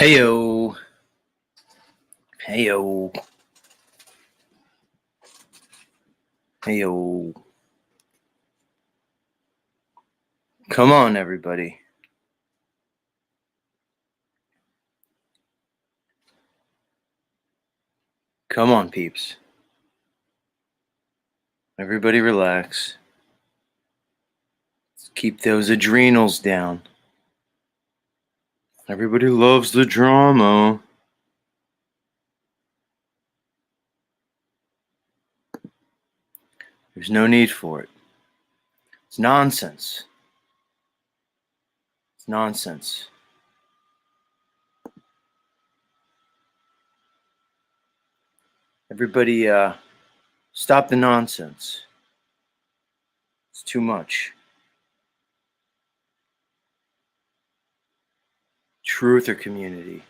Heyo. Heyo. Heyo. Come on, everybody. Come on, peeps. Everybody relax. Let's keep those adrenals down. Everybody loves the drama. There's no need for it. It's nonsense. It's nonsense. Everybody, stop the nonsense. It's too much. Truth or community?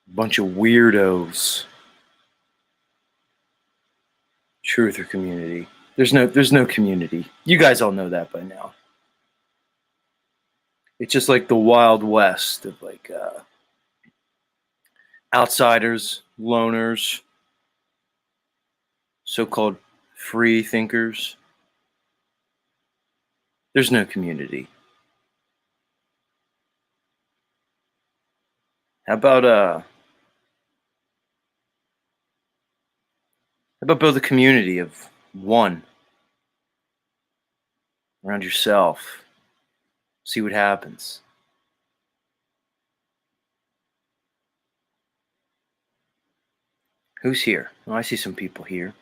Bunch of weirdos. Truth or community? There's no community. You guys all know that by now. It's just like the Wild West of like outsiders, loners, so-called free thinkers. There's no community. How about build a community of one? around yourself. See what happens. Who's here? Oh, I see some people here.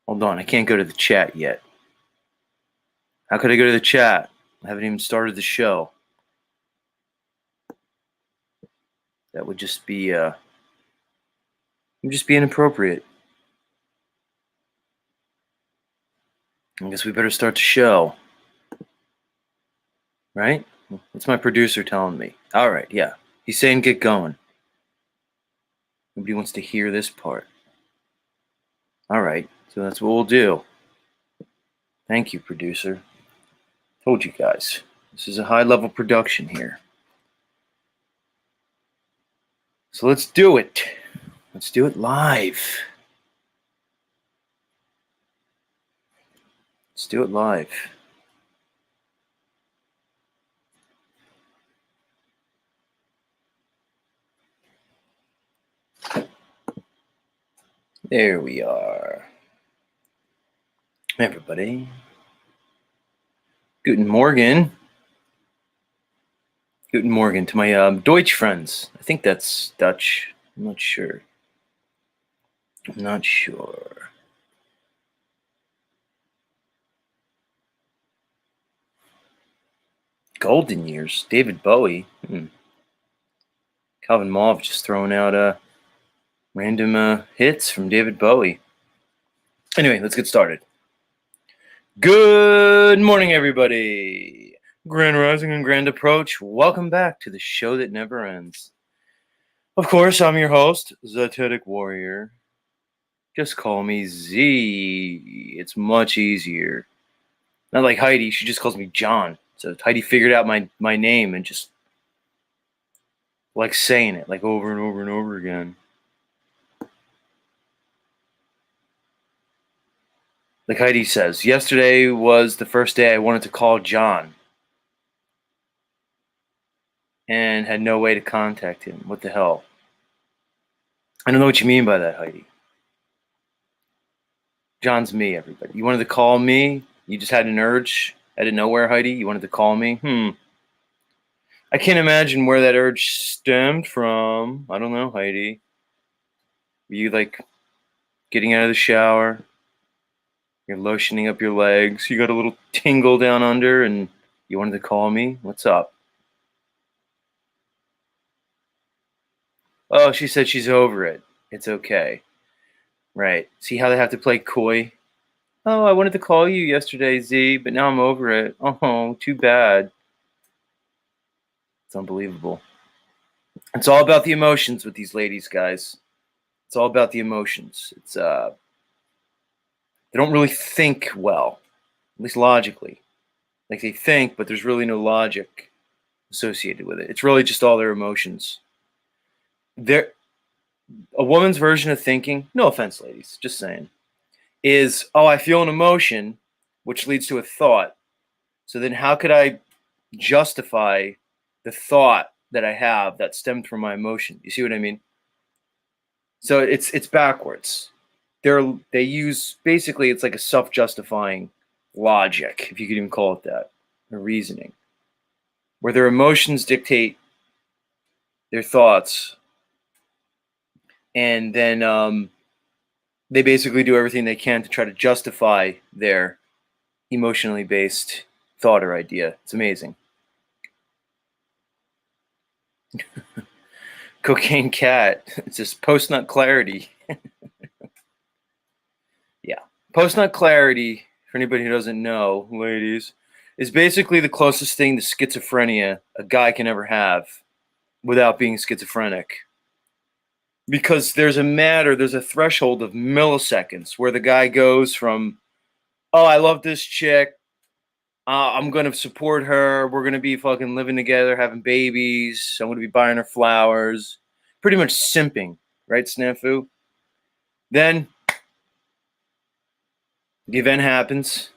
Hold on, I can't go to the chat yet. How could I go to the chat? I haven't even started the show. That would just be inappropriate. I guess we better start the show. Right? What's my producer telling me? All right, yeah. He's saying get going. Nobody wants to hear this part. All right, so that's what we'll do. Thank you, producer. Told you guys. This is a high-level production here. So let's do it. Let's do it live. Let's do it live. There we are. Everybody. Guten Morgen. Guten Morgen to my Deutsch friends. I think that's Dutch. I'm not sure. Golden years. David Bowie. Calvin Mauve just throwing out random hits from David Bowie. Anyway, let's get started. Good morning, everybody. Grand Rising and Grand Approach. Welcome back to the show that never ends. Of course, I'm your host, Zetetic Warrior. Just call me Z. It's much easier. Not like Heidi. She just calls me John. So Heidi figured out my name and just like saying it like over and over and over again. Like Heidi says, yesterday was the first day I wanted to call John and had no way to contact him. What the hell? I don't know what you mean by that, Heidi. John's me, everybody. You wanted to call me? You just had an urge out of nowhere, Heidi? You wanted to call me? I can't imagine where that urge stemmed from. I don't know, Heidi. Were you like getting out of the shower? You're lotioning up your legs. You got a little tingle down under and you wanted to call me? What's up? Oh, she said she's over it. It's okay. Right. See how they have to play coy? Oh, I wanted to call you yesterday, Z, but now I'm over it. Oh, too bad. It's unbelievable. It's all about the emotions with these ladies, guys. It's all about the emotions. It's they don't really think well, at least logically. Like they think, but there's really no logic associated with it. It's really just all their emotions. A woman's version of thinking, no offense, ladies, just saying, is, oh, I feel an emotion, which leads to a thought. So then how could I justify the thought that I have that stemmed from my emotion? You see what I mean? So it's backwards. They use, basically, it's like a self-justifying logic, if you could even call it that, or reasoning, where their emotions dictate their thoughts, and then they basically do everything they can to try to justify their emotionally based thought or idea. It's amazing. Cocaine cat. It's just post-nut clarity. Yeah. Post-nut clarity, for anybody who doesn't know, ladies, is basically the closest thing to schizophrenia a guy can ever have without being schizophrenic. Because there's a threshold of milliseconds where the guy goes from, oh, I love this chick, I'm going to support her, we're going to be fucking living together, having babies, I'm going to be buying her flowers, pretty much simping, right, Snafu? Then the event happens,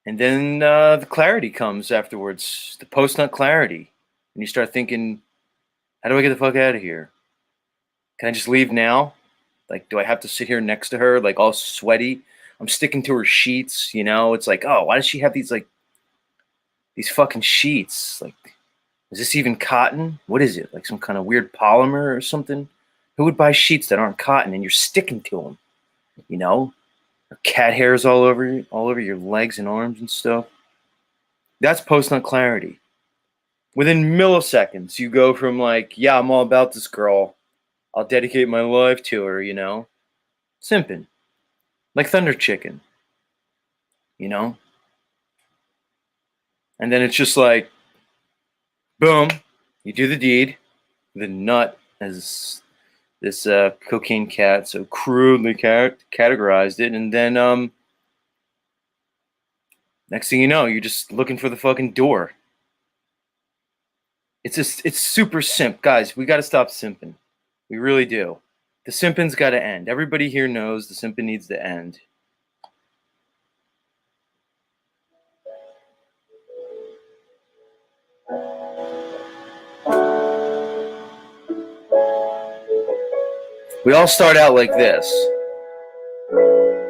and then the clarity comes afterwards, the post-nut clarity, and you start thinking, how do I get the fuck out of here? Can I just leave now? Like, do I have to sit here next to her, like all sweaty, I'm sticking to her sheets, you know? It's like, oh, why does she have these fucking sheets? Like, is this even cotton? What is it? Like some kind of weird polymer or something? Who would buy sheets that aren't cotton and you're sticking to them? You know? Or cat hairs all over your legs and arms and stuff. That's post-nut clarity. Within milliseconds, you go from like, yeah, I'm all about this girl. I'll dedicate my life to her, you know? Simping. Like Thunder Chicken. You know? And then it's just like, boom, you do the deed. The nut, as this cocaine cat so crudely categorized it. And then next thing you know, you're just looking for the fucking door. It's super simp. Guys, we got to stop simping. We really do. The simping's got to end. Everybody here knows the simping needs to end. We all start out like this.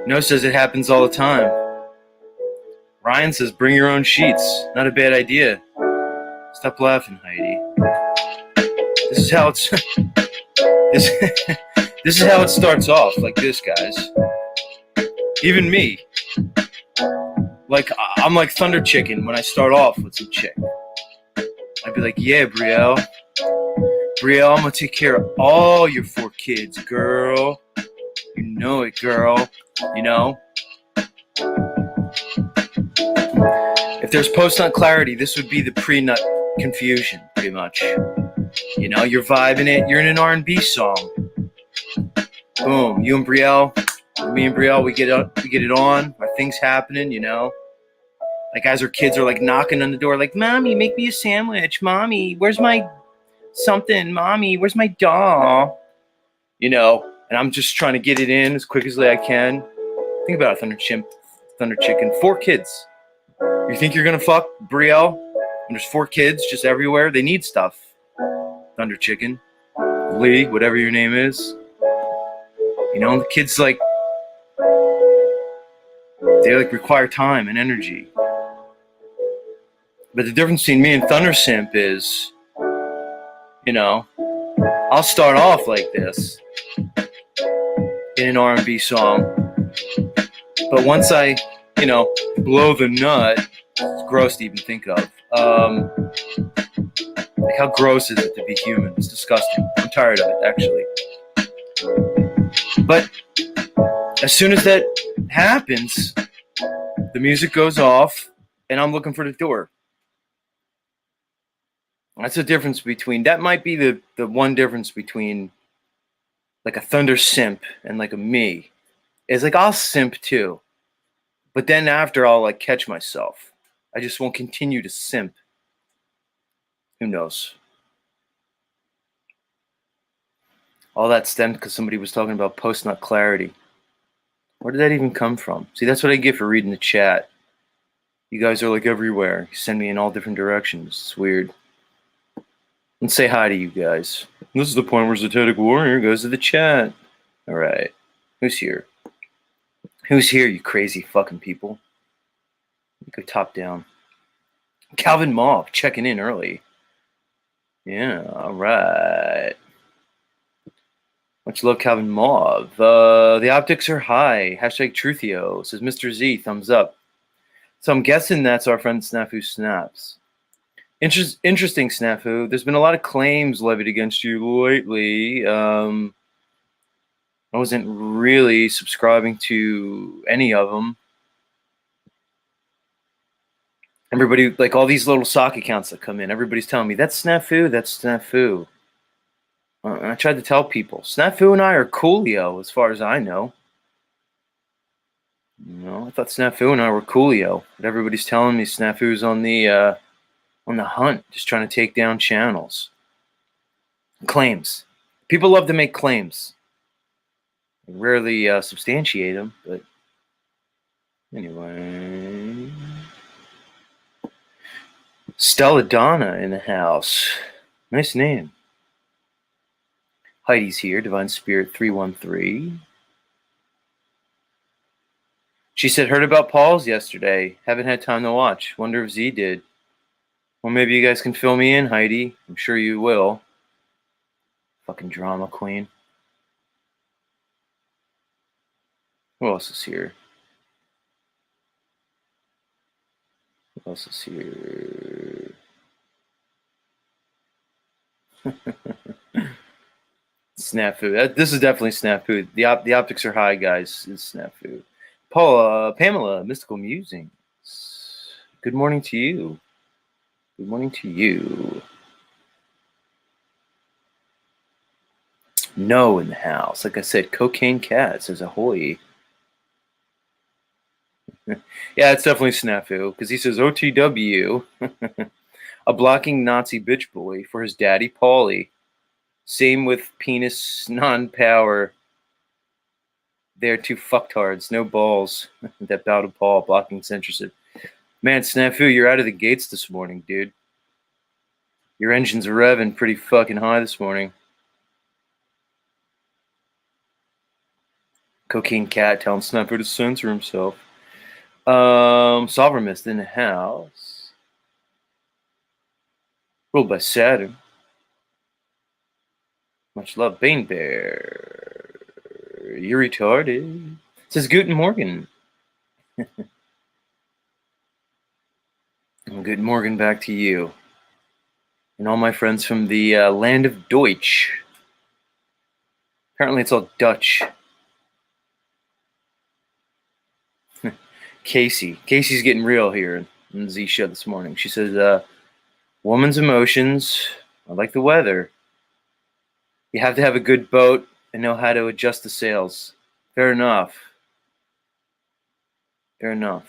No says it happens all the time. Ryan says bring your own sheets. Not a bad idea. Stop laughing, Heidi. This is how it's this is how it starts off, like this, guys. Even me. Like I'm like Thunder Chicken when I start off with some chick. I'd be like, yeah, Brielle, I'm gonna take care of all your 4 kids, girl. You know it, girl. You know? If there's post-nut clarity, this would be the PreNut Confusion, pretty much. You know, you're vibing it. You're in an R&B song. Boom. You and Brielle, me and Brielle, we get it on. Our thing's happening, you know? Like as our kids are like knocking on the door, like, Mommy, make me a sandwich. Mommy, where's my something? Mommy, where's my doll? You know, and I'm just trying to get it in as quick as I can. Think about it, Thunder Chicken. 4 kids. You think you're gonna fuck Brielle? And there's 4 kids just everywhere. They need stuff. Thunder Chicken, Lee, whatever your name is. You know, the kids like they like require time and energy. But the difference between me and Thunder Simp is, you know, I'll start off like this in an R&B song, but once I, you know, blow the nut, it's gross to even think of. Like how gross is it to be human? It's disgusting. I'm tired of it, actually. But as soon as that happens, the music goes off, and I'm looking for the door. That's the difference between, that might be the one difference between like a Thunder Simp and like a me. Is like I'll simp too. But then after I'll like catch myself. I just won't continue to simp. Who knows? All that stemmed because somebody was talking about post-nut clarity. Where did that even come from? See, that's what I get for reading the chat. You guys are like everywhere. You send me in all different directions. It's weird. Let's say hi to you guys. This is the point where Zetetic Warrior goes to the chat. All right. Who's here? Who's here, you crazy fucking people? Go top down. Calvin Mauve checking in early. Yeah, all right. Much love, Calvin Mauve. The optics are high. Hashtag Truthio. Says Mr. Z, thumbs up. So I'm guessing that's our friend Snafu Snaps. Interesting, Snafu. There's been a lot of claims levied against you lately. I wasn't really subscribing to any of them. Everybody, like all these little sock accounts that come in, everybody's telling me, that's Snafu, that's Snafu. And I tried to tell people, Snafu and I are coolio, as far as I know. You know, I thought Snafu and I were coolio, but everybody's telling me Snafu's on the hunt, just trying to take down channels. Claims. People love to make claims. I rarely substantiate them, but anyway. Stella Donna in the house. Nice name. Heidi's here, Divine Spirit 313. She said, heard about Paul's yesterday. Haven't had time to watch. Wonder if Z did. Well, maybe you guys can fill me in, Heidi. I'm sure you will. Fucking drama queen. Who else is here? Who else is here? Snafu. This is definitely Snafu. The optics are high, guys. It's Snafu. Pamela, Mystical Musings. Good morning to you. Good morning to you. No in the house. Like I said, Cocaine Cat says ahoy. Yeah, it's definitely Snafu, because he says OTW. A blocking Nazi bitch boy for his daddy, Paulie. Same with penis non-power. They're two fucktards, no balls. That bow to Paul, blocking censorship. Man, Snafu, you're out of the gates this morning, dude. Your engine's revving pretty fucking high this morning. Cocaine Cat telling Snafu to censor himself. Sovereign Mist in the house. Ruled by Saturn. Much love, Bane Bear. You're retarded. Says Guten Morgen. Good morning back to you. And all my friends from the land of Deutsch. Apparently it's all Dutch. Casey's getting real here in the Z show this morning. She says, woman's emotions are like the weather. You have to have a good boat and know how to adjust the sails. Fair enough. Fair enough.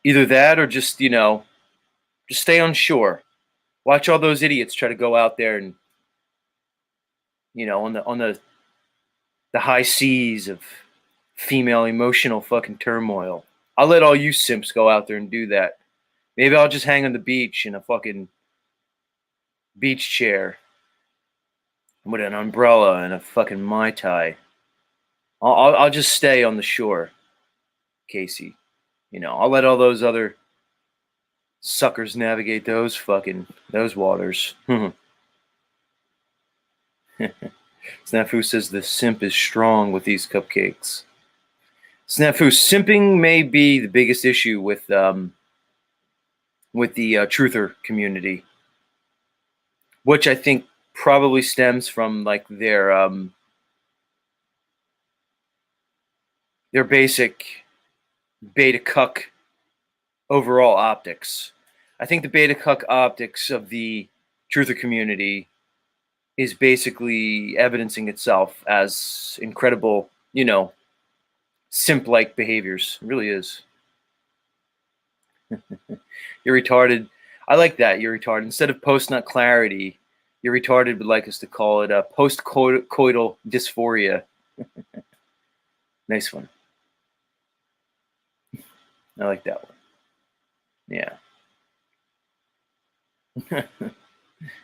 Either that or just, just stay on shore. Watch all those idiots try to go out there and, on the high seas of female emotional fucking turmoil. I'll let all you simps go out there and do that. Maybe I'll just hang on the beach in a fucking beach chair with an umbrella and a fucking Mai Tai. I'll just stay on the shore, Casey. I'll let all those other suckers navigate those waters. Snafu says the simp is strong with these cupcakes. Snafu, simping may be the biggest issue with the truther community, which I think probably stems from like their basic beta cuck overall optics. I think the beta cuck optics of the truther community is basically evidencing itself as incredible, simp-like behaviors. It really is. You're retarded. I like that. You're retarded. Instead of post-nut clarity, you're retarded would like us to call it post-coital dysphoria. Nice one. I like that one. Yeah.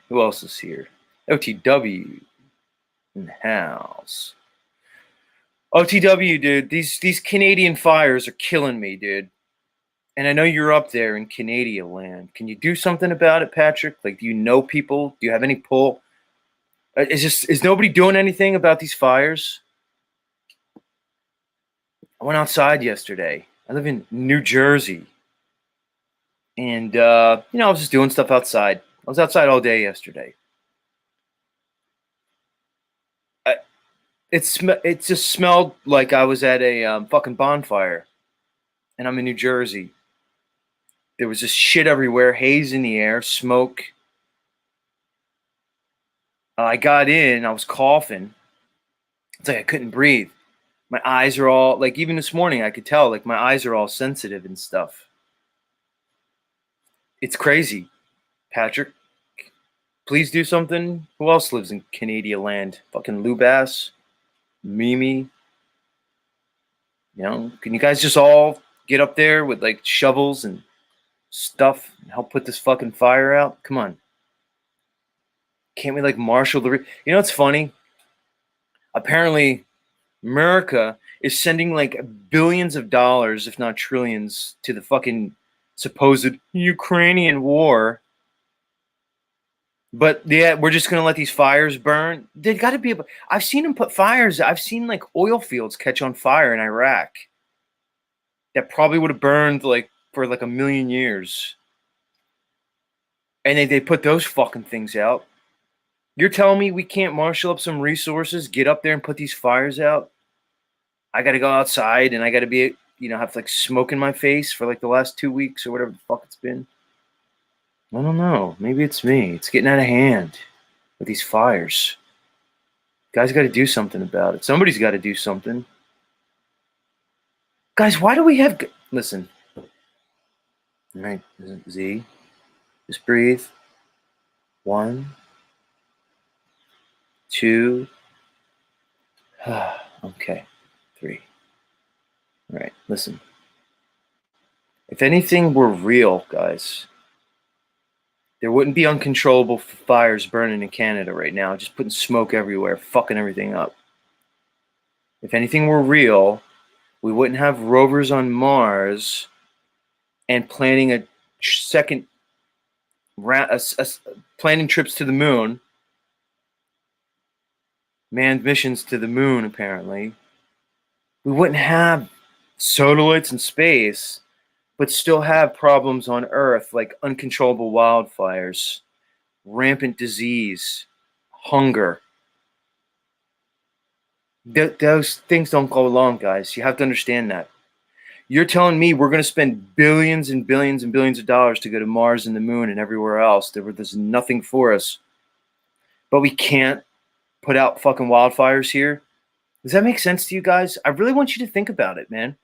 Who else is here? OTW in the house. OTW, dude. These Canadian fires are killing me, dude. And I know you're up there in Canadian land. Can you do something about it, Patrick? Like, do you know people? Do you have any pull? Is nobody doing anything about these fires? I went outside yesterday. I live in New Jersey. And, I was just doing stuff outside. I was outside all day yesterday. It just smelled like I was at a fucking bonfire. And I'm in New Jersey. There was just shit everywhere, haze in the air, smoke. I got in, I was coughing. It's like I couldn't breathe. My eyes are all, like even this morning I could tell, like my eyes are all sensitive and stuff. It's crazy. Patrick, please do something. Who else lives in Canadian land? Fucking Lubass, Mimi. Can you guys just all get up there with like shovels and stuff and help put this fucking fire out? Come on. Can't we like marshal the... it's funny. Apparently, America is sending like billions of dollars, if not trillions, to the fucking supposed Ukrainian war. But yeah, we're just gonna let these fires burn. They got to be. I've seen them put fires. I've seen like oil fields catch on fire in Iraq. That probably would have burned like for like a million years. And they put those fucking things out. You're telling me we can't marshal up some resources, get up there and put these fires out? I got to go outside and I got to be, have like smoke in my face for like the last 2 weeks or whatever the fuck it's been. I don't know. Maybe it's me. It's getting out of hand with these fires. Guys got to do something about it. Somebody's got to do something. Guys, why do we have... Listen. All right, Z. Just breathe. 1, 2. Okay. 3. All right, listen. If anything were real, guys, there wouldn't be uncontrollable fires burning in Canada right now, just putting smoke everywhere, fucking everything up. If anything were real, we wouldn't have rovers on Mars and planning a second planning trips to the moon, manned missions to the moon, apparently. We wouldn't have satellites in space, but still have problems on Earth like uncontrollable wildfires, rampant disease, hunger. Those things don't go along, guys. You have to understand that. You're telling me we're going to spend billions and billions and billions of dollars to go to Mars and the moon and everywhere else. There's nothing for us. But we can't put out fucking wildfires here? Does that make sense to you guys? I really want you to think about it, man.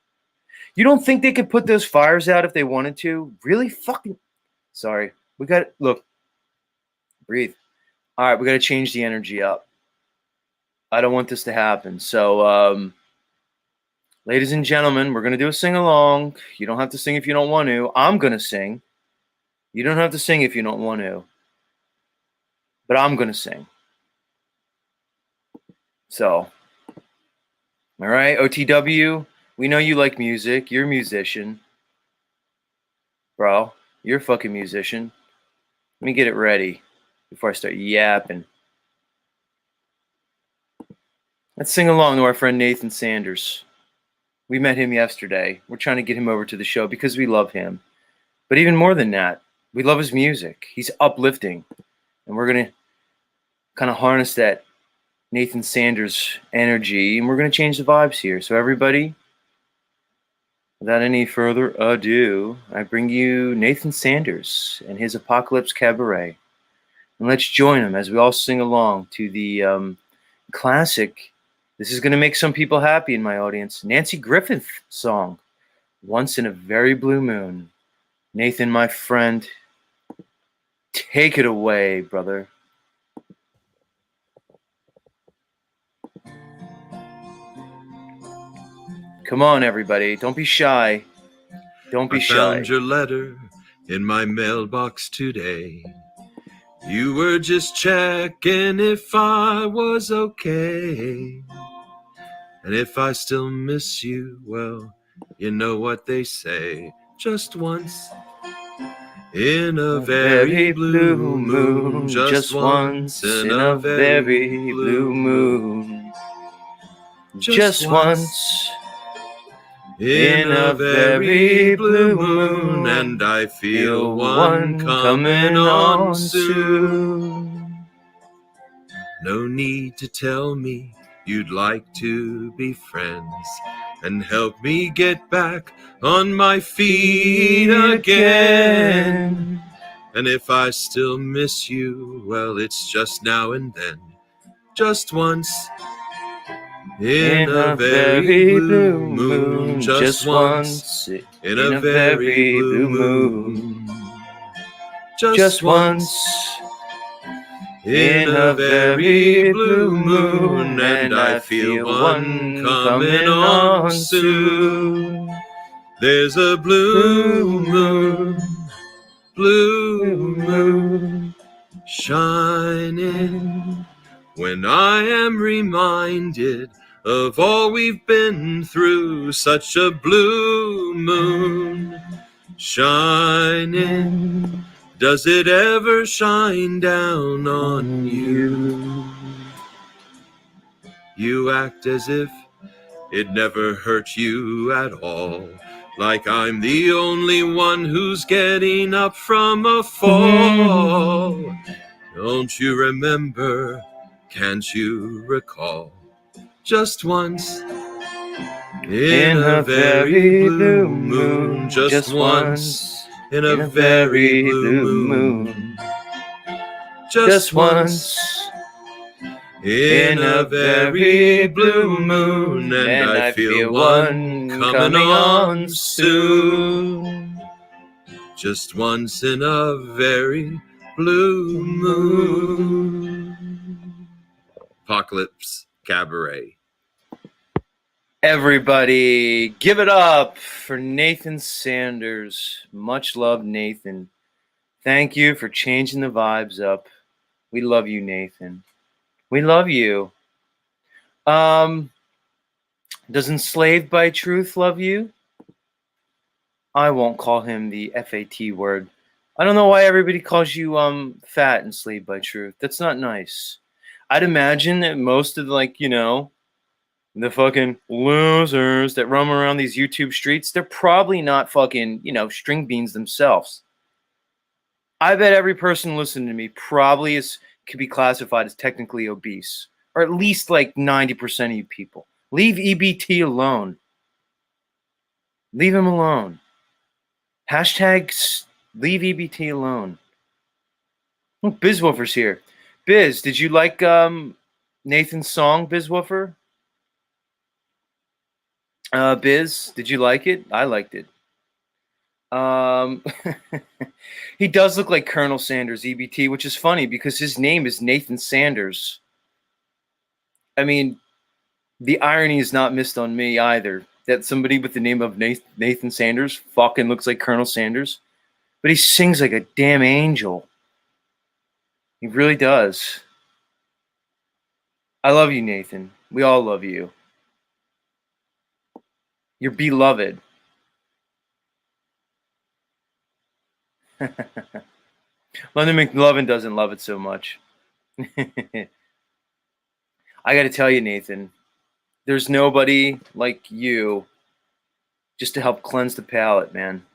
You don't think they could put those fires out if they wanted to? Really? Fucking... Sorry. We got... Look. Breathe. All right, we got to change the energy up. I don't want this to happen. So, ladies and gentlemen, we're going to do a sing-along. You don't have to sing if you don't want to. I'm going to sing. You don't have to sing if you don't want to. But I'm going to sing. So, all right, OTW, we know you like music. You're a musician. Bro, you're a fucking musician. Let me get it ready before I start yapping. Let's sing along to our friend Nathan Sanders. We met him yesterday. We're trying to get him over to the show because we love him. But even more than that, we love his music. He's uplifting. And we're going to kind of harness that Nathan Sanders energy, and we're going to change the vibes here. So everybody, without any further ado, I bring you Nathan Sanders and his Apocalypse Cabaret. And let's join him as we all sing along to the classic, this is going to make some people happy in my audience, Nancy Griffith song, Once in a Very Blue Moon. Nathan, my friend, take it away, brother. Come on, everybody. Don't be shy. Don't be shy. I found your letter in my mailbox today. You were just checking if I was okay. And if I still miss you, well, you know what they say. Just once in a very blue moon. Just once in a very blue moon. Just once in a very blue moon, and I feel one coming on soon. No need to tell me you'd like to be friends and help me get back on my feet again. And if I still miss you, well, it's just now and then. Just once in a very blue moon, just once in a very blue moon, just once in a very blue moon, and I feel one coming on soon. There's a blue moon shining when I am reminded of all we've been through. Such a blue moon shining. Does it ever shine down on you? You act as if it never hurt you at all, like I'm the only one who's getting up from a fall. Don't you remember, can't you recall, just once in a very blue moon, just once in a very blue moon, just once in a very blue moon, and I feel one coming on soon. Just once in a very blue moon. Apocalypse Cabaret. Everybody, give it up for Nathan Sanders. Much love, Nathan. Thank you for changing the vibes up. We love you, Nathan. We love you. Does Enslaved by Truth love you? I won't call him the FAT word. I don't know why everybody calls you fat, Enslaved by Truth. That's not nice. I'd imagine that most of the fucking losers that roam around these YouTube streets, they're probably not fucking, string beans themselves. I bet every person listening to me probably could be classified as technically obese, or at least like 90% of you people. Leave EBT alone. Leave him alone. Hashtags leave EBT alone. Oh, Bizwoofer's here. Biz, did you like Nathan's song, Bizwoofer? Biz, did you like it? I liked it. He does look like Colonel Sanders, EBT, which is funny because his name is Nathan Sanders. I mean, the irony is not missed on me either, that somebody with the name of Nathan Sanders fucking looks like Colonel Sanders, but he sings like a damn angel. He really does. I love you, Nathan. We all love you. You're beloved. London McLovin doesn't love it so much. I got to tell you, Nathan, there's nobody like you just to help cleanse the palate, man.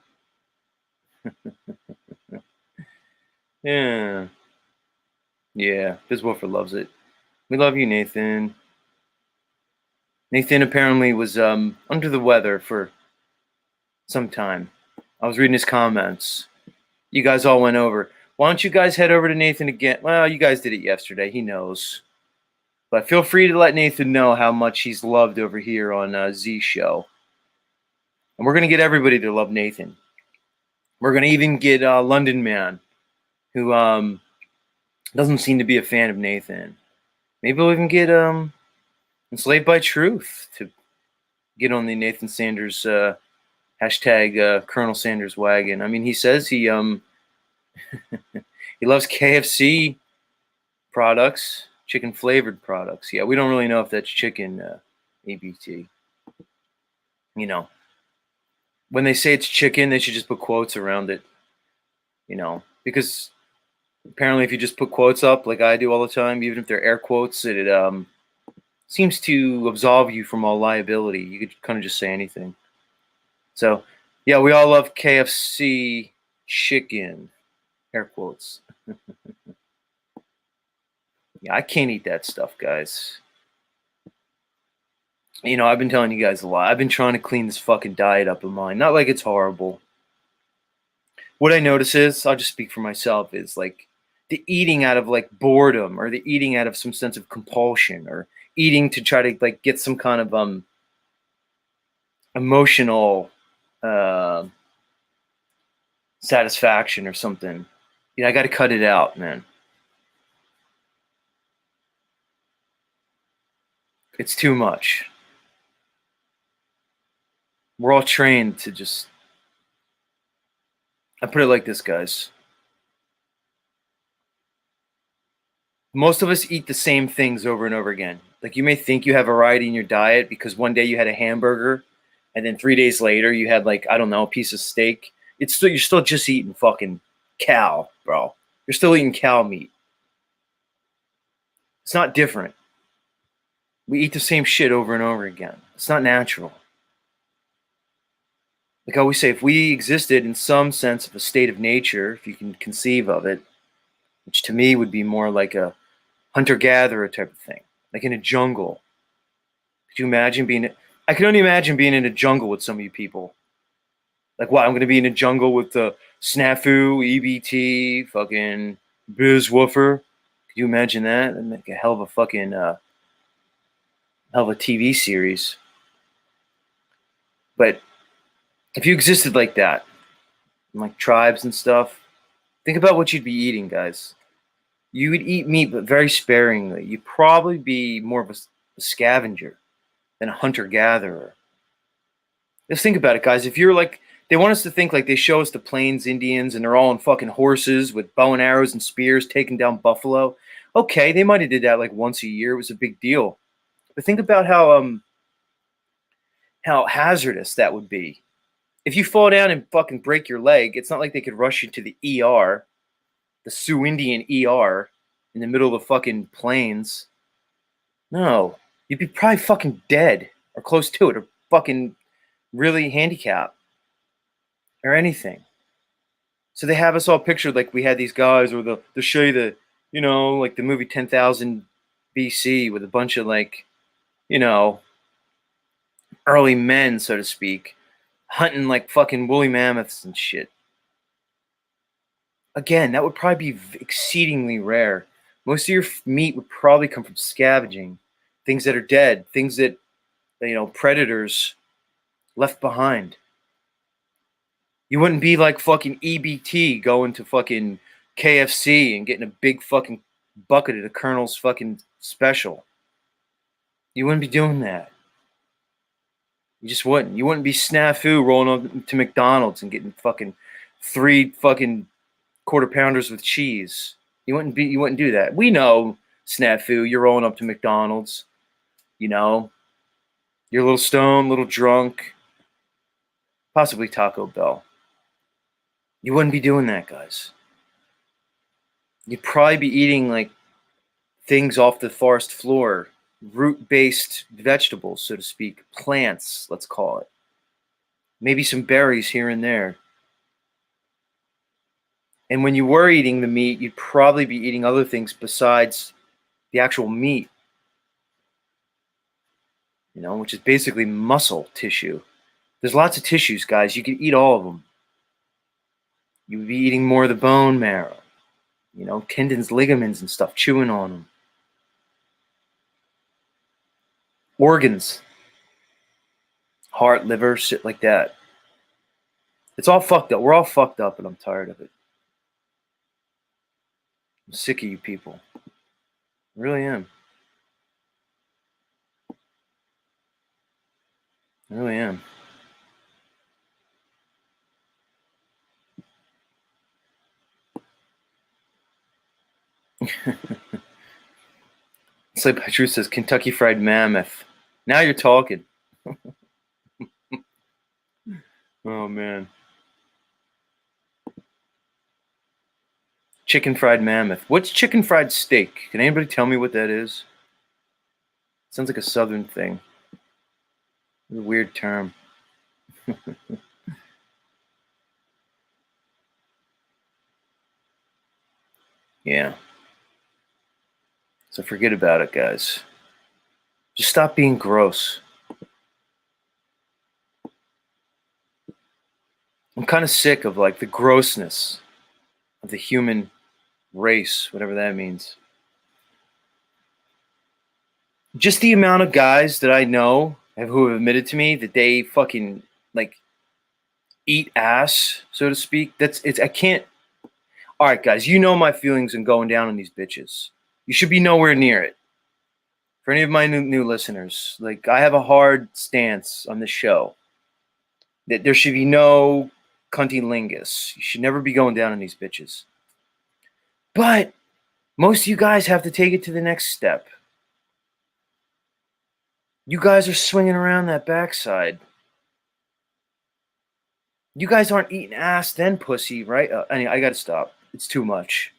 Yeah. Yeah, Bizwoofer loves it. We love you, Nathan. Nathan apparently was under the weather for some time. I was reading his comments. You guys all went over. Why don't you guys head over to Nathan again? Well, you guys did it yesterday. He knows. But feel free to let Nathan know how much he's loved over here on Z Show. And we're going to get everybody to love Nathan. We're going to even get London Man, who doesn't seem to be a fan of Nathan. Maybe we'll even get Enslaved by Truth to get on the Nathan Sanders hashtag Colonel Sanders wagon. I mean, he says he he loves KFC products, chicken flavored products. Yeah, we don't really know if that's chicken, ABT. When they say it's chicken, they should just put quotes around it. Because apparently if you just put quotes up like I do all the time, even if they're air quotes, it seems to absolve you from all liability. You could kind of just say anything. So, yeah, we all love KFC chicken, air quotes. Yeah, I can't eat that stuff, guys. I've been telling you guys a lot. I've been trying to clean this fucking diet up of mine. Not like it's horrible. What I notice is, I'll just speak for myself, is like the eating out of like boredom, or the eating out of some sense of compulsion, or eating to try to like get some kind of emotional satisfaction or something. I got to cut it out, man. It's too much. We're all trained to just... I put it like this, guys. Most of us eat the same things over and over again. Like you may think you have variety in your diet because one day you had a hamburger and then 3 days later you had like, I don't know, a piece of steak. You're still just eating fucking cow, bro. You're still eating cow meat. It's not different. We eat the same shit over and over again. It's not natural. Like I always say, if we existed in some sense of a state of nature, if you can conceive of it, which to me would be more like a hunter-gatherer type of thing, like in a jungle. Could you imagine being? I can only imagine being in a jungle with some of you people. Like, what? I'm going to be in a jungle with the Snafu, EBT, fucking Biz Woofer. Could you imagine that? That'd make a hell of a fucking hell of a TV series. But if you existed like that, like tribes and stuff, think about what you'd be eating, guys. You would eat meat, but very sparingly. You'd probably be more of a scavenger than a hunter-gatherer. Just think about it, guys. If you're like, they want us to think like they show us the Plains Indians and they're all on fucking horses with bow and arrows and spears taking down buffalo. Okay, they might have did that like once a year. It was a big deal. But think about how hazardous that would be. If you fall down and fucking break your leg, it's not like they could rush you to the ER, the Sioux Indian ER, in the middle of the fucking plains. No, you'd be probably fucking dead or close to it or fucking really handicapped or anything. So they have us all pictured like we had these guys, or they'll show you the, like the movie 10,000 BC with a bunch of like, early men, so to speak, hunting like fucking woolly mammoths and shit. Again, that would probably be exceedingly rare. Most of your meat would probably come from scavenging, things that are dead, things that, predators left behind. You wouldn't be like fucking EBT going to fucking KFC and getting a big fucking bucket of the Colonel's fucking special. You wouldn't be doing that. You just wouldn't. You wouldn't be snafu rolling up to McDonald's and getting fucking 3 fucking quarter pounders with cheese. You wouldn't do that. We know, snafu, you're rolling up to McDonald's. You're a little stoned, a little drunk. Possibly Taco Bell. You wouldn't be doing that, guys. You'd probably be eating like things off the forest floor, root-based vegetables, so to speak, plants, let's call it. Maybe some berries here and there. And when you were eating the meat, you'd probably be eating other things besides the actual meat, which is basically muscle tissue. There's lots of tissues, guys. You could eat all of them. You would be eating more of the bone marrow, tendons, ligaments, and stuff, chewing on them. Organs, heart, liver, shit like that. It's all fucked up. We're all fucked up, and I'm tired of it. I'm sick of you people. I really am. I really am. Sleep by Truth says Kentucky Fried Mammoth. Now you're talking. Oh man. Chicken fried mammoth. What's chicken fried steak? Can anybody tell me what that is? Sounds like a southern thing. It's a weird term. Yeah. So forget about it, guys. Just stop being gross. I'm kind of sick of like the grossness of the human race, whatever that means. Just the amount of guys that I know who have admitted to me that they fucking like eat ass, so to speak. I can't. All right, guys, you know my feelings on going down on these bitches. You should be nowhere near it. For any of my new listeners, like I have a hard stance on this show that there should be no cunty lingus. You should never be going down on these bitches. But Most of you guys have to take it to the next step. You guys are swinging around that backside. You guys aren't eating ass then pussy, right? I gotta stop. It's too much.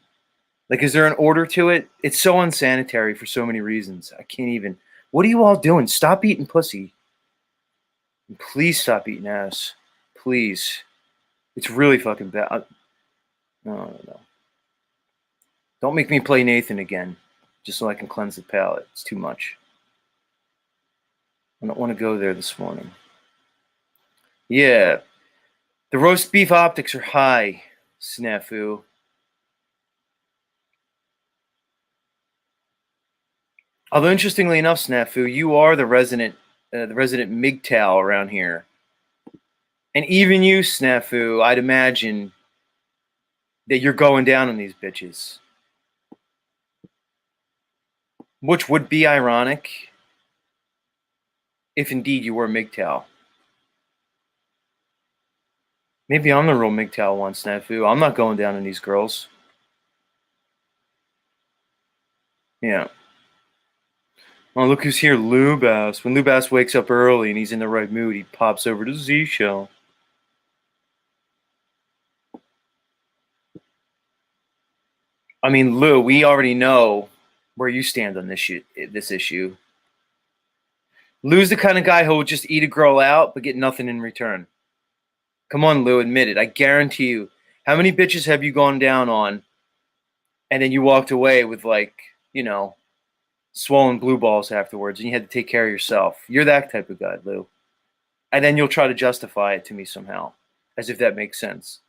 Like, is there an order to it? It's so unsanitary for so many reasons. I can't even. What are you all doing? Stop eating pussy. And please stop eating ass. Please. It's really fucking bad. No. Don't make me play Nathan again, just so I can cleanse the palate. It's too much. I don't want to go there this morning. Yeah. The roast beef optics are high, snafu. Although interestingly enough, snafu, you are the resident MGTOW around here, and even you, snafu, I'd imagine that you're going down on these bitches, which would be ironic if indeed you were MGTOW. Maybe I'm the real MGTOW one, snafu. I'm not going down on these girls. Yeah. Oh, look who's here, Lubass. When Lubass wakes up early and he's in the right mood, he pops over to Z Show. I mean, Lou, we already know where you stand on this issue. Lou's the kind of guy who will just eat a girl out but get nothing in return. Come on, Lou, admit it. I guarantee you. How many bitches have you gone down on and then you walked away with, like, you know, swollen blue balls afterwards and you had to take care of yourself? You're that type of guy, Lou. And then you'll try to justify it to me somehow, as if that makes sense.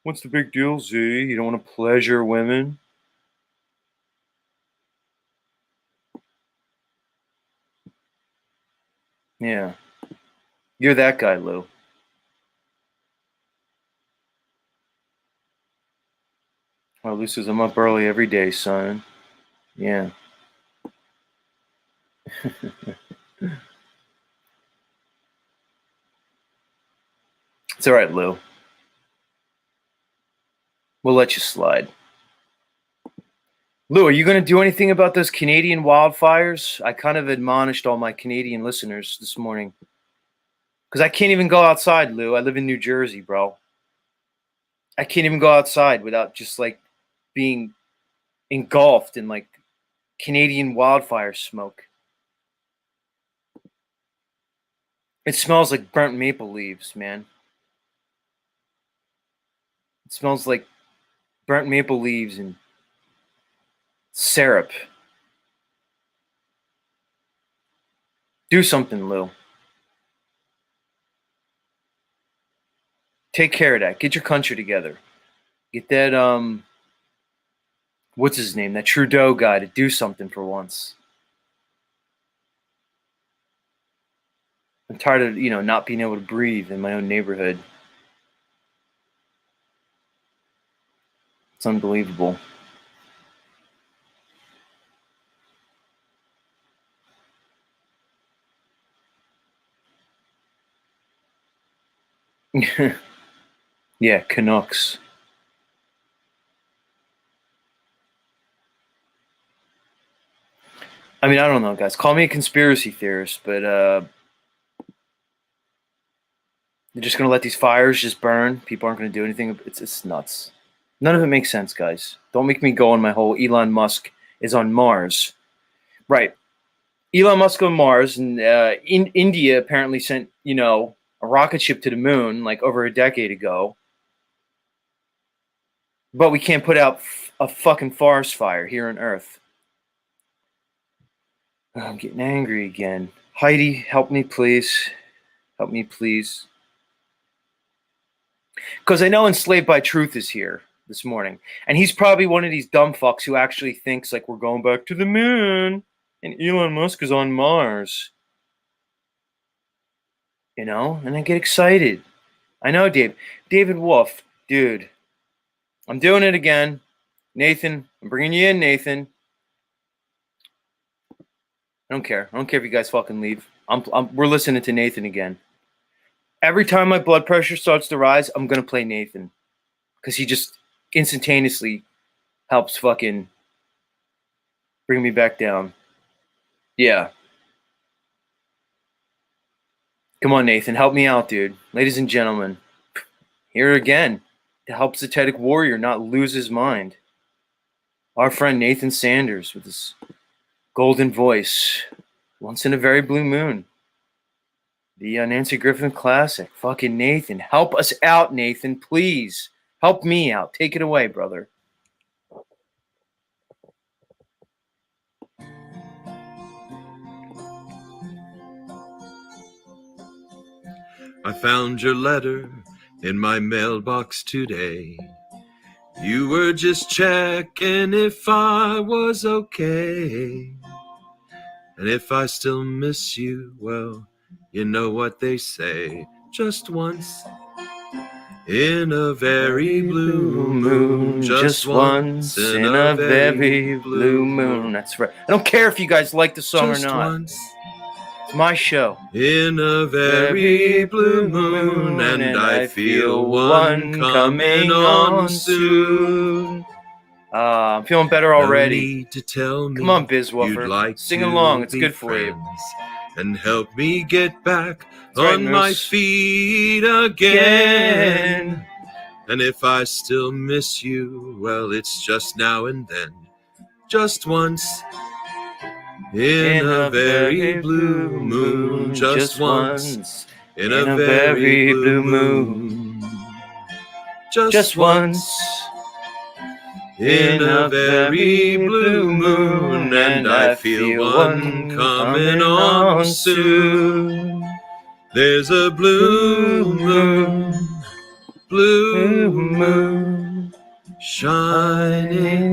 What's the big deal, Z? You don't want to pleasure women? Yeah. You're that guy, Lou. Oh, Lou says, I'm up early every day, son. Yeah. It's all right, Lou. We'll let you slide. Lou, are you going to do anything about those Canadian wildfires? I kind of admonished all my Canadian listeners this morning. Because I can't even go outside, Lou. I live in New Jersey, bro. I can't even go outside without just, like, being engulfed in, like, Canadian wildfire smoke. It smells like burnt maple leaves, man. It smells like burnt maple leaves and syrup. Do something, Lou. Take care of that. Get your country together. Get that, what's his name? That Trudeau guy to do something for once. I'm tired of, not being able to breathe in my own neighborhood. It's unbelievable. Yeah, Canucks. I mean, I don't know, guys. Call me a conspiracy theorist, but they're just going to let these fires just burn. People aren't going to do anything. It's nuts. None of it makes sense, guys. Don't make me go on my whole Elon Musk is on Mars. Right. Elon Musk on Mars, and India apparently sent, a rocket ship to the moon like over a decade ago. But we can't put out a fucking forest fire here on Earth. Oh, I'm getting angry again. Heidi, help me, please. Help me, please. Because I know Enslaved by Truth is here this morning. And he's probably one of these dumb fucks who actually thinks like we're going back to the moon and Elon Musk is on Mars. And I get excited. I know, David Wolf, dude. I'm doing it again. Nathan, I'm bringing you in, Nathan. I don't care. I don't care if you guys fucking leave. We're listening to Nathan again. Every time my blood pressure starts to rise, I'm going to play Nathan. Because he just instantaneously helps fucking Bring me back down. Yeah. Come on, Nathan. Help me out, dude. Ladies and gentlemen, here again to help Zetetic Warrior not lose his mind. Our friend Nathan Sanders with his golden voice. Once in a Very Blue Moon. The Nancy Griffin classic. Fucking Nathan. Help us out, Nathan. Please. Help me out. Take it away, brother. I found your letter in my mailbox today. You were just checking if I was okay. And if I still miss you, well, you know what they say. Just once in a very blue moon. Just once in a very blue moon. That's right. I don't care if you guys like the song or not. Once it's my show. In a very blue moon, and I feel one coming on soon. I'm feeling better already. No need to tell me. Come on, Bizwoofer. You'd like Sing to along. It's be good for you. friends and help me get back That's right, on my Moose. feet again. And if I still miss you, well, it's just now and then. Just once in a very blue moon. Just once in a very blue moon. Just once in a very blue moon, and I feel one coming on soon. There's a blue moon shining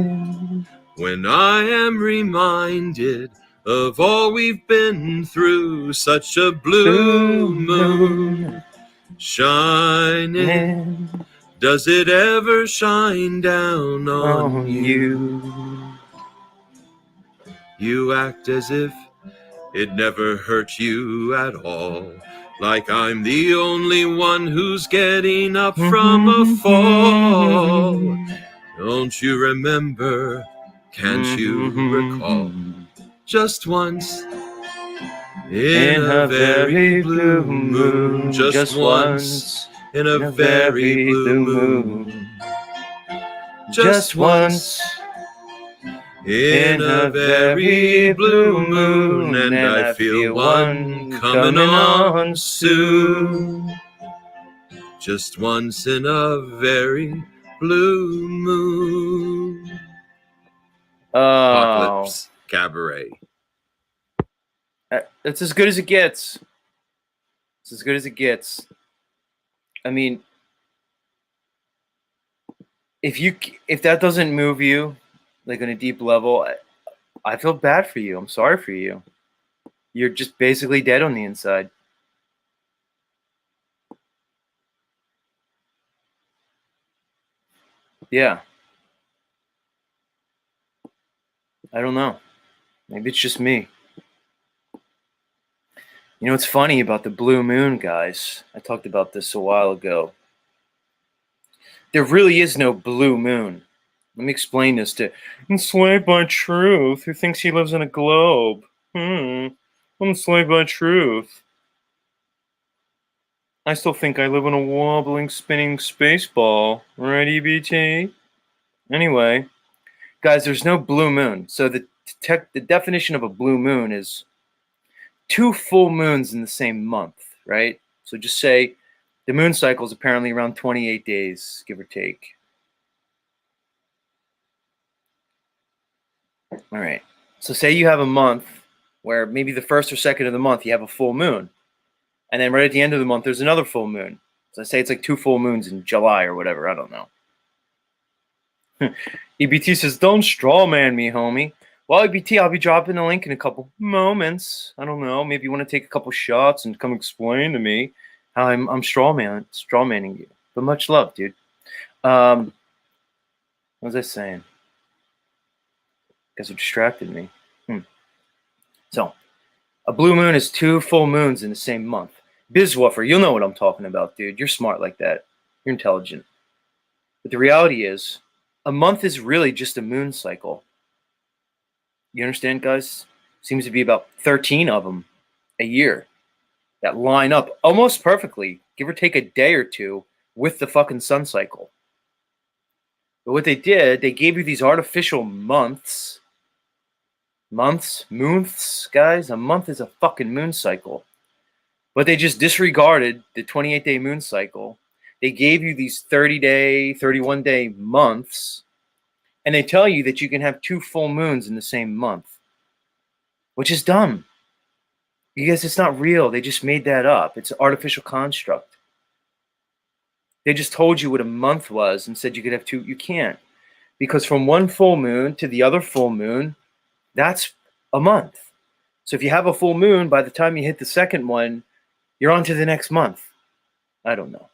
when I am reminded of all we've been through. Such a blue moon shining. Does it ever shine down on you? You act as if it never hurt you at all, like I'm the only one who's getting up from a fall. Don't you remember? Can't you recall? Just once in a very blue moon. Just once in a very blue moon. Just once in a very blue moon, and I feel one coming on soon. Just once in a very blue moon. Apocalypse Cabaret. It's as good as it gets. It's as good as it gets. I mean, if that doesn't move you, like on a deep level, I feel bad for you. I'm sorry for you. You're just basically dead on the inside. Yeah. I don't know. Maybe it's just me. You know what's funny about the blue moon, guys? I talked about this a while ago. There really is no blue moon. Let me explain this to Enslaved by Truth, who thinks he lives in a globe. I'm enslaved by truth. I still think I live in a wobbling, spinning space ball. Right, EBT? Anyway, guys, there's no blue moon. So the definition of a blue moon is 2 full moons in the same month, right? So just say the moon cycle is apparently around 28 days, give or take. All right. So say you have a month where maybe the first or second of the month you have a full moon. And then right at the end of the month, there's another full moon. So I say it's like 2 full moons in July or whatever. I don't know. EBT says, don't straw man me, homie. Well, EBT, I'll be dropping a link in a couple moments. I don't know. Maybe you want to take a couple shots and come explain to me how I'm straw manning you. But much love, dude. What was I saying? Guys are distracted me. So, a blue moon is 2 full moons in the same month. Bizwoofer, you'll know what I'm talking about, dude. You're smart like that. You're intelligent. But the reality is, a month is really just a moon cycle. You understand, guys? Seems to be about 13 of them a year that line up almost perfectly, give or take a day or two, with the fucking sun cycle. But what they did, they gave you these artificial months, guys. A month is a fucking moon cycle. But they just disregarded the 28-day moon cycle. They gave you these 30-day, 31-day months, and they tell you that you can have 2 full moons in the same month, which is dumb. Because it's not real. They just made that up. It's an artificial construct. They just told you what a month was and said you could have 2. You can't. Because from one full moon to the other full moon, that's a month. So if you have a full moon, by the time you hit the second one, you're on to the next month. I don't know.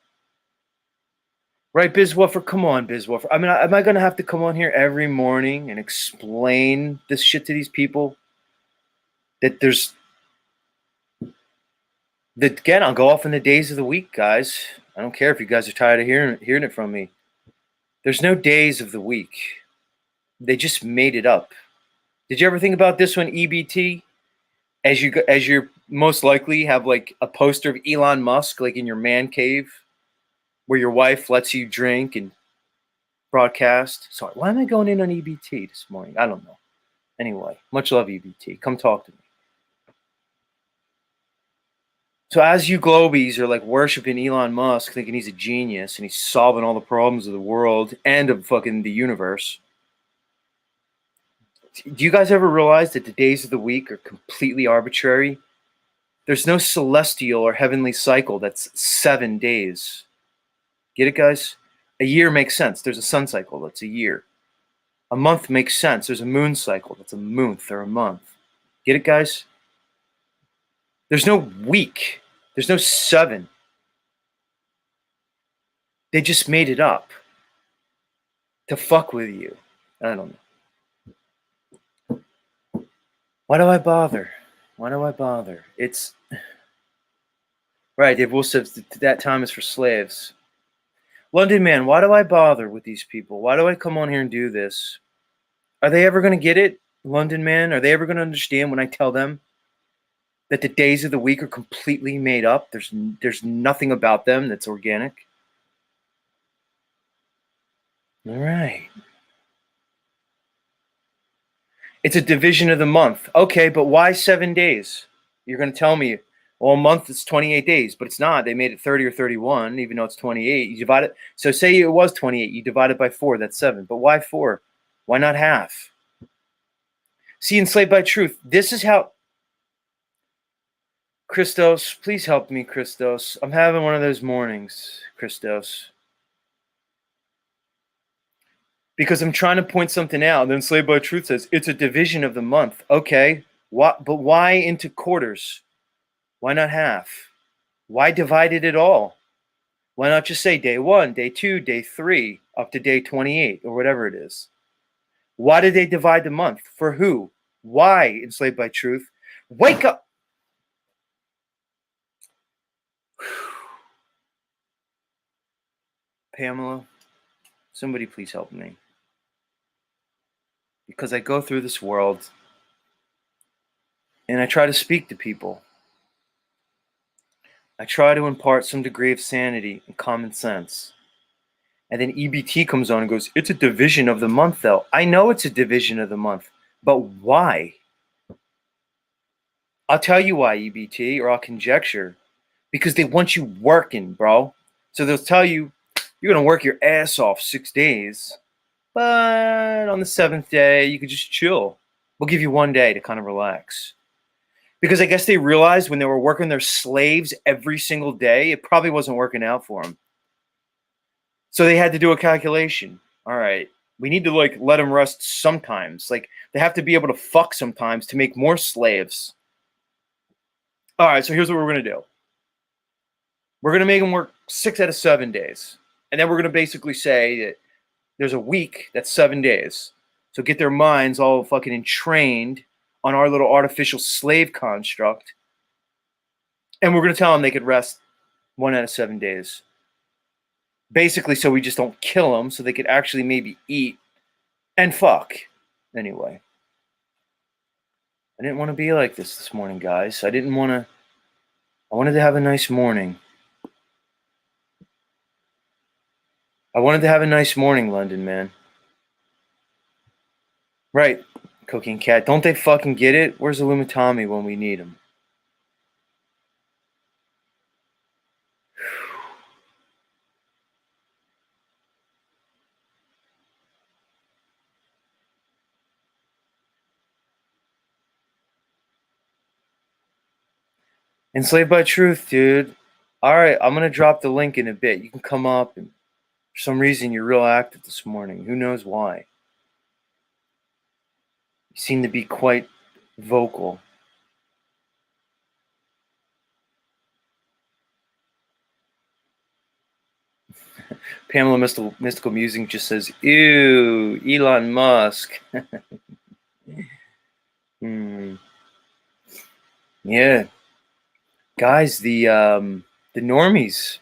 Right, Bizwoofer? Come on, Bizwoofer. I mean, am I going to have to come on here every morning and explain this shit to these people? That again, I'll go off in the days of the week, guys. I don't care if you guys are tired of hearing it from me. There's no days of the week. They just made it up. Did you ever think about this one, EBT? As you're most likely have like a poster of Elon Musk like in your man cave where your wife lets you drink and broadcast. Sorry, why am I going in on EBT this morning? I don't know. Anyway, much love, EBT. Come talk to me. So as you globies are like worshiping Elon Musk, thinking he's a genius and he's solving all the problems of the world and of fucking the universe, do you guys ever realize that the days of the week are completely arbitrary? There's no celestial or heavenly cycle that's 7 days. Get it, guys? A year makes sense. There's a sun cycle. That's a year. A month makes sense. There's a moon cycle. That's a month or a month. Get it, guys? There's no week. There's no 7. They just made it up to fuck with you. I don't know. Why do I bother? Why do I bother? It's right. Dave Wolf says that time is for slaves. London man, why do I bother with these people? Why do I come on here and do this? Are they ever going to get it, London man? Are they ever going to understand when I tell them that the days of the week are completely made up? There's nothing about them that's organic. All right. It's a division of the month. Okay, but why 7 days? You're going to tell me, well, a month is 28 days, but it's not. They made it 30 or 31, even though it's 28. You divide it. So say it was 28. You divide it by 4. That's 7. But why 4? Why not half? See, enslaved by truth. This is how... Christos, please help me, Christos. I'm having one of those mornings, Christos. Because I'm trying to point something out. And then Enslaved by Truth says, it's a division of the month. Okay, but why into quarters? Why not half? Why divide it at all? Why not just say day 1, day 2, day 3, up to day 28, or whatever it is? Why did they divide the month? For who? Why, Enslaved by Truth? Wake up! Pamela, somebody please help me. Because I go through this world and I try to speak to people. I try to impart some degree of sanity and common sense. And then EBT comes on and goes, it's a division of the month, though. I know it's a division of the month, but why? I'll tell you why, EBT, or I'll conjecture. Because they want you working, bro. So they'll tell you, you're going to work your ass off 6 days. But on the 7th day, you could just chill. We'll give you 1 day to kind of relax. Because I guess they realized when they were working their slaves every single day, it probably wasn't working out for them. So they had to do a calculation. All right, we need to like let them rest sometimes. Like they have to be able to fuck sometimes to make more slaves. All right, so here's what we're going to do. We're going to make them work 6 out of 7 days. And then we're going to basically say that there's a week that's 7 days. So get their minds all fucking entrained on our little artificial slave construct. And we're going to tell them they could rest 1 out of 7 days. Basically, so we just don't kill them, so they could actually maybe eat and fuck. Anyway. I didn't want to be like this morning, guys. I wanted to have a nice morning. I wanted to have a nice morning, London, man. Right, Cocaine Cat. Don't they fucking get it? Where's Illumitami when we need him? Enslaved by Truth, dude. All right, I'm going to drop the link in a bit. You can come up, and for some reason, you're real active this morning. Who knows why? You seem to be quite vocal. Pamela Mystical Musing just says, ew, Elon Musk. Yeah. Guys, the normies,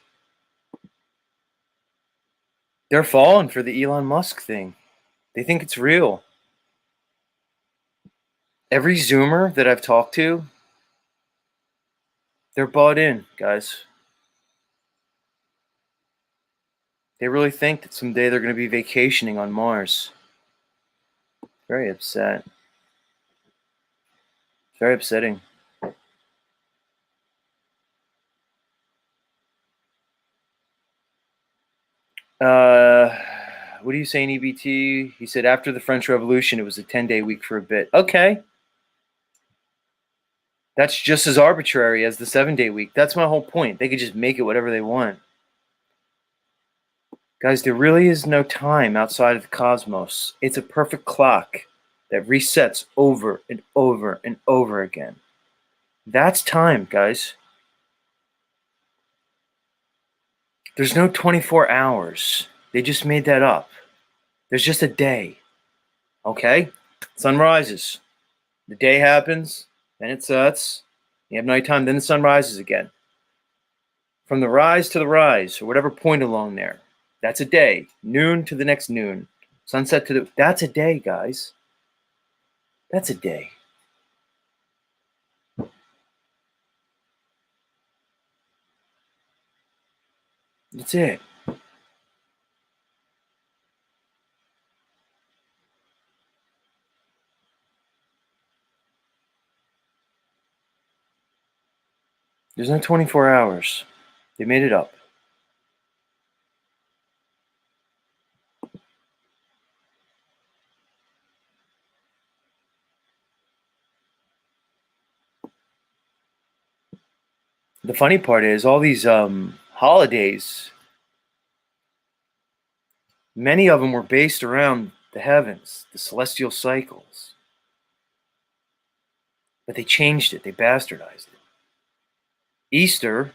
they're falling for the Elon Musk thing. They think it's real. Every Zoomer that I've talked to, they're bought in, guys. They really think that someday they're going to be vacationing on Mars. Very upset. Very upsetting. What are you saying, EBT? He said after the French Revolution, it was a 10-day week for a bit. Okay. That's just as arbitrary as the 7-day week. That's my whole point. They could just make it whatever they want. Guys, there really is no time outside of the cosmos. It's a perfect clock that resets over and over and over again. That's time, guys. There's no 24 hours. They just made that up. There's just a day. Okay? Sun rises. The day happens, then it sets. You have nighttime, then the sun rises again. From the rise to the rise, or whatever point along there, that's a day. Noon to the next noon. Sunset to the... That's a day, guys. That's a day. That's it. There's no 24 hours. They made it up. The funny part is all these holidays, many of them were based around the heavens, the celestial cycles. But they changed it. They bastardized it. Easter,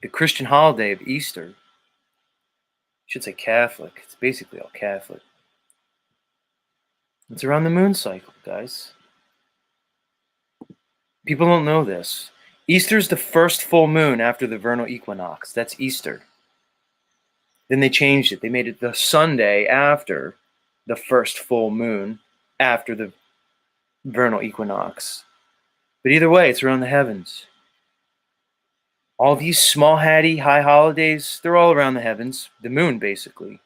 the Christian holiday of Easter, I should say Catholic. It's basically all Catholic. It's around the moon cycle, guys. People don't know this. Easter's the first full moon after the vernal equinox. That's Easter. Then they changed it. They made it the Sunday after the first full moon after the vernal equinox. But either way, it's around the heavens. All these small hatty high holidays, they're all around the heavens. The moon, basically.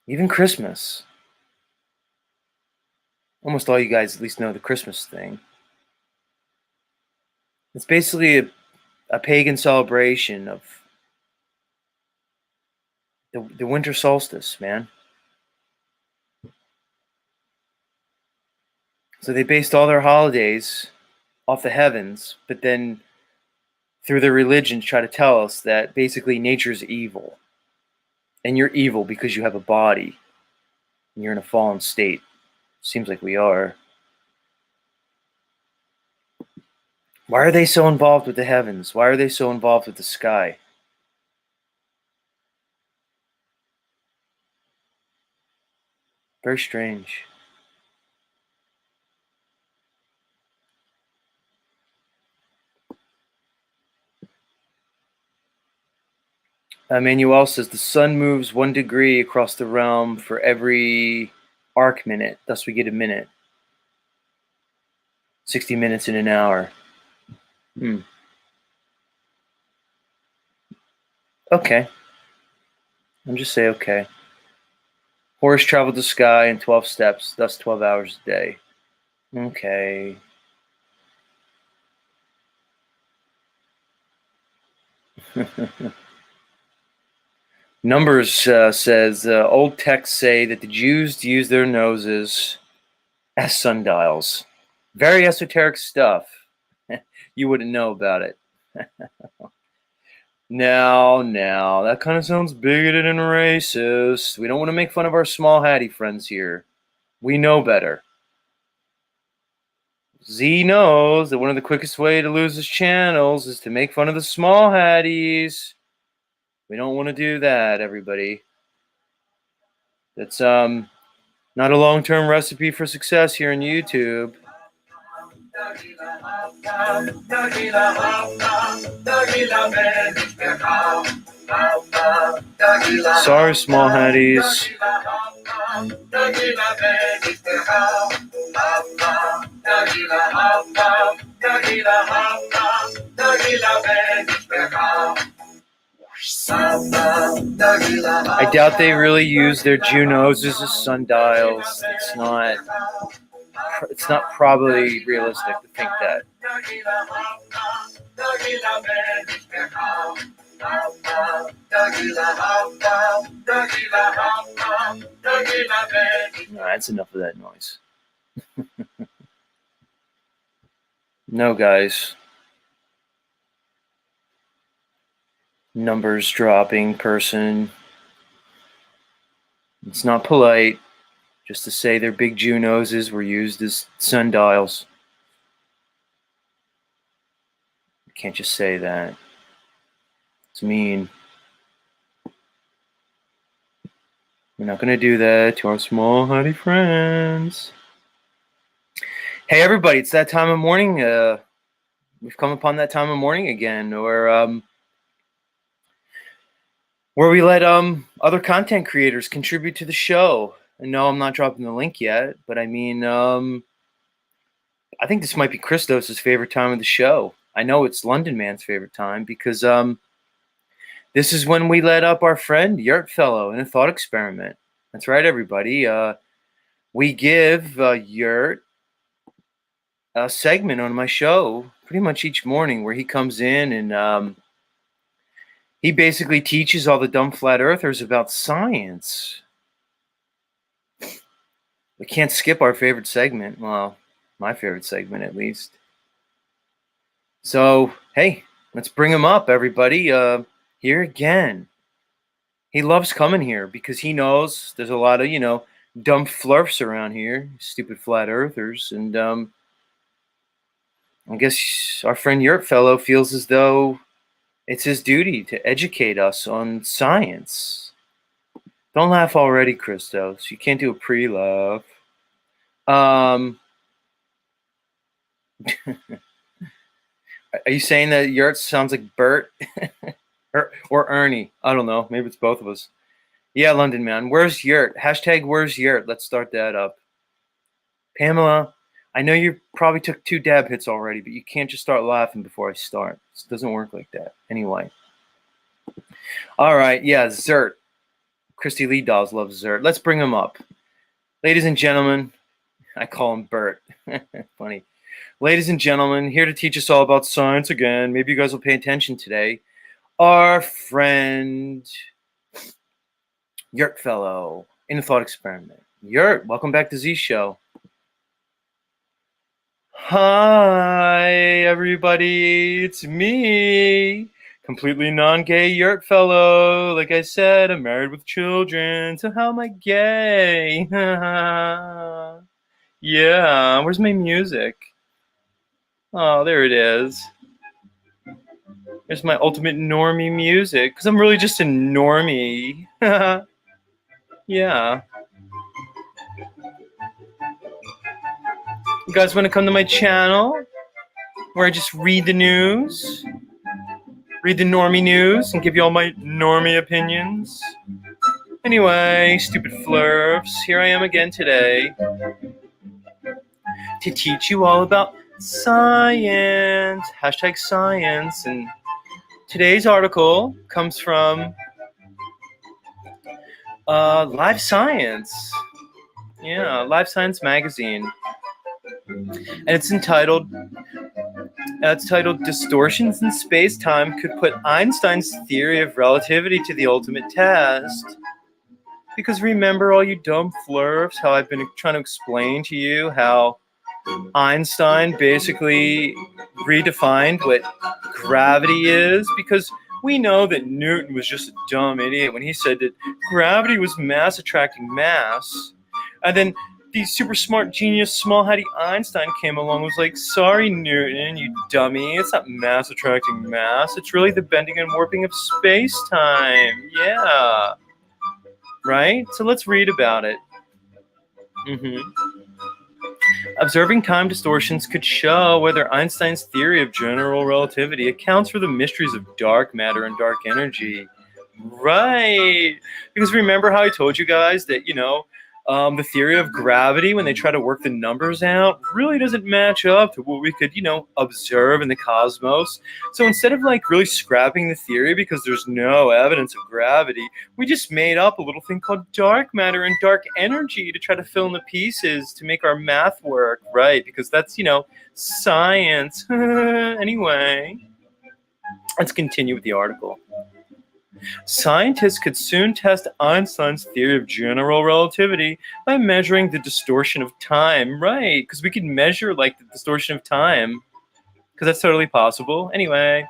Even Christmas. Almost all you guys at least know the Christmas thing. It's basically a pagan celebration of the winter solstice, man. So they based all their holidays off the heavens, but then through their religions try to tell us that basically nature's evil. And you're evil because you have a body. And you're in a fallen state. Seems like we are. Why are they so involved with the heavens? Why are they so involved with the sky? Very strange. Manuel says the sun moves 1 degree across the realm for every arc minute. Thus we get a minute. 60 minutes in an hour. Okay. I'm just say okay. Horse traveled the sky in 12 steps, thus 12 hours a day. Okay. Numbers says old texts say that the Jews use their noses as sundials. Very esoteric stuff. You wouldn't know about it. Now, that kind of sounds bigoted and racist. We don't want to make fun of our small hatty friends here. We know better. Z knows that one of the quickest way to lose his channels is to make fun of the small hatties. We don't want to do that, everybody. That's not a long-term recipe for success here on YouTube. Sorry, small hatties. I doubt they really use their Jew noses as sundials. It's not probably realistic to think that. No, that's enough of that noise. No, guys. Numbers dropping person. It's not polite just to say their big Jew noses were used as sundials. You can't just say that. It's mean. We're not going to do that to our small hottie friends. Hey, everybody, it's that time of morning. We've come upon that time of morning again, where we let other content creators contribute to the show. And no, I'm not dropping the link yet, but I mean, I think this might be Christos's favorite time of the show. I know it's London Man's favorite time because this is when we let up our friend Yurt Fellow in a thought experiment. That's right, everybody. We give Yurt a segment on my show pretty much each morning where he comes in and he basically teaches all the dumb flat earthers about science. We can't skip our favorite segment. Well, my favorite segment, at least. So, hey, let's bring him up, everybody. Here again. He loves coming here because he knows there's a lot of, dumb flurfs around here, stupid flat earthers. And I guess our friend Yurt Fellow feels as though it's his duty to educate us on science. Don't laugh already, Christos. You can't do a pre-laugh. Are you saying that Yurt sounds like Bert? or Ernie? I don't know. Maybe it's both of us. Yeah, London Man. Where's Yurt? Hashtag where's Yurt? Let's start that up. Pamela, I know you probably took 2 dab hits already, but you can't just start laughing before I start. It doesn't work like that. Anyway. All right. Yeah, Zert. Christy Lee Dolls loves Zert. Let's bring him up. Ladies and gentlemen, I call him Bert. Funny. Ladies and gentlemen, here to teach us all about science again. Maybe you guys will pay attention today. Our friend Yurt Fellow in a thought experiment. Yurt, welcome back to Z Show. Hi, everybody. It's me, completely non-gay Yurt Fellow. Like I said, I'm married with children, so how am I gay? Yeah, where's my music? Oh, there it is. There's my ultimate normie music, because I'm really just a normie. Yeah. You guys want to come to my channel where I just read the news? Read the normie news and give you all my normie opinions? Anyway, stupid flurfs, here I am again today to teach you all about science. Hashtag science. And today's article comes from Live Science. Yeah, Live Science magazine. And it's titled Distortions in Space-Time Could Put Einstein's Theory of Relativity to the Ultimate Test. Because remember, all you dumb flurfs, how I've been trying to explain to you how Einstein basically redefined what gravity is, because we know that Newton was just a dumb idiot when he said that gravity was mass attracting mass. And then the super smart genius small-heady Einstein came along and was like, sorry, Newton, you dummy, it's not mass attracting mass. It's really the bending and warping of space-time. Yeah. Right? So let's read about it. Observing time distortions could show whether Einstein's theory of general relativity accounts for the mysteries of dark matter and dark energy. Right. Because remember how I told you guys that, the theory of gravity, when they try to work the numbers out, really doesn't match up to what we could, observe in the cosmos. So instead of really scrapping the theory because there's no evidence of gravity, we just made up a little thing called dark matter and dark energy to try to fill in the pieces to make our math work, right? Because that's, science. Anyway, let's continue with the article. Scientists could soon test Einstein's theory of general relativity by measuring the distortion of time. Right, because we could measure the distortion of time, because that's totally possible. Anyway,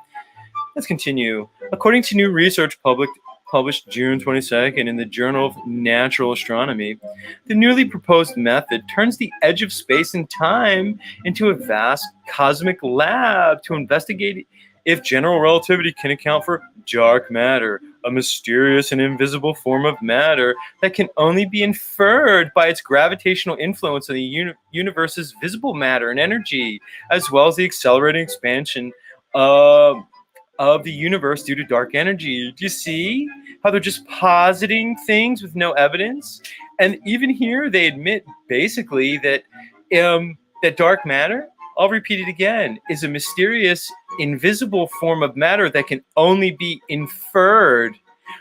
let's continue. According to new research published June 22nd in the Journal of Natural Astronomy, the newly proposed method turns the edge of space and time into a vast cosmic lab to investigate if general relativity can account for dark matter, a mysterious and invisible form of matter that can only be inferred by its gravitational influence on the universe's visible matter and energy, as well as the accelerating expansion of the universe due to dark energy. Do you see how they're just positing things with no evidence? And even here, they admit basically that that dark matter, I'll repeat it again, is a mysterious, invisible form of matter that can only be inferred.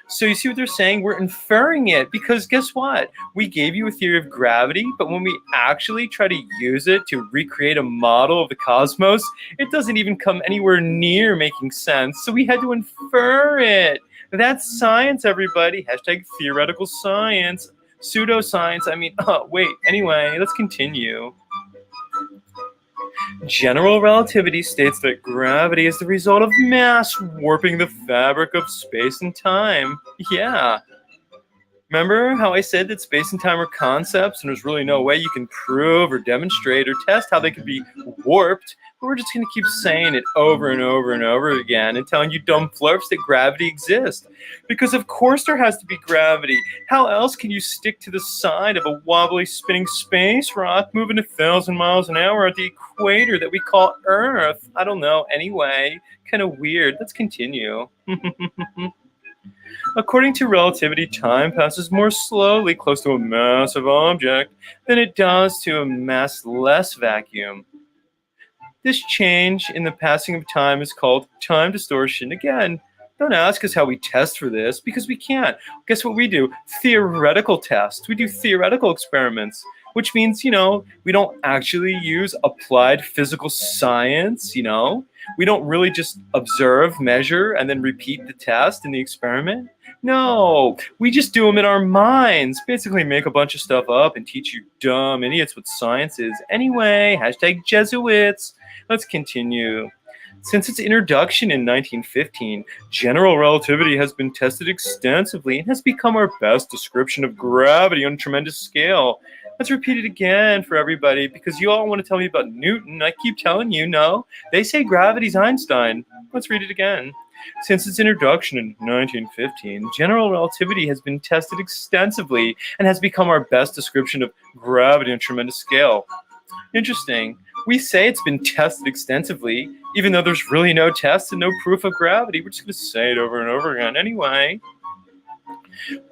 So you see what they're saying? We're inferring it because guess what? We gave you a theory of gravity, but when we actually try to use it to recreate a model of the cosmos, it doesn't even come anywhere near making sense. So we had to infer it. That's science, everybody. Hashtag theoretical science. Pseudoscience. Wait. Anyway, let's continue. General relativity states that gravity is the result of mass warping the fabric of space and time. Yeah. Remember how I said that space and time are concepts and there's really no way you can prove or demonstrate or test how they could be warped? But we're just going to keep saying it over and over and over again and telling you dumb flurps that gravity exists. Because of course there has to be gravity. How else can you stick to the side of a wobbly spinning space rock moving 1,000 miles an hour at the equator that we call Earth? I don't know. Anyway, kind of weird. Let's continue. According to relativity, time passes more slowly close to a massive object than it does to a massless vacuum. This change in the passing of time is called time distortion. Again, don't ask us how we test for this because we can't. Guess what we do? Theoretical tests. We do theoretical experiments, which means, we don't actually use applied physical science, We don't really just observe, measure, and then repeat the test in the experiment. No, we just do them in our minds. Basically make a bunch of stuff up and teach you dumb idiots what science is. Anyway, hashtag Jesuits. Let's continue. Since its introduction in 1915, general relativity has been tested extensively and has become our best description of gravity on a tremendous scale. Let's repeat it again for everybody because you all want to tell me about Newton. I keep telling you, no. They say gravity's Einstein. Let's read it again. Since its introduction in 1915, general relativity has been tested extensively and has become our best description of gravity on a tremendous scale. Interesting. We say it's been tested extensively, even though there's really no test and no proof of gravity. We're just going to say it over and over again. Anyway,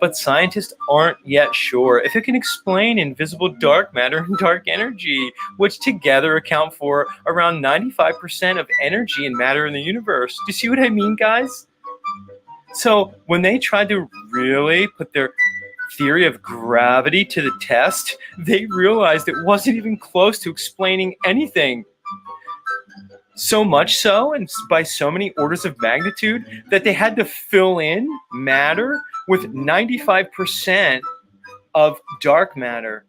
But scientists aren't yet sure if it can explain invisible dark matter and dark energy, which together account for around 95% of energy and matter in the universe. Do you see what I mean, guys? So when they tried to really put their theory of gravity to the test, they realized it wasn't even close to explaining anything. So much so, and by so many orders of magnitude, that they had to fill in matter with 95% of dark matter.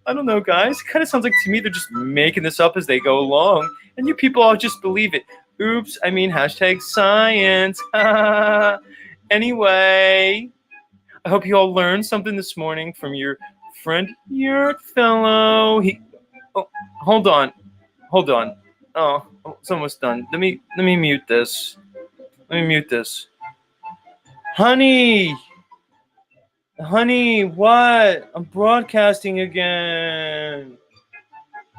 I don't know, guys. It kind of sounds like to me they're just making this up as they go along, and you people all just believe it. Oops, I mean hashtag science. Anyway, I hope you all learned something this morning from your friend Yurt Fellow. Oh, hold on. Oh, it's almost done. Let me mute this. Honey, what? I'm broadcasting again.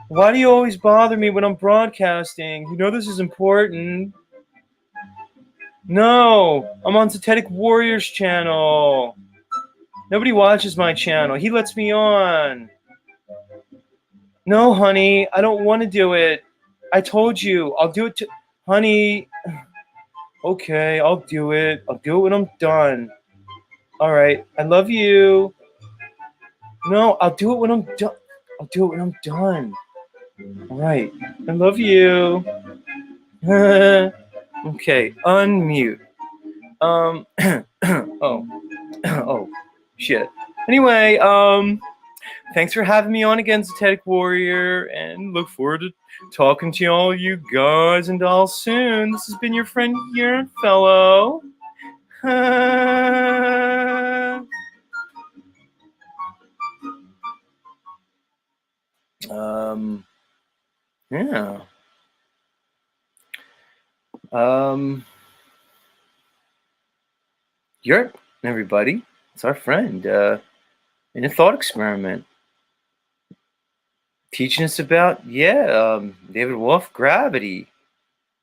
Why do you always bother me when I'm broadcasting? You know this is important. No, I'm on Synthetic Warrior's channel. Nobody watches my channel. He lets me on. No, honey, I don't want to do it. I told you, I'll do it to... Honey, okay, I'll do it. I'll do it when I'm done. All right, I love you. No, I'll do it when I'm done. All right, I love you. Okay, unmute. Oh, shit. Anyway, thanks for having me on again, Synthetic Warrior, and look forward to talking to all you guys and dolls soon. This has been your friend Yurt Fellow. Yeah. Yurt, everybody. It's our friend in a thought experiment. Teaching us about, David Wolf, gravity,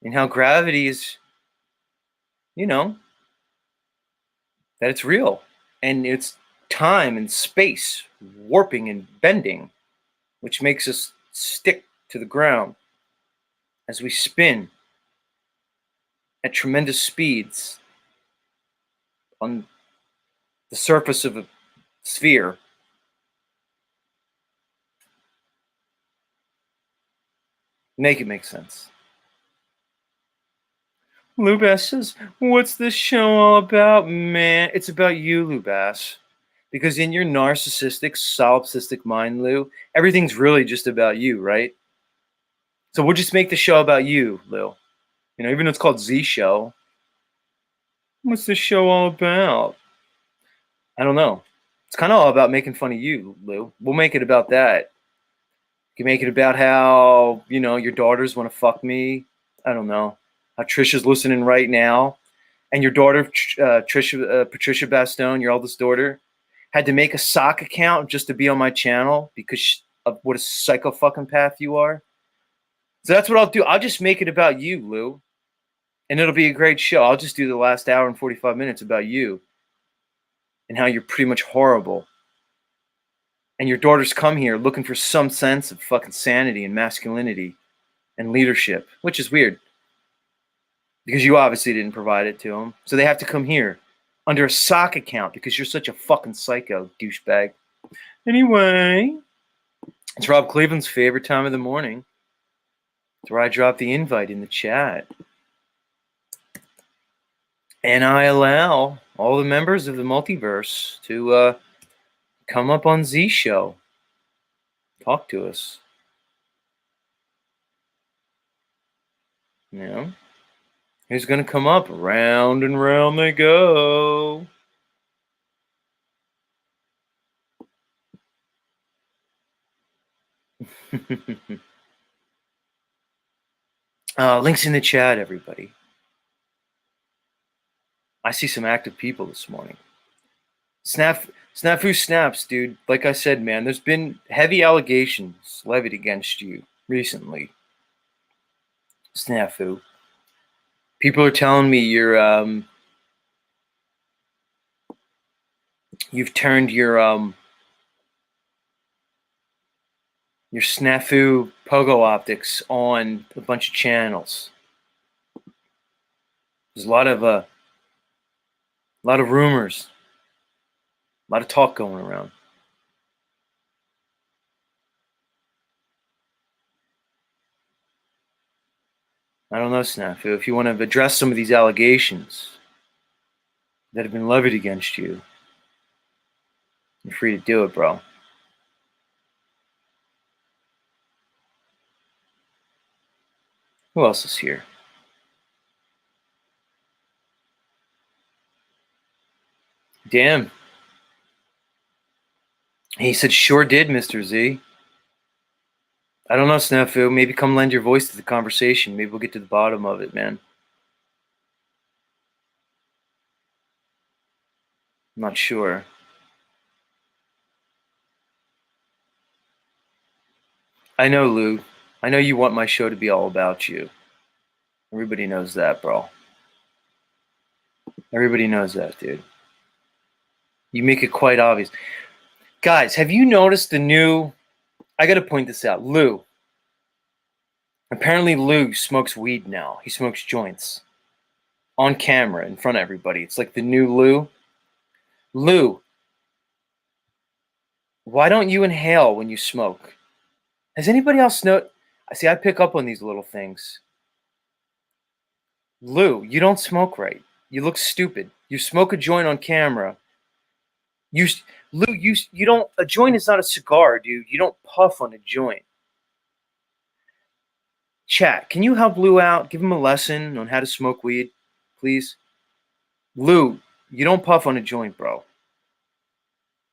and how gravity is, that it's real, and it's time and space warping and bending, which makes us stick to the ground as we spin at tremendous speeds on the surface of a sphere. Make it make sense. Lubass says, what's this show all about, man? It's about you, Lubass. Because in your narcissistic, solipsistic mind, Lou, everything's really just about you, right? So we'll just make the show about you, Lou. Even though it's called Z Show. What's this show all about? I don't know. It's kind of all about making fun of you, Lou. We'll make it about that. You can make it about how, your daughters want to fuck me. I don't know. How Trisha's listening right now. And your daughter, Patricia Bastone, your eldest daughter, had to make a sock account just to be on my channel because of what a psycho fucking path you are. So that's what I'll do. I'll just make it about you, Lou. And it'll be a great show. I'll just do the last hour and 45 minutes about you and how you're pretty much horrible. And your daughters come here looking for some sense of fucking sanity and masculinity and leadership, which is weird because you obviously didn't provide it to them. So they have to come here under a sock account because you're such a fucking psycho douchebag. Anyway, it's Rob Cleveland's favorite time of the morning. It's where I drop the invite in the chat. And I allow all the members of the multiverse to come up on Z Show. Talk to us. Who's going to come up? Round and round they go. Links in the chat, everybody. I see some active people this morning. Snafu snaps, dude. Like I said, man, there's been heavy allegations levied against you recently. Snafu. People are telling me you're you've turned your snafu pogo optics on a bunch of channels. There's a lot of rumors, a lot of talk going around. I don't know, Snafu, if you want to address some of these allegations that have been levied against you, you're free to do it, bro. Who else is here? Damn. He said, sure did, Mr. Z. I don't know, Snafu. Maybe come lend your voice to the conversation. Maybe we'll get to the bottom of it, man. I'm not sure. I know, Lou. I know you want my show to be all about you. Everybody knows that, bro. Everybody knows that, dude. You make it quite obvious. Guys, have you noticed the new... I got to point this out. Lou. Apparently Lou smokes weed now. He smokes joints. On camera, in front of everybody. It's like the new Lou. Lou, why don't you inhale when you smoke? Has anybody else See, I pick up on these little things. Lou, you don't smoke right. You look stupid. You smoke a joint on camera. Lou, you don't... A joint is not a cigar, dude. You don't puff on a joint. Chat, can you help Lou out? Give him a lesson on how to smoke weed, please. Lou, you don't puff on a joint, bro.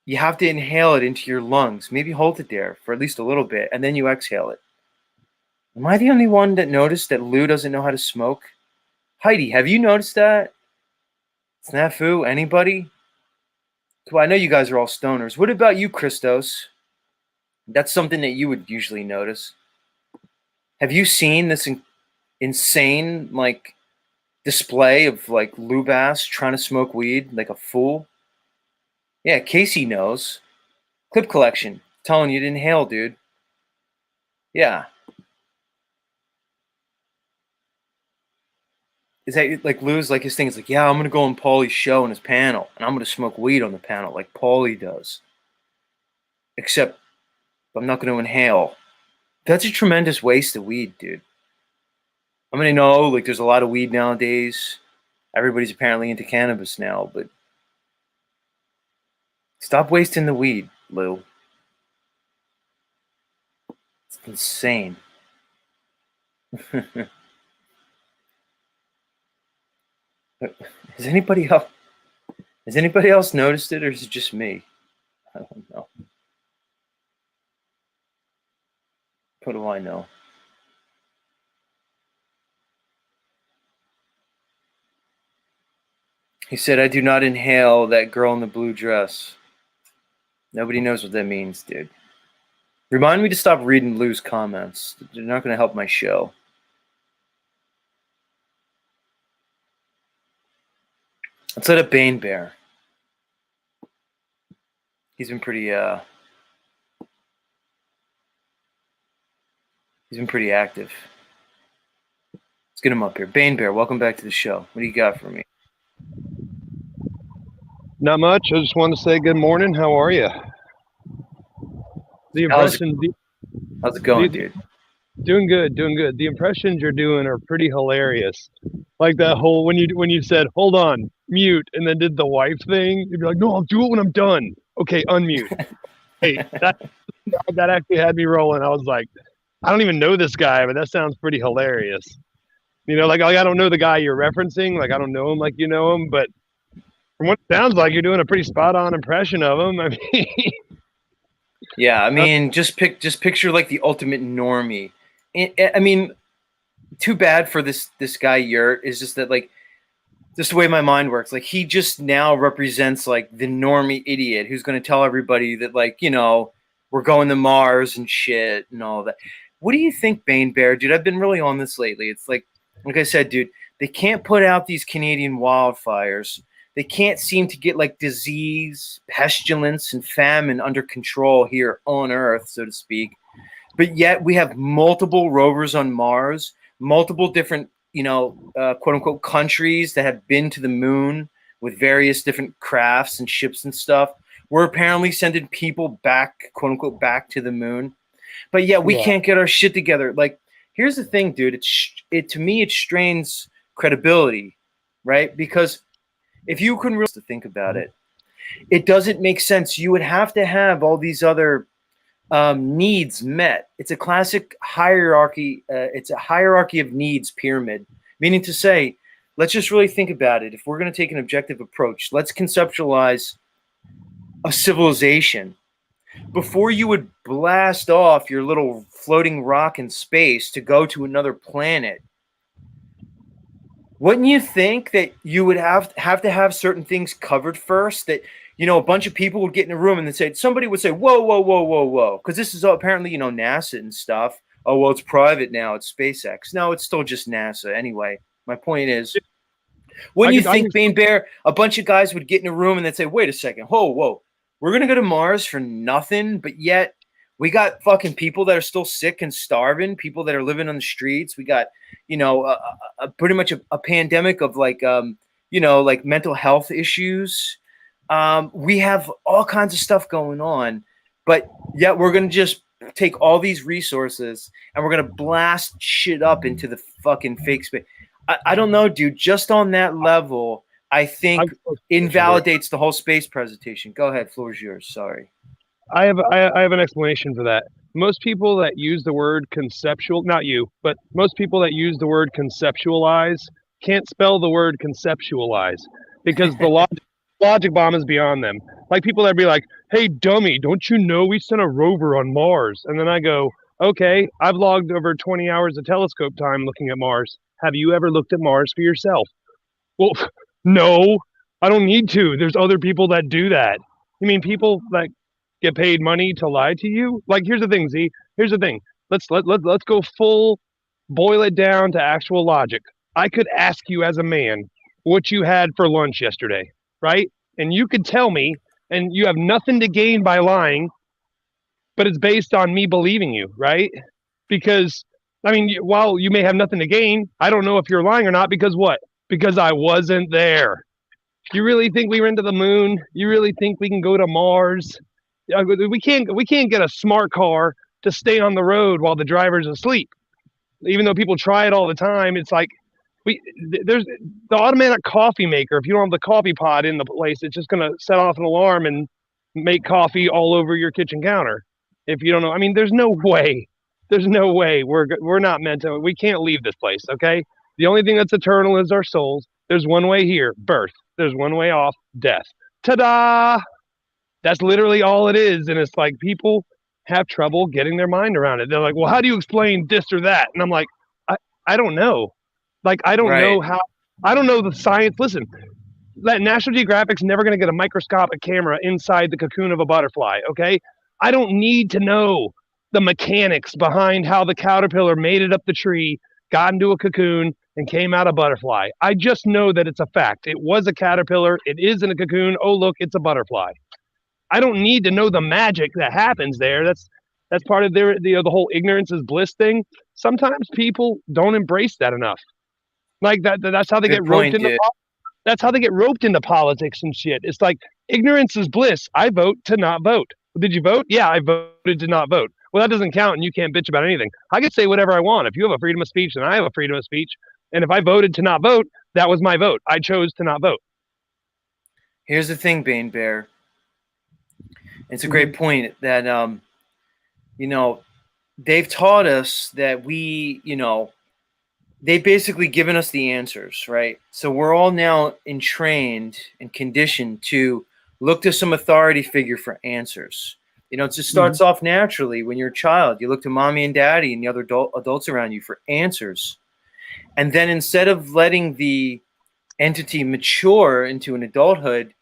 You have to inhale it into your lungs. Maybe hold it there for at least a little bit, and then you exhale it. Am I the only one that noticed that Lou doesn't know how to smoke? Heidi, have you noticed that? Snafu, anybody? Well, I know you guys are all stoners. What about you, Christos? That's something that you would usually notice. Have you seen this insane, like, display of, like, Lou Bass trying to smoke weed like a fool? Yeah, Casey knows. Clip collection. Telling you to inhale, dude. Yeah. Is that like Lou's like his thing? It's like, yeah, I'm going to go on Paulie's show and his panel, and I'm going to smoke weed on the panel like Paulie does. Except I'm not going to inhale. That's a tremendous waste of weed, dude. I mean, I know, like, there's a lot of weed nowadays. Everybody's apparently into cannabis now, but stop wasting the weed, Lou. It's insane. Has anybody else noticed it, or is it just me? I don't know. What do I know? He said, I do not inhale that girl in the blue dress. Nobody knows what that means, dude. Remind me to stop reading Lou's comments. They're not going to help my show. Let's let up Bane Bear. He's been pretty active. Let's get him up here. Bane Bear, welcome back to the show. What do you got for me? Not much. I just wanted to say good morning. How are you? The impressions. How's it going, dude? Doing good. The impressions you're doing are pretty hilarious. Like that whole when you said hold on, mute, and then did the wife thing. You'd be like, no, I'll do it when I'm done. Okay, unmute. Hey, that actually had me rolling. I was like, I don't even know this guy, but that sounds pretty hilarious. You know, like I don't know the guy you're referencing. Like I don't know him like you know him, but from what it sounds like, you're doing a pretty spot-on impression of him. I mean, yeah, I mean, just picture like the ultimate normie. I mean, too bad for this guy Yurt is just that, like, just the way my mind works. Like, he just now represents like the normie idiot who's going to tell everybody that, like, you know, we're going to Mars and shit and all that. What do you think, Bane Bear, dude? I've been really on this lately. It's like I said, dude, they can't put out these Canadian wildfires. They can't seem to get like disease, pestilence, and famine under control here on Earth, so to speak. But yet we have multiple rovers on Mars, multiple different, quote unquote countries that have been to the moon with various different crafts and ships and stuff. We're apparently sending people back, quote unquote, back to the moon. But yet we can't get our shit together. Like, here's the thing, dude. To me, it strains credibility, right? Because if you couldn't really think about it, it doesn't make sense. You would have to have all these other needs met. It's a classic hierarchy. It's a hierarchy of needs pyramid, meaning to say, let's just really think about it. If we're going to take an objective approach, let's conceptualize a civilization. Before you would blast off your little floating rock in space to go to another planet, wouldn't you think that you would have to have certain things covered first? That, a bunch of people would get in a room and somebody would say, whoa, whoa, whoa, whoa, whoa. Because this is all apparently, NASA and stuff. Oh, well, it's private now. It's SpaceX. No, it's still just NASA. Anyway, my point is, when you think, Bane Bear, a bunch of guys would get in a room and they'd say, wait a second. Whoa. We're going to go to Mars for nothing, but yet we got fucking people that are still sick and starving, people that are living on the streets. We got, pretty much a pandemic of like mental health issues. We have all kinds of stuff going on, but yet we're going to just take all these resources and we're going to blast shit up into the fucking fake space. I don't know, dude. Just on that level, I think invalidates the whole space presentation. Go ahead, floor is yours. Sorry. I have an explanation for that. Most people that use the word conceptual, not you, but most people that use the word conceptualize can't spell the word conceptualize because the logic bomb is beyond them. Like people that be like, hey, dummy, don't you know we sent a rover on Mars? And then I go, okay, I've logged over 20 hours of telescope time looking at Mars. Have you ever looked at Mars for yourself? Well, no, I don't need to. There's other people that do that. You mean people that get paid money to lie to you? Like, here's the thing, Z. Here's the thing. Let's go full, boil it down to actual logic. I could ask you as a man what you had for lunch yesterday, right? And you could tell me, and you have nothing to gain by lying, but it's based on me believing you, right? Because, I mean, while you may have nothing to gain, I don't know if you're lying or not because what? Because I wasn't there. You really think we went to the moon? You really think we can go to Mars? We can't get a smart car to stay on the road while the driver's asleep. Even though people try it all the time, it's like there's the automatic coffee maker. If you don't have the coffee pot in the place, it's just gonna set off an alarm and make coffee all over your kitchen counter. If you don't know, I mean, there's no way we're not meant to. We can't leave this place, okay? The only thing that's eternal is our souls. There's one way here, birth. There's one way off, death. Ta-da! That's literally all it is. And it's like people have trouble getting their mind around it. They're like, well, how do you explain this or that? And I'm like, I don't know. Like, I don't know how. I don't know the science. Listen, National Geographic's never going to get a microscopic camera inside the cocoon of a butterfly, okay? I don't need to know the mechanics behind how the caterpillar made it up the tree, got into a cocoon, and came out a butterfly. I just know that it's a fact. It was a caterpillar. It is in a cocoon. Oh, look, it's a butterfly. I don't need to know the magic that happens there. That's part of the whole ignorance is bliss thing. Sometimes people don't embrace that enough. Like that's how they get roped into. That's how they get roped into politics and shit. It's like ignorance is bliss. I vote to not vote. Did you vote? Yeah, I voted to not vote. Well, that doesn't count, and you can't bitch about anything. I can say whatever I want. If you have a freedom of speech, then I have a freedom of speech. And if I voted to not vote, that was my vote. I chose to not vote. Here's the thing, Bane Bear. It's a great point that, they've taught us that they've basically given us the answers, right? So we're all now entrained and conditioned to look to some authority figure for answers. It just starts off naturally when you're a child. You look to mommy and daddy and the other adults around you for answers. And then instead of letting the entity mature into an adulthood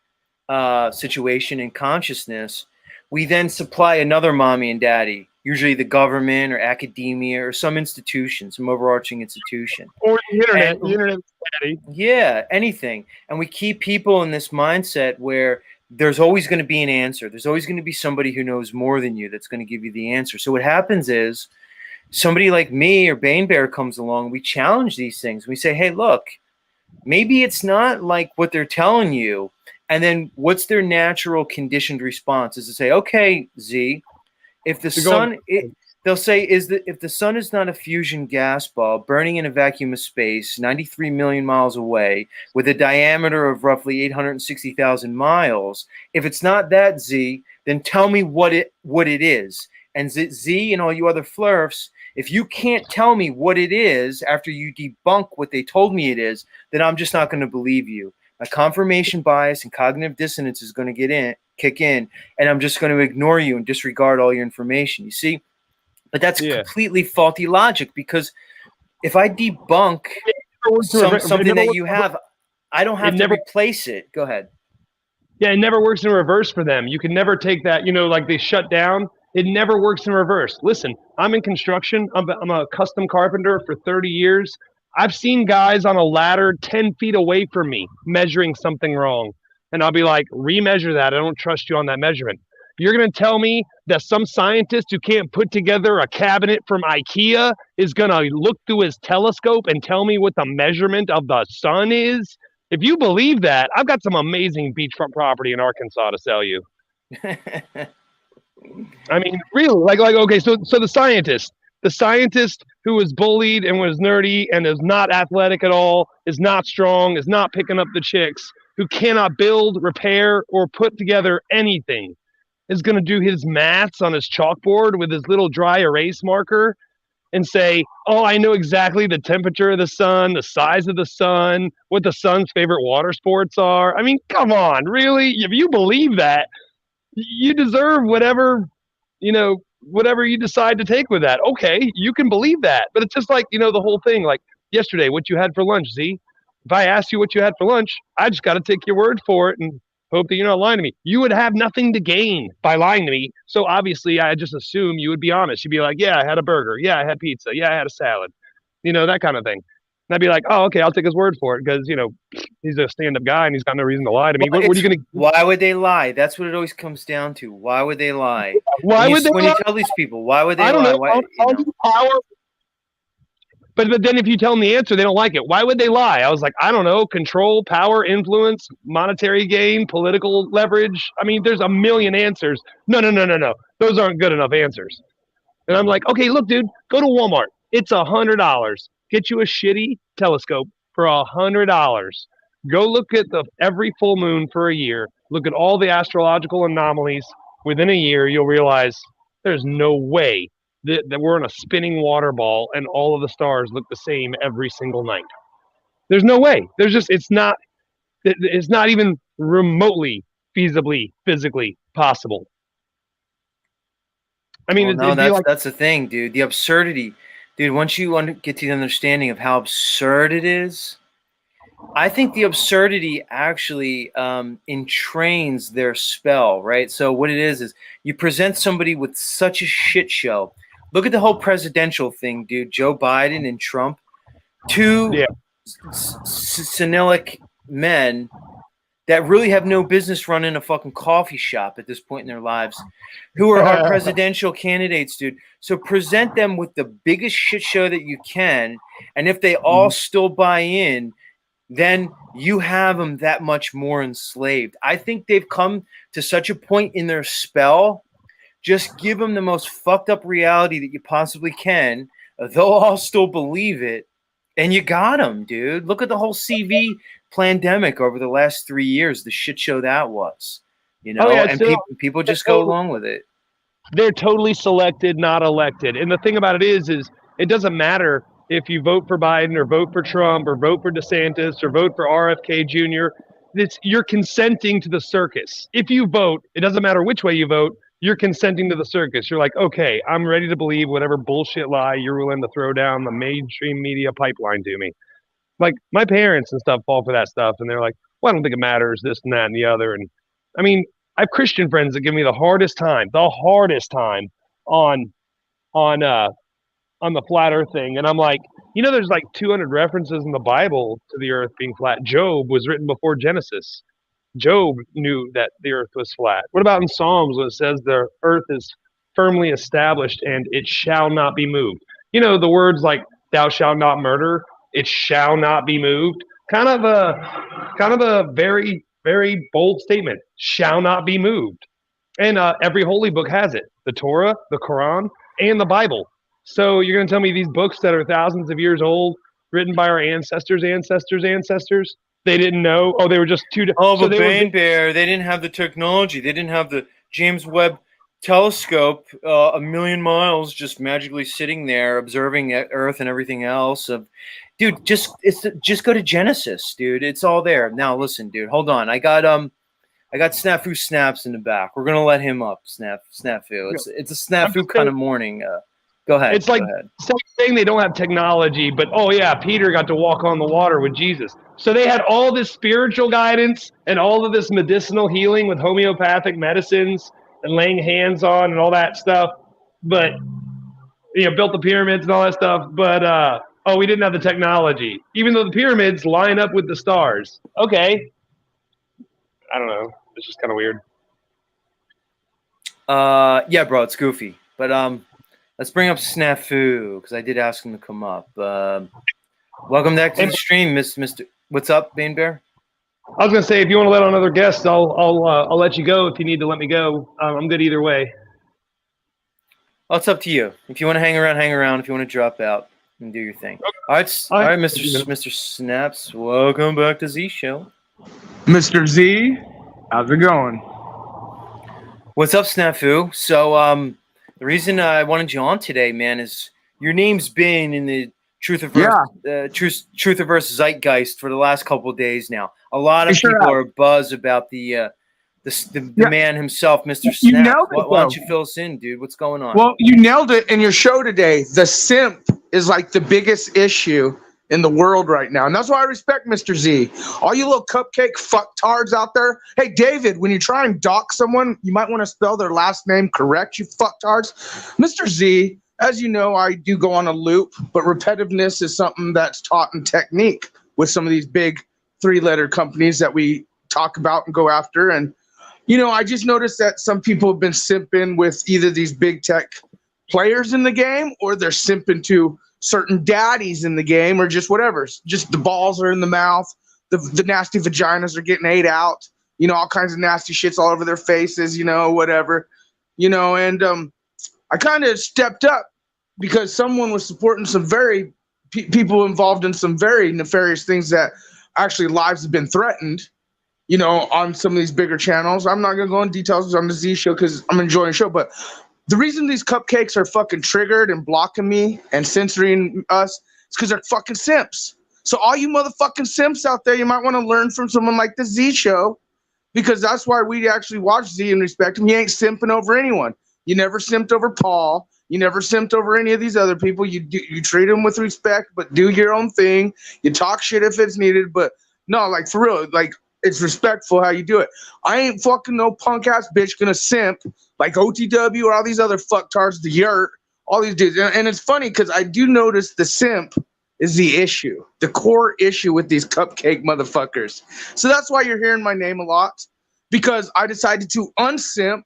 situation and consciousness, we then supply another mommy and daddy usually the government or academia or some institution, some overarching institution. Or the internet. And- The internet's daddy. Yeah, anything. And we keep people in this mindset where there's always going to be an answer. There's always going to be somebody who knows more than you that's going to give you the answer. So what happens is somebody like me or Bane Bear comes along, we challenge these things. We say, hey, look, maybe it's not like what they're telling you. And then what's their natural conditioned response is to say, okay, Z, if the sun, they'll say, if the sun is not a fusion gas ball burning in a vacuum of space 93 million miles away with a diameter of roughly 860,000 miles, if it's not that, Z, then tell me what it is. And Z and all you other flurfs, if you can't tell me what it is after you debunk what they told me it is, then I'm just not going to believe you. My confirmation bias and cognitive dissonance is going to kick in, and I'm just going to ignore you and disregard all your information. You see? But that's completely faulty logic, because if I debunk something that you have, I don't have to replace it. Go ahead. Yeah, it never works in reverse for them. You can never take that, like they shut down. It never works in reverse. Listen, I'm in construction. I'm a custom carpenter for 30 years. I've seen guys on a ladder 10 feet away from me measuring something wrong. And I'll be like, remeasure that. I don't trust you on that measurement. You're going to tell me that some scientist who can't put together a cabinet from IKEA is going to look through his telescope and tell me what the measurement of the sun is? If you believe that, I've got some amazing beachfront property in Arkansas to sell you. I mean, really, okay, so the scientist who was bullied and was nerdy and is not athletic at all, is not strong, is not picking up the chicks, who cannot build, repair, or put together anything, is going to do his maths on his chalkboard with his little dry erase marker and say, oh, I know exactly the temperature of the sun, the size of the sun, what the sun's favorite water sports are. I mean, come on, really? If you believe that, you deserve whatever you decide to take with that. Okay, you can believe that. But it's just like, the whole thing, like yesterday, what you had for lunch, Z. If I asked you what you had for lunch, I just got to take your word for it and hope that you're not lying to me. You would have nothing to gain by lying to me. So obviously, I just assume you would be honest. You'd be like, yeah, I had a burger. Yeah, I had pizza. Yeah, I had a salad. That kind of thing. And I'd be like, oh, okay, I'll take his word for it because, he's a stand-up guy and he's got no reason to lie to me. Well, what are you going to? Why would they lie? That's what it always comes down to. Why would they lie? When you tell these people, why would they lie? I don't know. Why, power. But then if you tell them the answer, they don't like it. Why would they lie? I was like, I don't know. Control, power, influence, monetary gain, political leverage. I mean, there's a million answers. No. Those aren't good enough answers. And I'm like, okay, look, dude, go to Walmart. It's $100. Get you a shitty telescope for $100. Go look at every full moon for a year. Look at all the astrological anomalies. Within a year, you'll realize there's no way that we're in a spinning water ball and all of the stars look the same every single night. There's no way. It's not even remotely feasibly, physically possible. I mean, that's the thing, dude. The absurdity. Dude, once you get to the understanding of how absurd it is, I think the absurdity actually entrains their spell, right? So what it is you present somebody with such a shit show. Look at the whole presidential thing, dude. Joe Biden and Trump, two senilic men that really have no business running a fucking coffee shop at this point in their lives, who are our presidential candidates, dude. So present them with the biggest shit show that you can, and if they all still buy in, then you have them that much more enslaved. I think they've come to such a point in their spell. Just give them the most fucked up reality that you possibly can. They'll all still believe it, and you got them, dude. Look at the whole CV pandemic over the last 3 years, the shit show that was, and people just go along with it. They're totally selected, not elected. And the thing about it is it doesn't matter if you vote for Biden or vote for Trump or vote for DeSantis or vote for RFK Jr. You're consenting to the circus. If you vote, it doesn't matter which way you vote, you're consenting to the circus. You're like, okay, I'm ready to believe whatever bullshit lie you're willing to throw down the mainstream media pipeline to me. Like, my parents and stuff fall for that stuff, and they're like, well, I don't think it matters, this and that and the other. And I mean, I have Christian friends that give me the hardest time on on the flat Earth thing, and I'm like, there's like 200 references in the Bible to the Earth being flat. Job was written before Genesis. Job knew that the Earth was flat. What about in Psalms when it says the Earth is firmly established and it shall not be moved? The words like "thou shalt not murder," it shall not be moved. Kind of a very, very bold statement. Shall not be moved. And every holy book has it: the Torah, the Quran, and the Bible. So you're going to tell me these books that are thousands of years old, written by our ancestors, they didn't know? Oh, they were just two. Oh, so but Bane Bear, they didn't have the technology. They didn't have the James Webb telescope a million miles just magically sitting there observing Earth and everything else. Dude, just go to Genesis, dude. It's all there. Now listen, dude. Hold on. I got Snafu Snaps in the back. We're gonna let him up. Snafu. It's a Snafu kind of morning. Go ahead. It's like saying they don't have technology, but oh yeah, Peter got to walk on the water with Jesus. So they had all this spiritual guidance and all of this medicinal healing with homeopathic medicines and laying hands on and all that stuff. But built the pyramids and all that stuff. But we didn't have the technology, even though the pyramids line up with the stars. Okay, I don't know. It's just kind of weird. Yeah, bro, it's goofy. But let's bring up Snafu because I did ask him to come up. Welcome back to the stream, Mr. What's up, Bane Bear? I was gonna say, if you want to let on other guests, I'll let you go. If you need to let me go, I'm good either way. Well, it's up to you. If you want to hang around, hang around. If you want to drop out and do your thing. Okay. All right, Mr. Snaps. Welcome back to Z Show. Mr. Z, how's it going? What's up, Snafu? So, the reason I wanted you on today, man, is your name's been in the Truth-averse zeitgeist for the last couple of days now. A lot of people are buzz about the man himself, Mr. Snap. Why don't you fill us in, dude? What's going on? Well, you nailed it in your show today. The simp is like the biggest issue in the world right now. And that's why I respect Mr. Z. All you little cupcake fucktards out there. Hey, David, when you try and dox someone, you might want to spell their last name correct, you fucktards. Mr. Z, as you know, I do go on a loop, but repetitiveness is something that's taught in technique with some of these big three-letter companies that we talk about and go after. And, I just noticed that some people have been simping with either these big tech players in the game or they're simping to certain daddies in the game or just whatever. Just the balls are in the mouth. The nasty vaginas are getting ate out. All kinds of nasty shits all over their faces, whatever. And I kind of stepped up because someone was supporting some very people involved in some very nefarious things that actually lives have been threatened, on some of these bigger channels. I'm not going to go into details on the Z Show because I'm enjoying the show, but the reason these cupcakes are fucking triggered and blocking me and censoring us is because they're fucking simps. So all you motherfucking simps out there, you might want to learn from someone like the Z Show, because that's why we actually watch Z and respect him. You ain't simping over anyone. You never simped over Paul. You never simped over any of these other people. You treat them with respect, but do your own thing. You talk shit if it's needed, but no, like for real, like it's respectful how you do it. I ain't fucking no punk ass bitch gonna simp like OTW or all these other fucktards, the Yurt, all these dudes. And it's funny because I do notice the simp is the issue, the core issue with these cupcake motherfuckers. So that's why you're hearing my name a lot, because I decided to unsimp.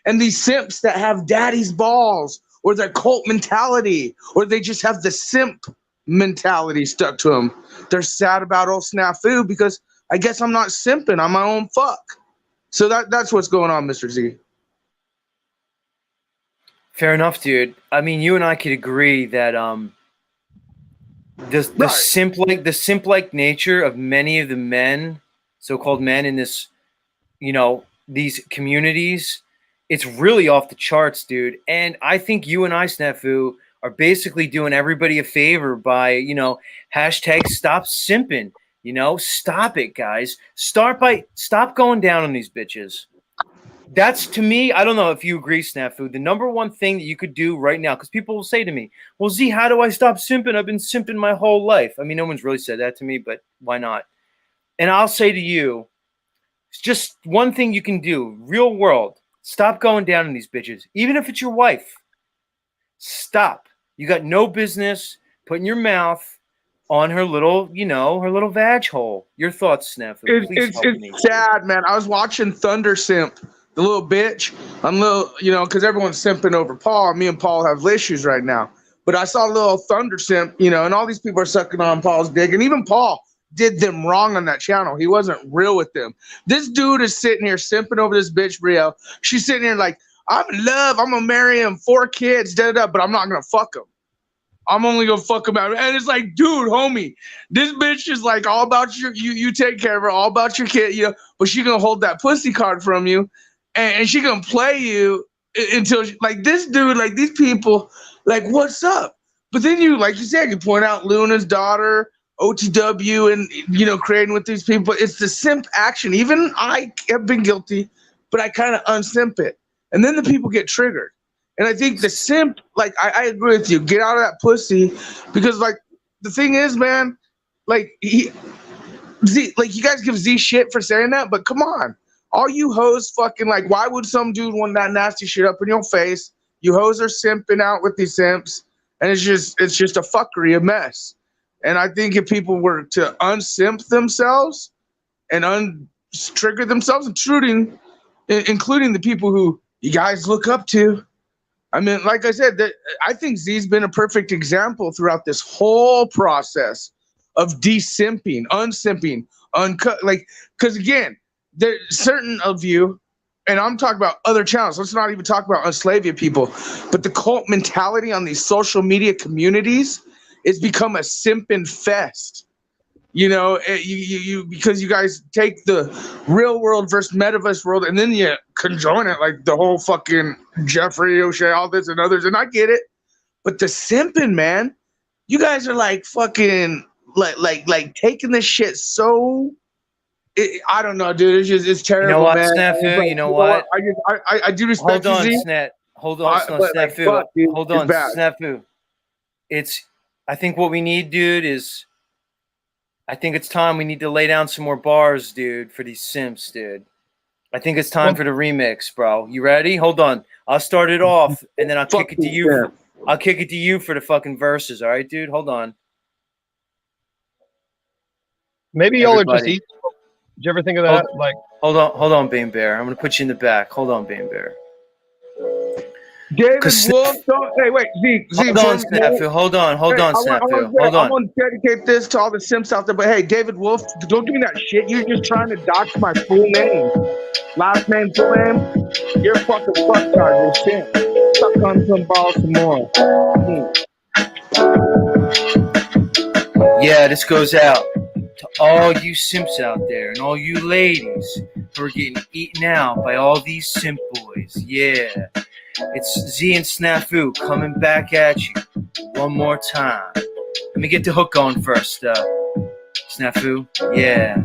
And these simps that have daddy's balls or their cult mentality or they just have the simp mentality stuck to them, they're sad about old Snafu because I guess I'm not simping. I'm my own fuck. So that's what's going on, Mr. Z. Fair enough, dude. I mean, you and I could agree that the simp-like nature of many of the men, so-called men in this, these communities, it's really off the charts, dude. And I think you and I, Snafu, are basically doing everybody a favor by, hashtag stop simping. Stop it, guys. Stop going down on these bitches. That's, to me, I don't know if you agree, Snafu, the number one thing that you could do right now, because people will say to me, well, Z, how do I stop simping? I've been simping my whole life. I mean, no one's really said that to me, but why not? And I'll say to you, it's just one thing you can do, real world. Stop going down on these bitches, even if it's your wife. Stop. You got no business putting your mouth on her little, her little vag hole. Your thoughts, Snafu. Please help me. It's sad, man. I was watching Thunder Simp, the little bitch. I'm little, because everyone's simping over Paul. Me and Paul have issues right now. But I saw little Thunder Simp, and all these people are sucking on Paul's dick. And even Paul did them wrong on that channel. He wasn't real with them. This dude is sitting here simping over this bitch, Brio. She's sitting here like, I'm in love. I'm going to marry him, 4 kids, but I'm not going to fuck him. I'm only gonna fuck him out. And it's like, dude, homie, this bitch is like all about you take care of her, all about your kid, but she gonna hold that pussy card from you and she gonna play you until like this dude, like these people, like, what's up? But then you, like you said, you point out Luna's daughter, OTW, and creating with these people. It's the simp action. Even I have been guilty, but I kind of unsimp it. And then the people get triggered. And I think the simp, like, I agree with you. Get out of that pussy, because, like, the thing is, man, like, you guys give Z shit for saying that, but come on. All you hoes fucking, like, why would some dude want that nasty shit up in your face? You hoes are simping out with these simps, and it's just a fuckery, a mess. And I think if people were to unsimp themselves and untrigger themselves, including the people who you guys look up to, I mean, like I said, I think Z's been a perfect example throughout this whole process of de-simping, unsimping, uncut. Like, because again, there's certain of you, and I'm talking about other channels. Let's not even talk about Unslavia people, but the cult mentality on these social media communities is become a simping fest. Because you guys take the real world versus metaverse world, and then you conjoin it like the whole fucking Jeffrey O'Shea, all this and others, and I get it. But the simping, man, you guys are like fucking like taking this shit so. I don't know, dude. It's terrible. You know what, man. Snafu? You know what? I do respect. Hold on, you, Hold on, Snafu. Fuck, dude, Hold on, Snafu. I think what we need, dude, is. I think it's time we need to lay down some more bars, dude, for these simps, dude. I think it's time for the remix, bro. You ready? Hold on. I'll start it off, and then I'll kick it to you. I'll kick it to you for the fucking verses, all right, dude? Hold on. Maybe y'all are just eating. Did you ever think of that? Hold on, Bane Bear. I'm gonna put you in the back. Hold on, Bane Bear. David Wolf, hey, wait, Z. Hold on, Snafu. Hold on, Snafu. Hold on. I want to dedicate this to all the simps out there, but hey, David Wolf, don't give me that shit. You're just trying to dox my full name. Last name, full name. You're a fucking fucktard. You're simp. Suck on some balls some more. Yeah, this goes out to all you simps out there and all you ladies who are getting eaten out by all these simp boys. Yeah. It's Z and Snafu coming back at you one more time. Let me get the hook on first, Snafu. Yeah.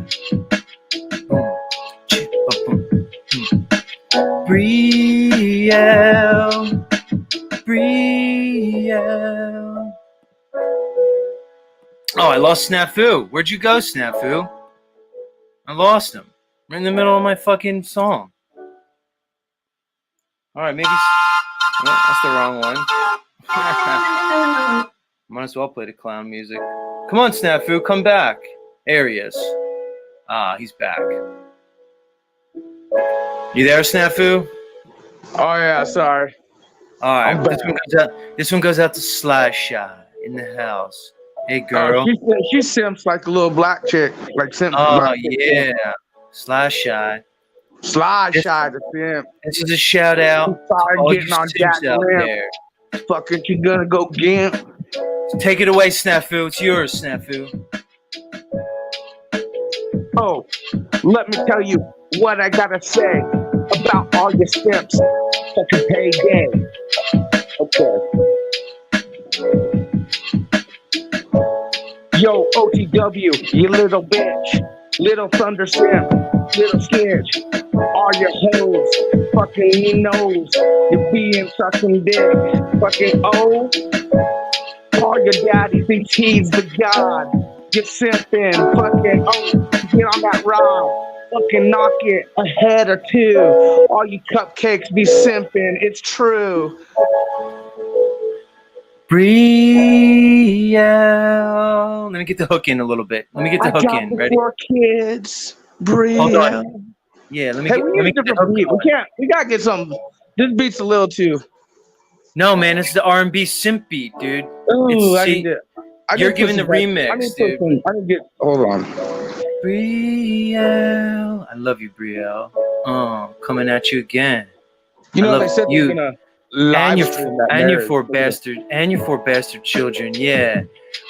Brielle. Oh, I lost Snafu. Where'd you go, Snafu? I lost him. We're in the middle of my fucking song. All right, maybe. No, that's the wrong one. Might as well play the clown music. Come on, Snafu, come back. There he is. Ah, he's back. You there, Snafu? Oh yeah, sorry. All right, this one goes out to Slash in the house. Hey, girl. She simps like a little black chick, like simp. Oh yeah, Slash Shy. Sly Shy the simp. This is a shout out to all you simps out there. Fucking, you gonna go gimp? Take it away, Snafu. It's yours, Snafu. Oh, let me tell you what I gotta say about all your simps. Fucking Pagan. Okay. Yo, OTW, you little bitch, little thunder simp, little sketch. All your hoes, fucking he knows you're being sucking dick, fucking old. Call your daddy, thinks he's the god. You're simping, fucking get on that ride. Fucking knock it a head or two. All you cupcakes be simping, it's true. Brielle. Let me get the hook in a little bit. Let me get the hook in. Ready? 4 kids. Hold Brielle. on. Yeah, let me Hey, get, we let need me a get the different hook beat. going. We gotta get something. This beat's a little too. No, man, it's the R&B simp beat, dude. Ooh, I See, need to. I you're need to giving put the some- remix, I need to put dude. some- I need to get. Hold on. Brielle. I love you, Brielle. Coming at you again. You I know love they said you. they're gonna live stream that And your marriage. four bastard children. Yeah.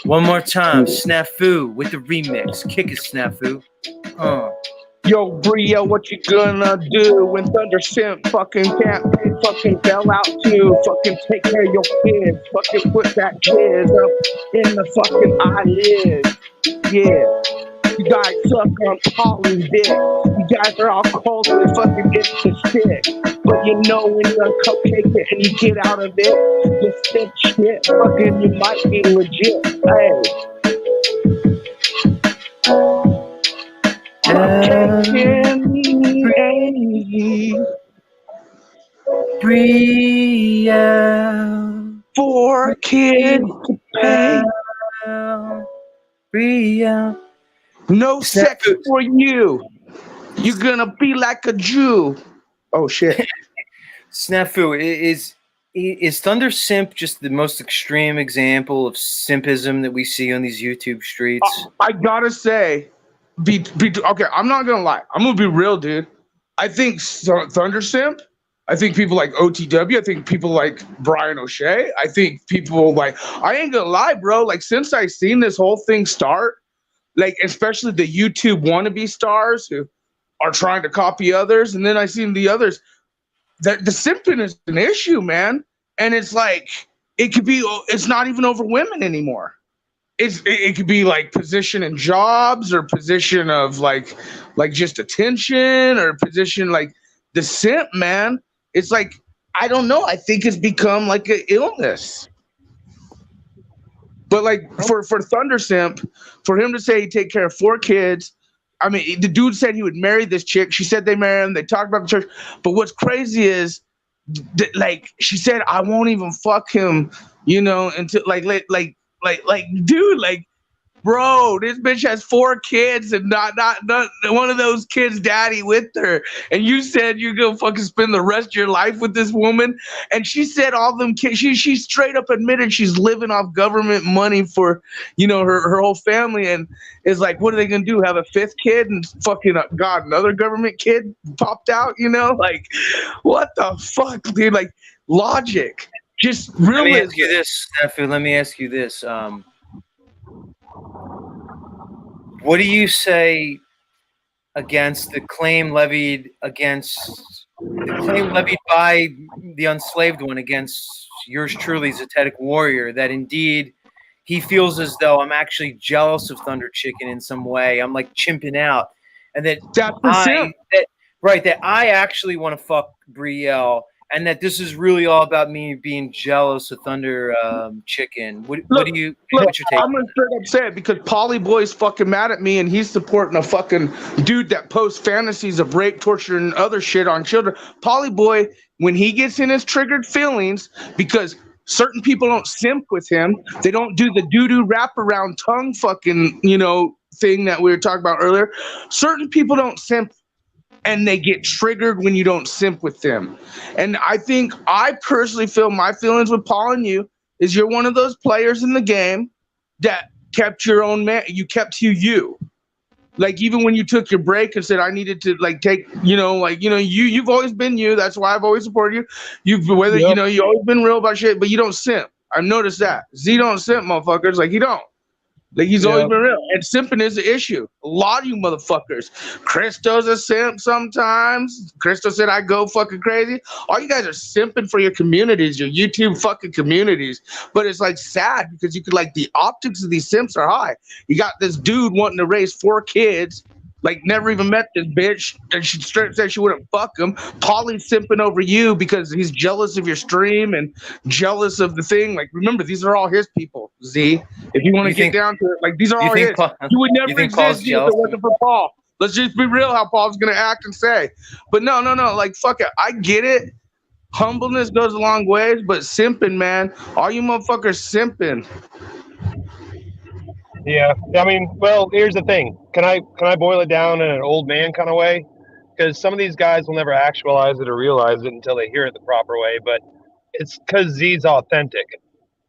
One more time. Snafu with the remix. Kick it, Snafu. Yo, Brielle, what you gonna do when Thunder Simp fucking can't fucking bail out to fucking take care of your kids? Fucking put that kid up in the fucking eyelids. Yeah. You guys suck on Polly's dick. You guys are all cold and fucking get the shit. But you know when you're cupcake it and you get out of it, you stick shit. Fucking you might be legit. Hey. Brielle. 4 kids to pay. Brielle. No sex for you. You're gonna be like a Jew. Oh shit. Snafu, is Thunder Simp just the most extreme example of simpism that we see on these YouTube streets? I gotta say, okay, I'm not gonna lie. I'm gonna be real, dude. I think Thunder Simp, I think people like OTW, I think people like Brian O'Shea, I think people like, I ain't gonna lie, bro. Like, since I seen this whole thing start, like, especially the YouTube wannabe stars who are trying to copy others, and then I seen the others, that the simping is an issue, man. And it's like, it's not even over women anymore. It could be like position in jobs, or position of like just attention, or position like the simp, man. It's like, I don't know. I think it's become like an illness. But like for Thunder Simp, for him to say he'd take care of 4 kids, I mean, the dude said he would marry this chick. She said they married him. They talked about the church. But what's crazy is, like, she said, I won't even fuck him, you know, until like, dude, like, bro, this bitch has 4 kids and not one of those kids' daddy with her. And you said you're gonna fucking spend the rest of your life with this woman. And she said all them kids, she straight up admitted she's living off government money for, you know, her whole family. And is like, what are they gonna do? Have a 5th kid and fucking God, another government kid popped out, you know? Like, what the fuck, dude? Like, logic. Just realism. Let me ask you this, Snafu. Let me ask you this. What do you say against the claim levied by the enslaved one against yours truly, Zetetic Warrior, that indeed he feels as though I'm actually jealous of Thunder Chicken in some way. I'm like chimping out, and that I actually want to fuck Brielle, and that this is really all about me being jealous of Thunder Chicken. What's your take? I'm gonna straight up say it, because Polly Boy's fucking mad at me, and he's supporting a fucking dude that posts fantasies of rape, torture, and other shit on children. Polly Boy, when he gets in his triggered feelings, because certain people don't simp with him, they don't do the doo-doo wraparound tongue fucking, you know, thing that we were talking about earlier. Certain people don't simp, and they get triggered when you don't simp with them. And I personally feel my feelings with Paul and you is, you're one of those players in the game that kept your own man. You kept you. Like, even when you took your break and said, I needed to like take, you know, like, you know, you've always been you. That's why I've always supported you. You've always been real about shit, but you don't simp. I noticed that. Z don't simp, motherfuckers. Like, he don't. Like, he's always been real. And simping is an issue. A lot of you motherfuckers. Christo's a simp sometimes. Christo said I go fucking crazy. All you guys are simping for your communities, your YouTube fucking communities. But it's like sad, because you could, like, the optics of these simps are high. You got this dude wanting to raise 4 kids, like, never even met this bitch, and she straight said she wouldn't fuck him. Polly's simping over you because he's jealous of your stream and jealous of the thing. Like, remember, these are all his people, Z. If you want to get down to it, like, these are all his. You would never exist if it wasn't for Paul. Let's just be real how Paul's going to act and say. But no. Like, fuck it. I get it. Humbleness goes a long ways, but simping, man, all you motherfuckers simping. Yeah, I mean, well, here's the thing. Can I boil it down in an old man kind of way? Because some of these guys will never actualize it or realize it until they hear it the proper way. But it's because Z's authentic.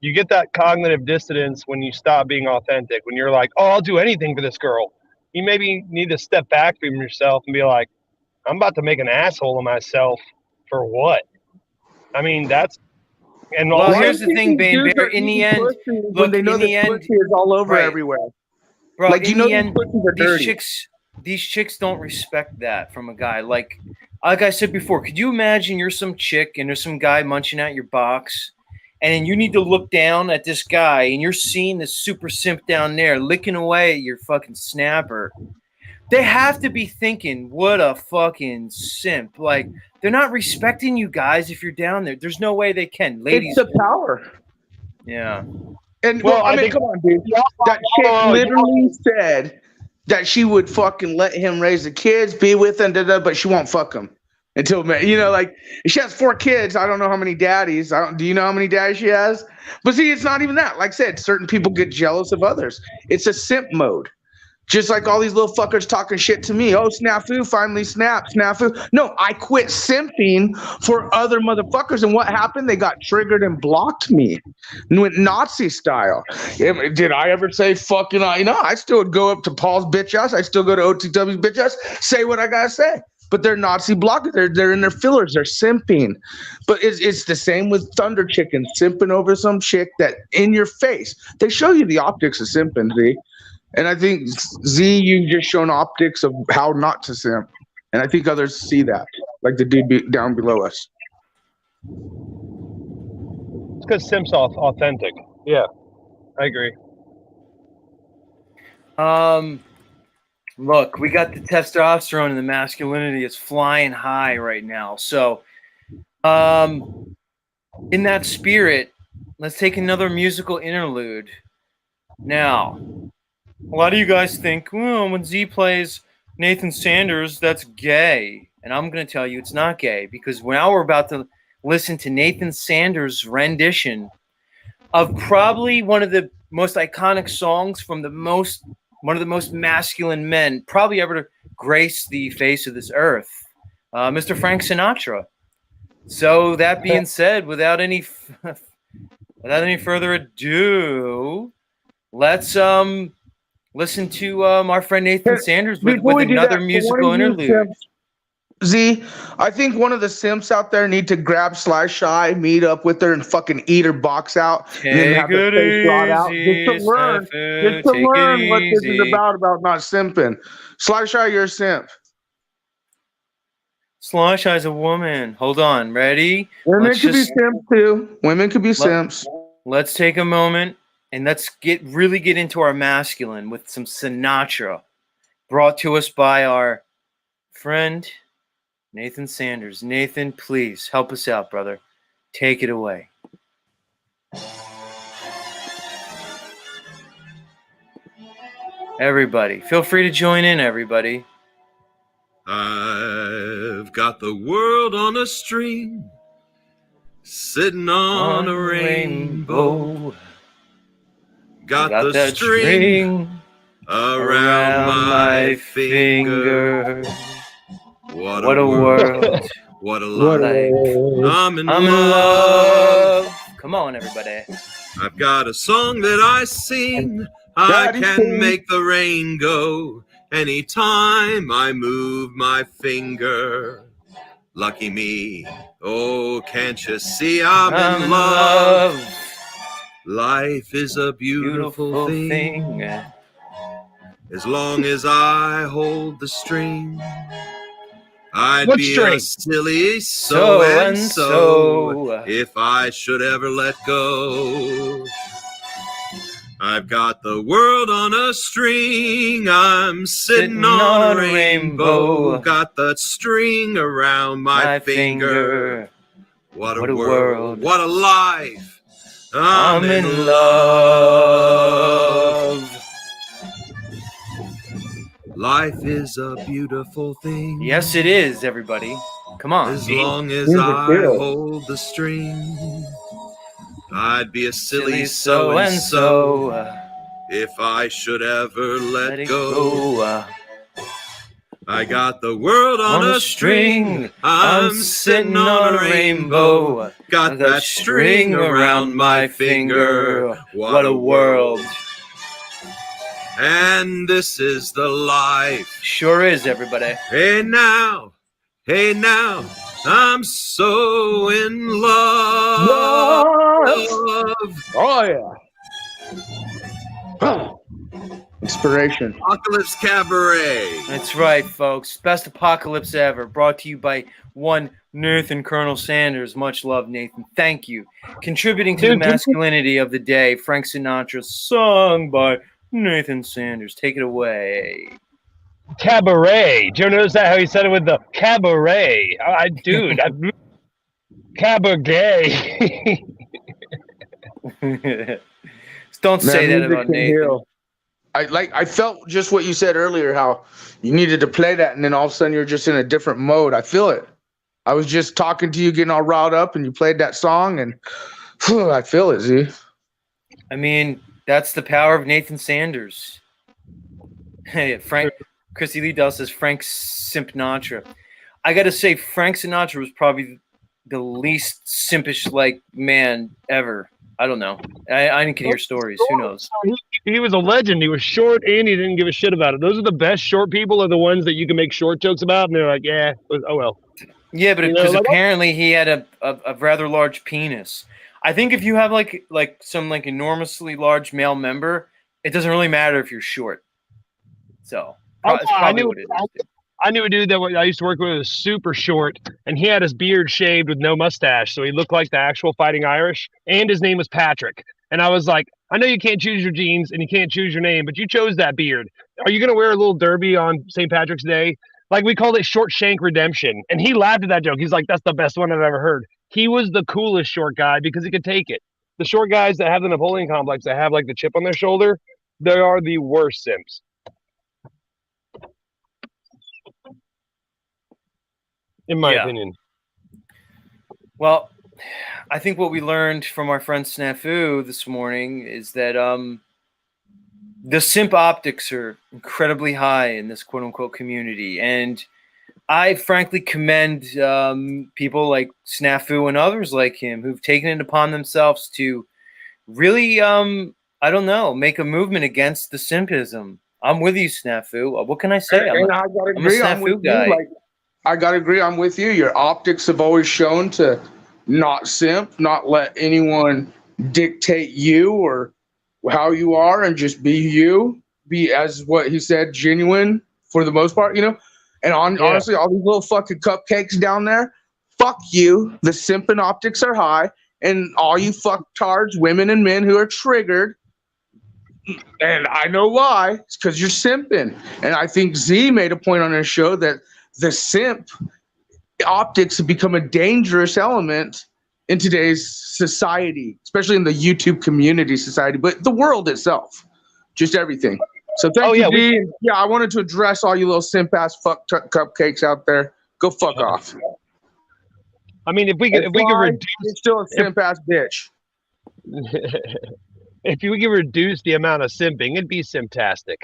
You get that cognitive dissonance when you stop being authentic. When you're like, "Oh, I'll do anything for this girl." You maybe need to step back from yourself and be like, "I'm about to make an asshole of myself for what?" I mean, that's and Well, also, here's the thing, Bane Bear. In the end, when look, they know in the that end, pussy is all over right. everywhere. bro, Like, in you know the these end, pussies are dirty. these chicks don't respect that from a guy. Like I said before, could you imagine you're some chick and there's some guy munching at your box, and then you need to look down at this guy and you're seeing this super simp down there licking away at your fucking snapper. They have to be thinking, what a fucking simp. Like, they're not respecting you guys if you're down there. There's no way they can. Ladies. It's the power. Yeah. And well, I mean, come on, dude. That chick literally said that she would fucking let him raise the kids, be with them, but she won't fuck them until, you know, like, she has 4 kids. I don't know how many daddies. Do you know how many daddies she has? But see, it's not even that. Like I said, certain people get jealous of others. It's a simp mode. Just like all these little fuckers talking shit to me. Oh, snafu, finally snafu. No, I quit simping for other motherfuckers. And what happened? They got triggered and blocked me. And went Nazi style. Did I ever say fucking, I still would go up to Paul's bitch ass. I still go to OTW's bitch ass, say what I gotta say. But they're Nazi blockers. They're in their fillers. They're simping. But it's the same with Thunder Chicken, simping over some chick that in your face. They show you the optics of simping, see? And I think, Z, you've just shown optics of how not to simp. And I think others see that, like the dude down below us. It's because simp's authentic. Yeah, I agree. Look, we got the testosterone and the masculinity is flying high right now. So, in that spirit, let's take another musical interlude. Now, a lot of you guys think, well, when Z plays Nathan Sanders, that's gay. And I'm going to tell you it's not gay, because now we're about to listen to Nathan Sanders' rendition of probably one of the most iconic songs from one of the most masculine men probably ever to grace the face of this earth, Mr. Frank Sinatra. So that being said, without any further ado, let's listen to our friend Nathan Sanders with another musical interlude. Z, I think one of the simps out there need to grab Shy, meet up with her, and fucking eat her box out, and then have her face brought out, just to learn what this is about not simping. Shy, you're a simp. Shy's a woman. Hold on, ready? Women could be simps too. Women could be simps. Let's take a moment and let's really get into our masculine with some Sinatra, brought to us by our friend Nathan Sanders. Nathan, please help us out, brother. Take it away. Everybody, feel free to join in, everybody. I've got the world on a string, sitting on a rainbow. Got the string around my finger. What a world. What a life. I'm in love. Come on, everybody. I've got a song that I sing. I can make the rain go anytime I move my finger. Lucky me. Oh, can't you see I'm in love? Life is a beautiful thing. As long as I hold the string, I'd be a silly so-and-so if I should ever let go. I've got the world on a string, I'm sitting on a rainbow. Got the string around my finger. What a world, what a life. I'm in love. Life is a beautiful thing. Yes, it is, everybody. Come on. As long as Music I hero. hold the string, I'd be a silly so and so. if I should ever Let let it go. go. I got the world on a string. I'm sitting on a rainbow. Got that string around my finger. What a world. And this is the life. Sure is, everybody. Hey now, I'm so in love. Oh yeah. Inspiration. Apocalypse Cabaret. That's right, folks. Best apocalypse ever. Brought to you by one Nathan Colonel Sanders. Much love, Nathan. Thank you. Contributing to the masculinity of the day, Frank Sinatra, sung by Nathan Sanders. Take it away. Cabaret. Did you notice that how he said it with the cabaret? Cabaret. Don't say that about Nathan. I felt just what you said earlier, how you needed to play that, and then all of a sudden you're just in a different mode. I feel it. I was just talking to you, getting all riled up, and you played that song, and I feel it, Z. I mean, that's the power of Nathan Sanders. Hey, Chrissy Lee Dell says Frank Sinatra. I got to say, Frank Sinatra was probably the least simpish like man ever. I don't know. I didn't hear stories. Who knows? He was a legend. He was short and he didn't give a shit about it. Those are the best short people, are the ones that you can make short jokes about, and they're like, yeah, oh well. Yeah, but because apparently he had a rather large penis. I think if you have like some enormously large male member, it doesn't really matter if you're short. So it's probably what it is. I knew a dude that I used to work with was super short, and he had his beard shaved with no mustache, so he looked like the actual Fighting Irish, and his name was Patrick. And I was like, I know you can't choose your genes and you can't choose your name, but you chose that beard. Are you going to wear a little derby on St. Patrick's Day? Like, we called it Short Shank Redemption. And he laughed at that joke. He's like, that's the best one I've ever heard. He was the coolest short guy because he could take it. The short guys that have the Napoleon complex, that have like the chip on their shoulder, they are the worst simps. In my opinion. Well, I think what we learned from our friend Snafu this morning is that the simp optics are incredibly high in this quote-unquote community. And I frankly commend people like Snafu and others like him who've taken it upon themselves to really, I don't know, make a movement against the simpism. I'm with you, Snafu. What can I say? I'm a Snafu guy. I got to agree. I'm with you. Your optics have always shown to not simp, not let anyone dictate you or how you are, and just be you. Be, as what he said, genuine for the most part, And honestly, all these little fucking cupcakes down there, fuck you. The simp and optics are high. And all you fucktards, women and men who are triggered, and I know why, it's because you're simping. And I think Z made a point on his show that the simp optics have become a dangerous element in today's society, especially in the YouTube community society, but the world itself, just everything. So thank you, D. I wanted to address all you little simp ass cupcakes out there. Go fuck off. I mean, if we could reduce, you're still a simp ass bitch. If we could reduce the amount of simping, it'd be simptastic.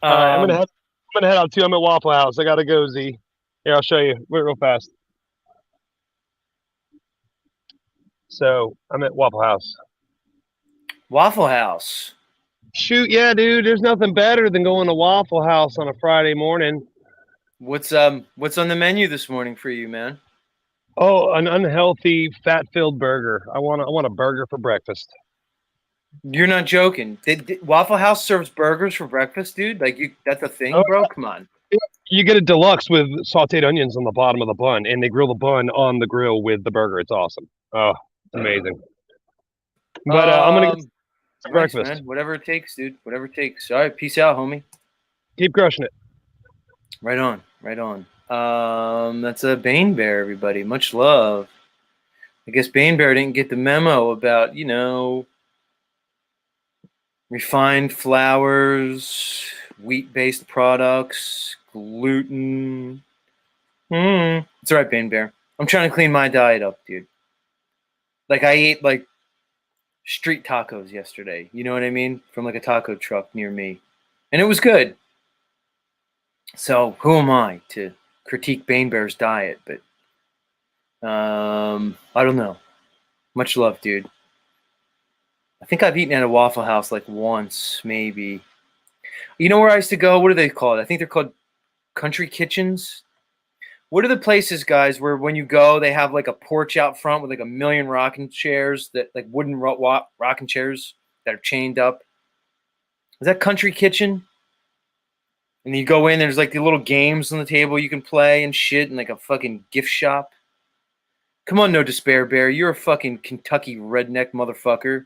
I'm gonna head out too. I'm at Waffle House. I gotta go, Z. Here, I'll show you. Wait, real fast. So I'm at Waffle House. Waffle House. Shoot, yeah, dude. There's nothing better than going to Waffle House on a Friday morning. What's on the menu this morning for you, man? Oh, an unhealthy, fat-filled burger. I want a burger for breakfast. You're not joking. Waffle House serves burgers for breakfast, dude? That's a thing, bro? Come on. You get a deluxe with sauteed onions on the bottom of the bun, and they grill the bun on the grill with the burger. It's awesome. Oh, it's amazing. But I'm going to get breakfast. Man. Whatever it takes, dude. Whatever it takes. All right, peace out, homie. Keep crushing it. Right on. That's a Bane Bear, everybody. Much love. I guess Bane Bear didn't get the memo about, refined flours, wheat-based products, gluten. It's all right, Bane Bear. I'm trying to clean my diet up, dude. Like, I ate, like, street tacos yesterday. You know what I mean? From, like, a taco truck near me. And it was good. So, who am I to critique Bane Bear's diet? But, I don't know. Much love, dude. I think I've eaten at a Waffle House, like, once, maybe. You know where I used to go? What are they called? I think they're called country kitchens. What are the places, guys, where when you go, they have like a porch out front with like a million rocking chairs, that like wooden rocking chairs that are chained up? Is that Country Kitchen? And you go in, there's like the little games on the table you can play and shit, and like a fucking gift shop. Come on, No Despair Bear. You're a fucking Kentucky redneck motherfucker.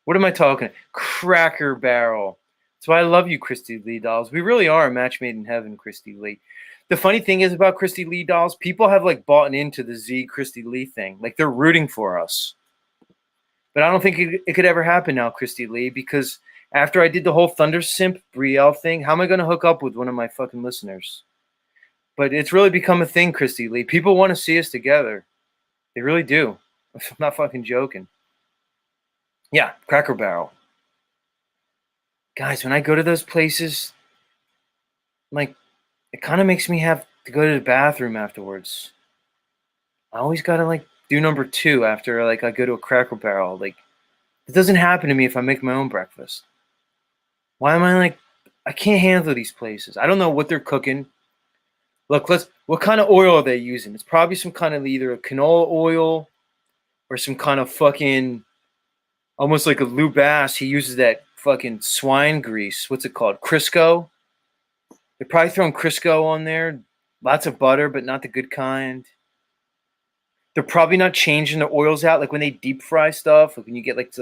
What am I talking? Cracker Barrel. That's why I love you, Christy Lee dolls. We really are a match made in heaven, Christy Lee. The funny thing is about Christy Lee dolls, people have like bought into the Z Christy Lee thing. Like they're rooting for us. But I don't think it could ever happen now, Christy Lee, because after I did the whole Thunder Simp Brielle thing, how am I going to hook up with one of my fucking listeners? But it's really become a thing, Christy Lee. People want to see us together. They really do. I'm not fucking joking. Yeah, Cracker Barrel. Guys, when I go to those places, like, it kind of makes me have to go to the bathroom afterwards. I always got to, like, do number 2 after, like, I go to a Cracker Barrel. Like, it doesn't happen to me if I make my own breakfast. Why am I, like, I can't handle these places. I don't know what they're cooking. Look, what kind of oil are they using? It's probably some kind of either a canola oil or some kind of fucking, almost like a Lou Bass. He uses that fucking swine grease. What's it called? Crisco. They're probably throwing Crisco on there. Lots of butter, but not the good kind. They're probably not changing the oils out. Like when they deep fry stuff, like when you get like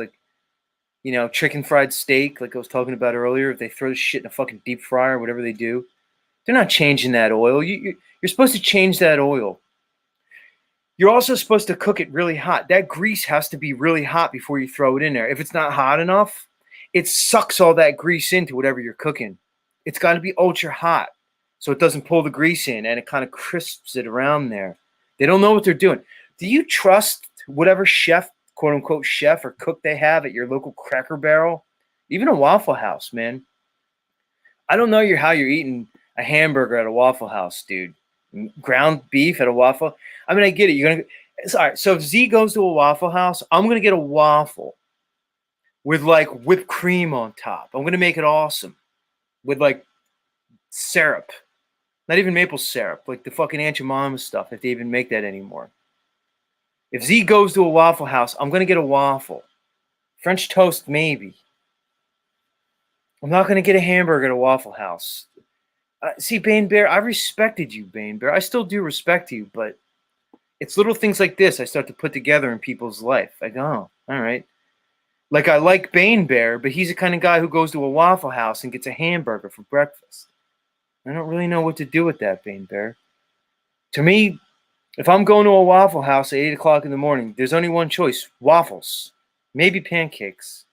you know, chicken fried steak, like I was talking about earlier, if they throw the shit in a fucking deep fryer or whatever they do, they're not changing that oil. You're supposed to change that oil. You're also supposed to cook it really hot. That grease has to be really hot before you throw it in there. If it's not hot enough, it sucks all that grease into whatever you're cooking. It's got to be ultra hot so it doesn't pull the grease in and it kind of crisps it around there. They don't know what they're doing. Do you trust whatever chef, quote unquote chef or cook they have at your local Cracker Barrel? Even a Waffle House, man. I don't know how you're eating a hamburger at a Waffle House, dude. Ground beef at a waffle. I mean, I get it. You're gonna. All right. So if Z goes to a Waffle House, I'm gonna get a waffle with like whipped cream on top. I'm gonna make it awesome with like syrup, not even maple syrup, like the fucking Aunt Jemima stuff, if they even make that anymore. If Z goes to a Waffle House, I'm gonna get a waffle, French toast maybe. I'm not gonna get a hamburger at a Waffle House. See, Bane Bear, I respected you, Bane Bear. I still do respect you, but it's little things like this I start to put together in people's life. I go, oh, all right. Like, I like Bane Bear, but he's the kind of guy who goes to a Waffle House and gets a hamburger for breakfast. I don't really know what to do with that, Bane Bear. To me, if I'm going to a Waffle House at 8 o'clock in the morning, there's only one choice: waffles, maybe pancakes.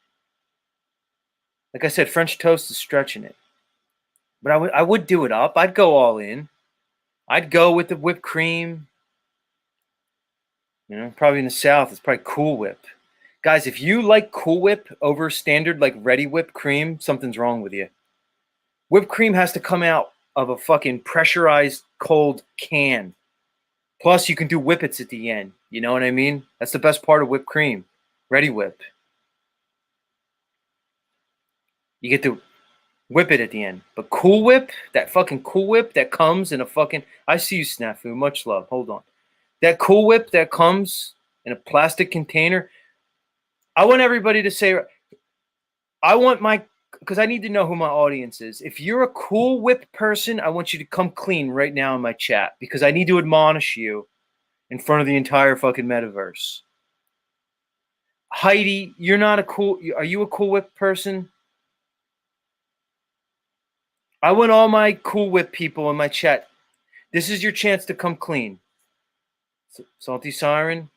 Like I said, French toast is stretching it. But I would do it up. I'd go all in. I'd go with the whipped cream. You know, probably in the South, it's probably Cool Whip. Guys, if you like Cool Whip over standard, like ready whipped cream, something's wrong with you. Whipped cream has to come out of a fucking pressurized cold can. Plus, you can do whippets at the end. You know what I mean? That's the best part of whipped cream. Ready Whip. You get to whip it at the end. But Cool Whip, that fucking Cool Whip that comes in a fucking... I see you, Snafu. Much love. Hold on. That Cool Whip that comes in a plastic container... I want everybody to say, I want my, because I need to know who my audience is. If you're a Cool Whip person, I want you to come clean right now in my chat, because I need to admonish you in front of the entire fucking metaverse. Heidi, you're not a cool, are you a Cool Whip person? I want all my Cool Whip people in my chat. This is your chance to come clean. Salty Siren.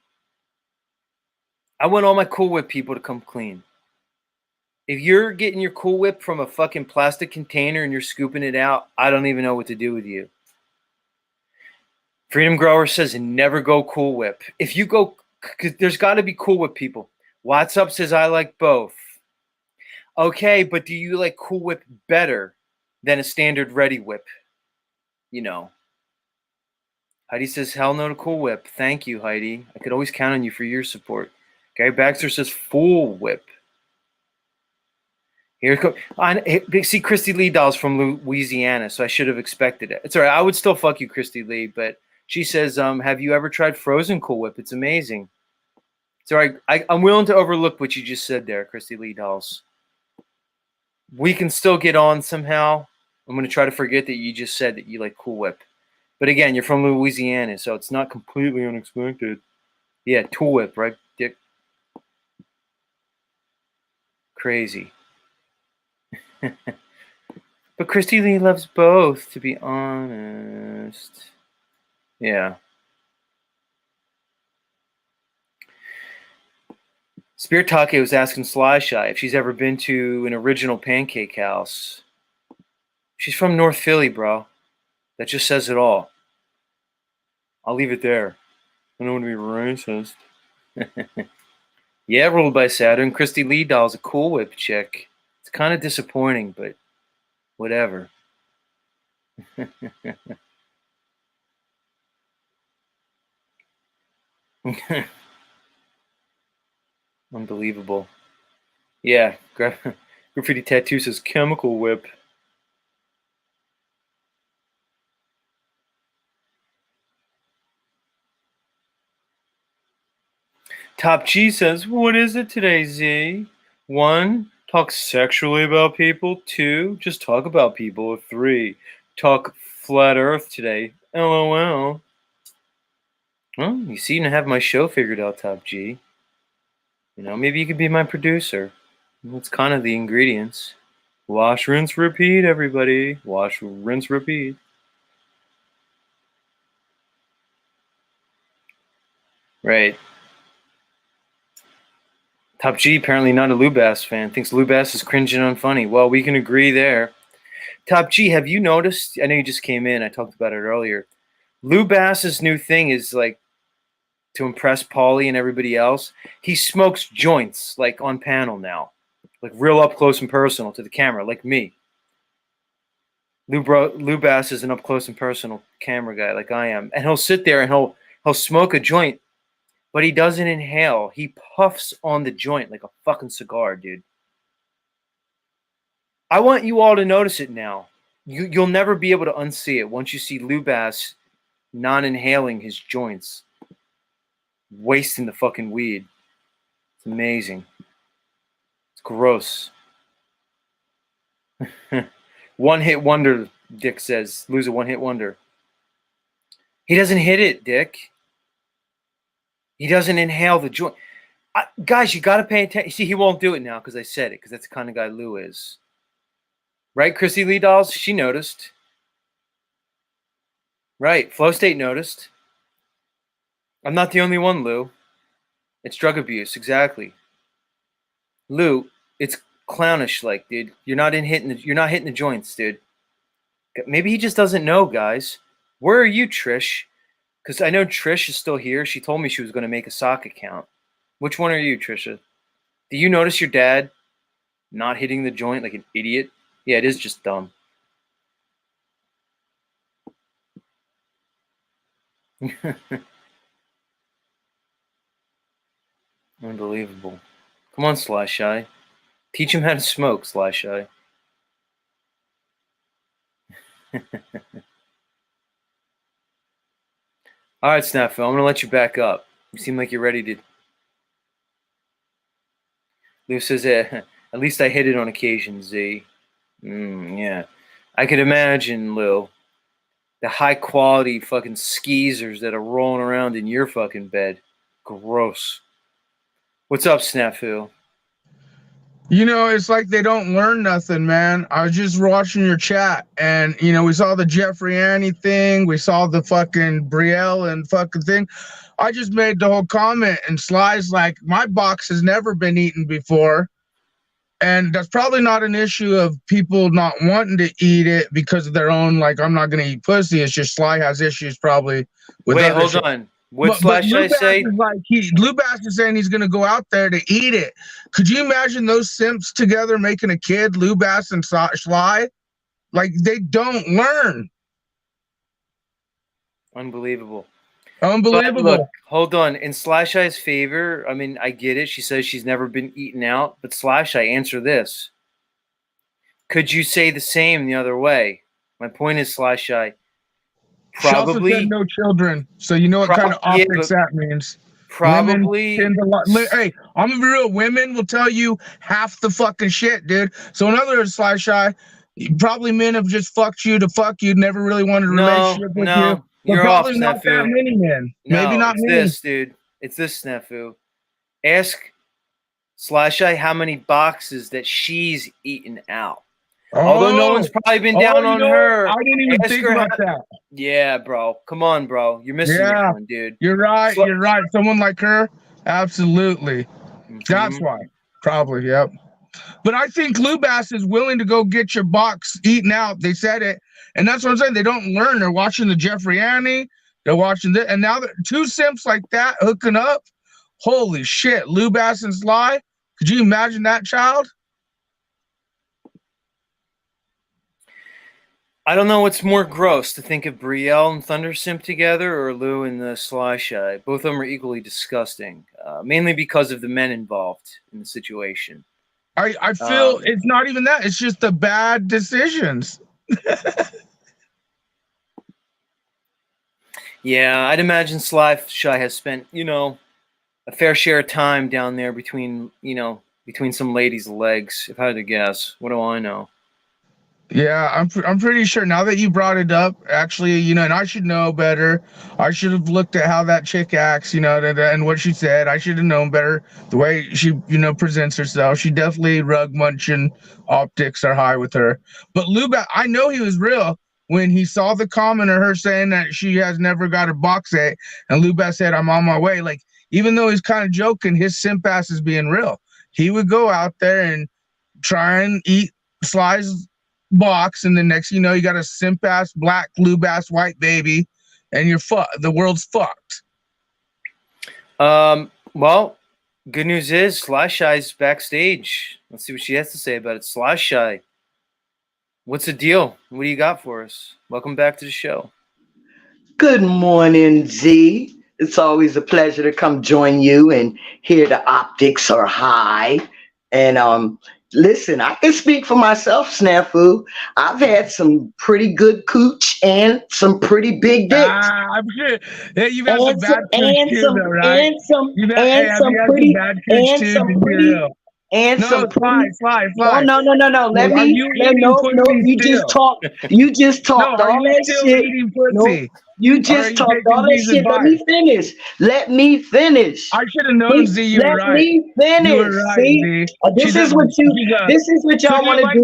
I want all my Cool Whip people to come clean. If you're getting your Cool Whip from a fucking plastic container and you're scooping it out, I don't even know what to do with you. Freedom Grower says never go Cool Whip. If you go, cause there's got to be Cool Whip people. What's Up says I like both. Okay, but do you like Cool Whip better than a standard Ready Whip? You know. Heidi says hell no to Cool Whip. Thank you, Heidi. I could always count on you for your support. Gary Baxter says full whip. Here it goes. See, Christy Lee dolls from Louisiana, so I should have expected it. It's all right. I would still fuck you, Christy Lee, but she says, have you ever tried frozen Cool Whip? It's amazing. It's all right. I'm willing to overlook what you just said there, Christy Lee dolls. We can still get on somehow. I'm going to try to forget that you just said that you like Cool Whip. But again, you're from Louisiana, so it's not completely unexpected. Yeah, Cool Whip, right, Dick? Crazy. But Christy Lee loves both, to be honest. Yeah. Spirit Take was asking Sly Shy if she's ever been to an original pancake house. She's from North Philly, bro. That just says it all. I'll leave it there. I don't want to be racist. Yeah, ruled by Saturn. Christy Lee doll's a Cool Whip chick. It's kind of disappointing, but whatever. Unbelievable. Yeah, Graffiti Tattoo says Chemical Whip. Top G says, what is it today, Z? 1, talk sexually about people. 2, just talk about people. 3, talk flat earth today. LOL. Well, you seem to have my show figured out, Top G. You know, maybe you could be my producer. That's kind of the ingredients. Wash, rinse, repeat, everybody. Wash, rinse, repeat. Right. Top G, apparently not a Lou Bass fan. Thinks Lou Bass is cringe and unfunny. Well, we can agree there. Top G, have you noticed? I know you just came in. I talked about it earlier. Lou Bass's new thing is like to impress Paulie and everybody else. He smokes joints like on panel now, like real up close and personal to the camera, like me. Lou Bass is an up close and personal camera guy, like I am, and he'll sit there and he'll smoke a joint. But he doesn't inhale. He puffs on the joint like a fucking cigar, dude. I want you all to notice it now. You'll never be able to unsee it once you see Lou Bass non-inhaling his joints. Wasting the fucking weed. It's amazing. It's gross. One-hit wonder, Dick says. Lou's a one-hit wonder. He doesn't hit it, Dick. He doesn't inhale the joint. Guys, you got to pay attention. See, he won't do it now because I said it, because that's the kind of guy Lou is. Right, Chrissy Lee dolls? She noticed. Right, Flow State noticed. I'm not the only one, Lou. It's drug abuse, exactly. Lou, it's clownish like, dude. You're not hitting the joints, dude. Maybe he just doesn't know, guys. Where are you, Trish? Because I know Trish is still here. She told me she was going to make a sock account. Which one are you, Trisha? Do you notice your dad not hitting the joint like an idiot? Yeah, it is just dumb. Unbelievable. Come on, Sly Shy. Teach him how to smoke, Sly Shy. All right, Snafu, I'm going to let you back up. You seem like you're ready to... Lou says, at least I hit it on occasion, Z. Yeah. I could imagine, Lou, the high-quality fucking skeezers that are rolling around in your fucking bed. Gross. What's up, Snafu? You know, it's like they don't learn nothing, man. I was just watching your chat, and, you know, we saw the Jeffrey Annie thing. We saw the fucking Brielle and fucking thing. I just made the whole comment, and Sly's like, my box has never been eaten before. And that's probably not an issue of people not wanting to eat it because of their own, like, I'm not going to eat pussy. It's just Sly has issues probably with Wait, other hold shit. on. What But slash Lou I Bass say? is like Lou Bass is saying he's gonna go out there to eat it. Could you imagine those simps together making a kid, Lou Bass and Sly? Like they don't learn. Unbelievable. Unbelievable. But look, hold on. In Slash Eye's favor, I mean, I get it. She says she's never been eaten out, but Slash Eye, answer this. Could you say the same the other way? My point is, Slash Eye, She also probably said no children, so you know what kind of yeah, optics that means. probably. Hey, I'm gonna be real. Women will tell you half the fucking shit, dude. So in other words, Sly Shy, probably men have just fucked you to fuck you, never really wanted a relationship with you. But You're off, probably not that Snafu. many men. Maybe not it's many. this, dude. It's this, Snafu. Ask Slash Eye how many boxes that she's eaten out. Although no one's probably been down on her. I didn't even think about that. Yeah, bro. Come on, bro. You're missing one, dude. You're right. You're right. Someone like her, absolutely. That's why. Probably, yep. But I think Lou Bass is willing to go get your box eaten out. They said it. And that's what I'm saying. They don't learn. They're watching the Jeffrey Annie. They're watching this. And now that two simps like that hooking up, holy shit. Lou Bass and Sly. Could you imagine that, child? I don't know what's more gross, to think of Brielle and Thunder Simp together or Lou and the Slash Eye. Both of them are equally disgusting, mainly because of the men involved in the situation. I feel it's not even that. It's just the bad decisions. Yeah, I'd imagine Slash Eye has spent, a fair share of time down there between some ladies' legs, if I had to guess. What do I know? Yeah, I'm pretty sure now that you brought it up, actually, and I should know better. I should have looked at how that chick acts, and what she said. I should have known better the way she, presents herself. She definitely rug munching optics are high with her. But Luba, I know he was real when he saw the comment of her saying that she has never got a box set, and Luba said, "I'm on my way." Like, even though he's kind of joking, his simp ass is being real. He would go out there and try and eat Sly's box, and the next you got a simp ass black lube ass white baby, and you're the world's fucked. Well, good news is Slash Eye's backstage. Let's see what she has to say about it. Slash Eye, what's the deal? What do you got for us? Welcome back to the show. Good morning, Z. It's always a pleasure to come join you and hear the optics are high. And listen, I can speak for myself, Snafu. I've had some pretty good cooch and some pretty big dicks. I'm sure. Yeah, you've had some bad cooch too, though, right? And some pretty Fly. No. Let me. You just talked. You just talked all that shit. No, you just talked all that shit. Let me finish. I should have known, Z. You were right. Let me finish. Right, see, this is what y'all want to do.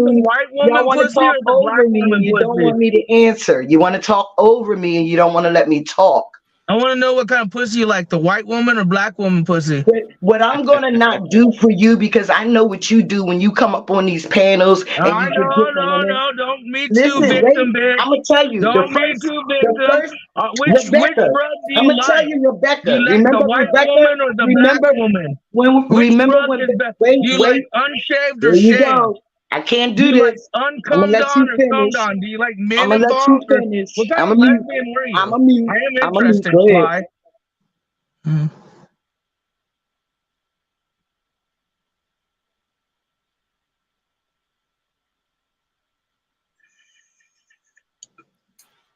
Y'all want to talk over me, and you don't want me to answer. You want to talk over me, and you don't want to let me talk. I want to know what kind of pussy you like, the white woman or black woman pussy. What I'm going to not do for you, because I know what you do when you come up on these panels. And no, don't me too, listen, victim, bitch. I'm going to tell you. Don't me too, victim. Which brother do you I'm going to tell you, Rebecca. You like remember the white Rebecca? Woman or the black woman? You like unshaved or shaved? Go. I can't do this. Like uncombed on or combed on? Do you like men I'm gonna let you finish. I'm a mute. I am interested, Fly.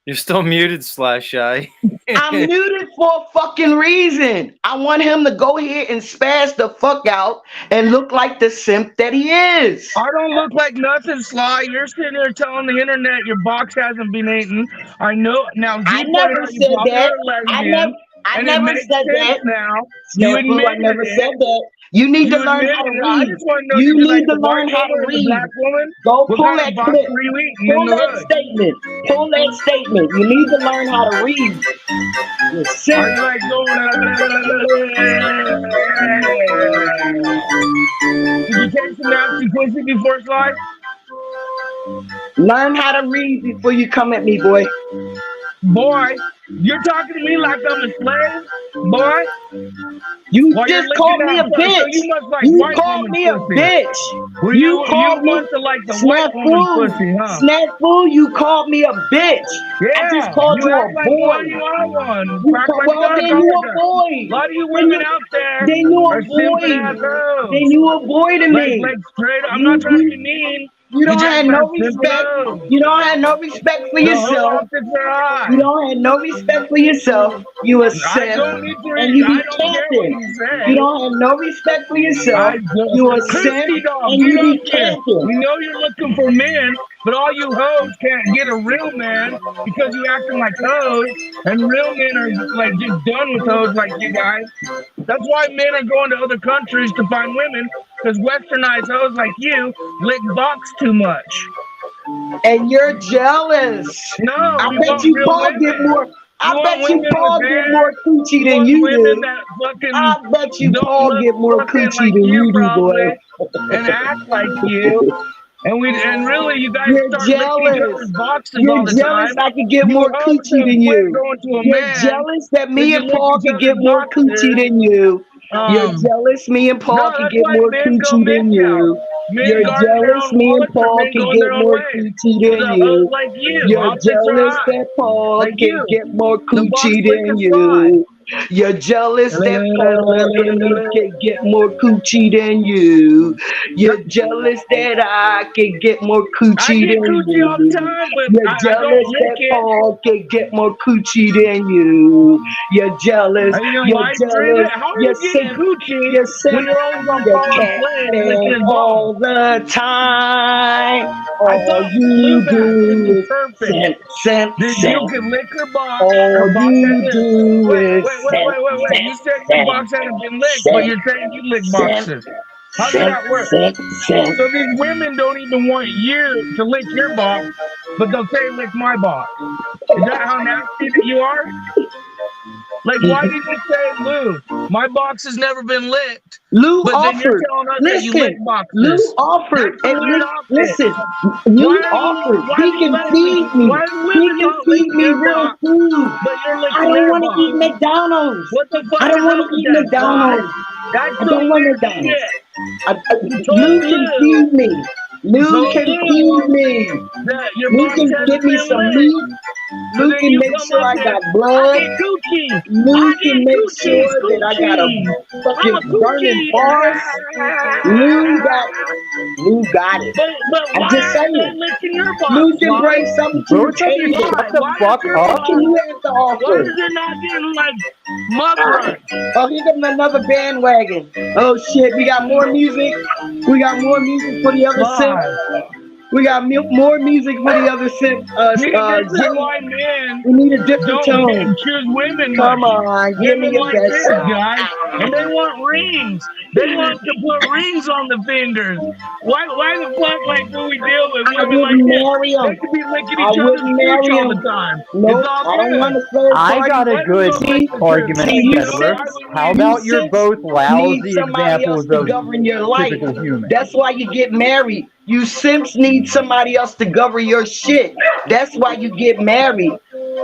You're still muted, Slash Eye. I'm muted for a fucking reason. I want him to go here and spaz the fuck out and look like the simp that he is. I don't look like nothing, Sly. You're sitting there telling the internet your box hasn't been eaten. I know. Now, I never said that. I never said that. Now, you admit I never said that. You need to learn how to read. You need to learn how to read. Go pull that clip. Pull that statement. Pull that statement. You need to learn how to read. You're sick. Are you like going taste some nasty pussy before Sly? Learn how to read before you come at me, boy. Boy, you're talking to me like I'm a slave? Boy? You While you're just licking called me a that pussy, so bitch. you must like You white called woman me a pussy. bitch. Well, You called me must have like the white woman Snafu. pussy, huh? Snafu, you called me a bitch. I just Yeah, called you a act like boy. one, you are one. Crack like Well, a then you a garter. boy. A lot of you Then women you, out there then you a are simping boy. ass hoes. Then you a boy to me. Like straight, I'm not trying to be mean. You don't just have no like simping respect. hoes. You don't have no respect for The whole yourself. optics are high. You don't have no respect for yourself. You a simp. I don't need to And you I be don't care what camping. you say. You don't have no respect for yourself. I don't. You a simp Christy dog, and you get be up here. camping. We know you're looking for men, but all you hoes can't get a real man because you acting like hoes, and real men are like just done with hoes like you guys. That's why men are going to other countries to find women, because westernized hoes like you lick box too much. And you're jealous. No, I we bet want you real Paul women. get more. I You bet want you women Paul with get hair? more coochie You than want you women do. that fucking I bet you don't Paul look get more fucking coochie like than you you do, boy. probably, and act like you. And really, you guys You're start licking each jealous. other's boxes You're all the jealous time. I could get You more hoes coochie have than quit you. going to a You're man. jealous that me you and lick Paul each could get other's more coochie boxes. than you. You're jealous me and Paul No, could that's get why more men go coochie than MGTOW. you. Men You're guarding their jealous own me and wallets, or Paul men could going get their own more way. coochie To than the you. hoes like you. You're Optics are jealous high. that Paul Like can you. get more The box coochie licker than Sly. you. You're jealous that Paul can get more coochie than you. You're jealous that I can get more I coochie get than coochie all the you. time, but You're I jealous don't lick that it. Paul can get more coochie than you. You're jealous. Are you gonna You're live stream jealous. it? How are You're you getting simp. coochie You're when simp. you're always on You're Fallen Flame licking his catting balls? all the time. I All thought you Blueback would do be is perfect. simp, simp, Then simp. you can lick her box. All Her box you hasn't. do is simp, Wait. simp, You said your simp, box hasn't been licked, but simp, you're saying you lick simp, boxes. How does simp, that work? simp, simp. So these women don't even want you to lick your box, but they'll say lick my box. Is that how nasty that you are? Like, why did you say, Lou, my box has never been licked, Lou but then you're offered. telling us that you lick Listen, boxes? Lou offered. That's a weird optic. Listen, Lou Why are offered. you He can letting feed me. why the He women can not feed licking me your real box, food. but you're I licking don't their want to box? eat McDonald's. What the fuck I don't is want up to with eat that, Sly? McDonald's. That's I some don't want weird McDonald's. shit. Lou can feed me. Lou So can Lou, feed me. that your Lou box can hasn't give me been some licked. meat. So Lou then can you make come sure up I here, got I blood. get coochie. Lou I can get make coochie, sure that I got a I'm fucking a burning coochie. bars. Lou got it. But I'm why just aren't they saying. licking your box, Lou can Sly? bring something to Both the of you table. shut the Why fuck is your up. What can you have to why offer? is there not getting like mug runs? Oh, here comes another bandwagon. Oh shit, we got more music. We got more music for the other simp. We got more music for the other simp. See, this is Jimmy, why men we need a different don't tone. choose women Come much. on, give me Women your like best this shot. guy, and they want rings. They want to put rings on the fingers. Why the fuck, like, do we deal with I women like wouldn't this? marry They him. could be licking I each other's wouldn't cooch marry all the him. time. Nope, It's all I don't good. want a third I party. got a Women good don't like the argument, truth. You know Settler. why we How leave? about you're simps both need lousy somebody else examples to of govern your life. typical humans? That's why you get married. You simps need somebody else to govern your shit. That's why you get married.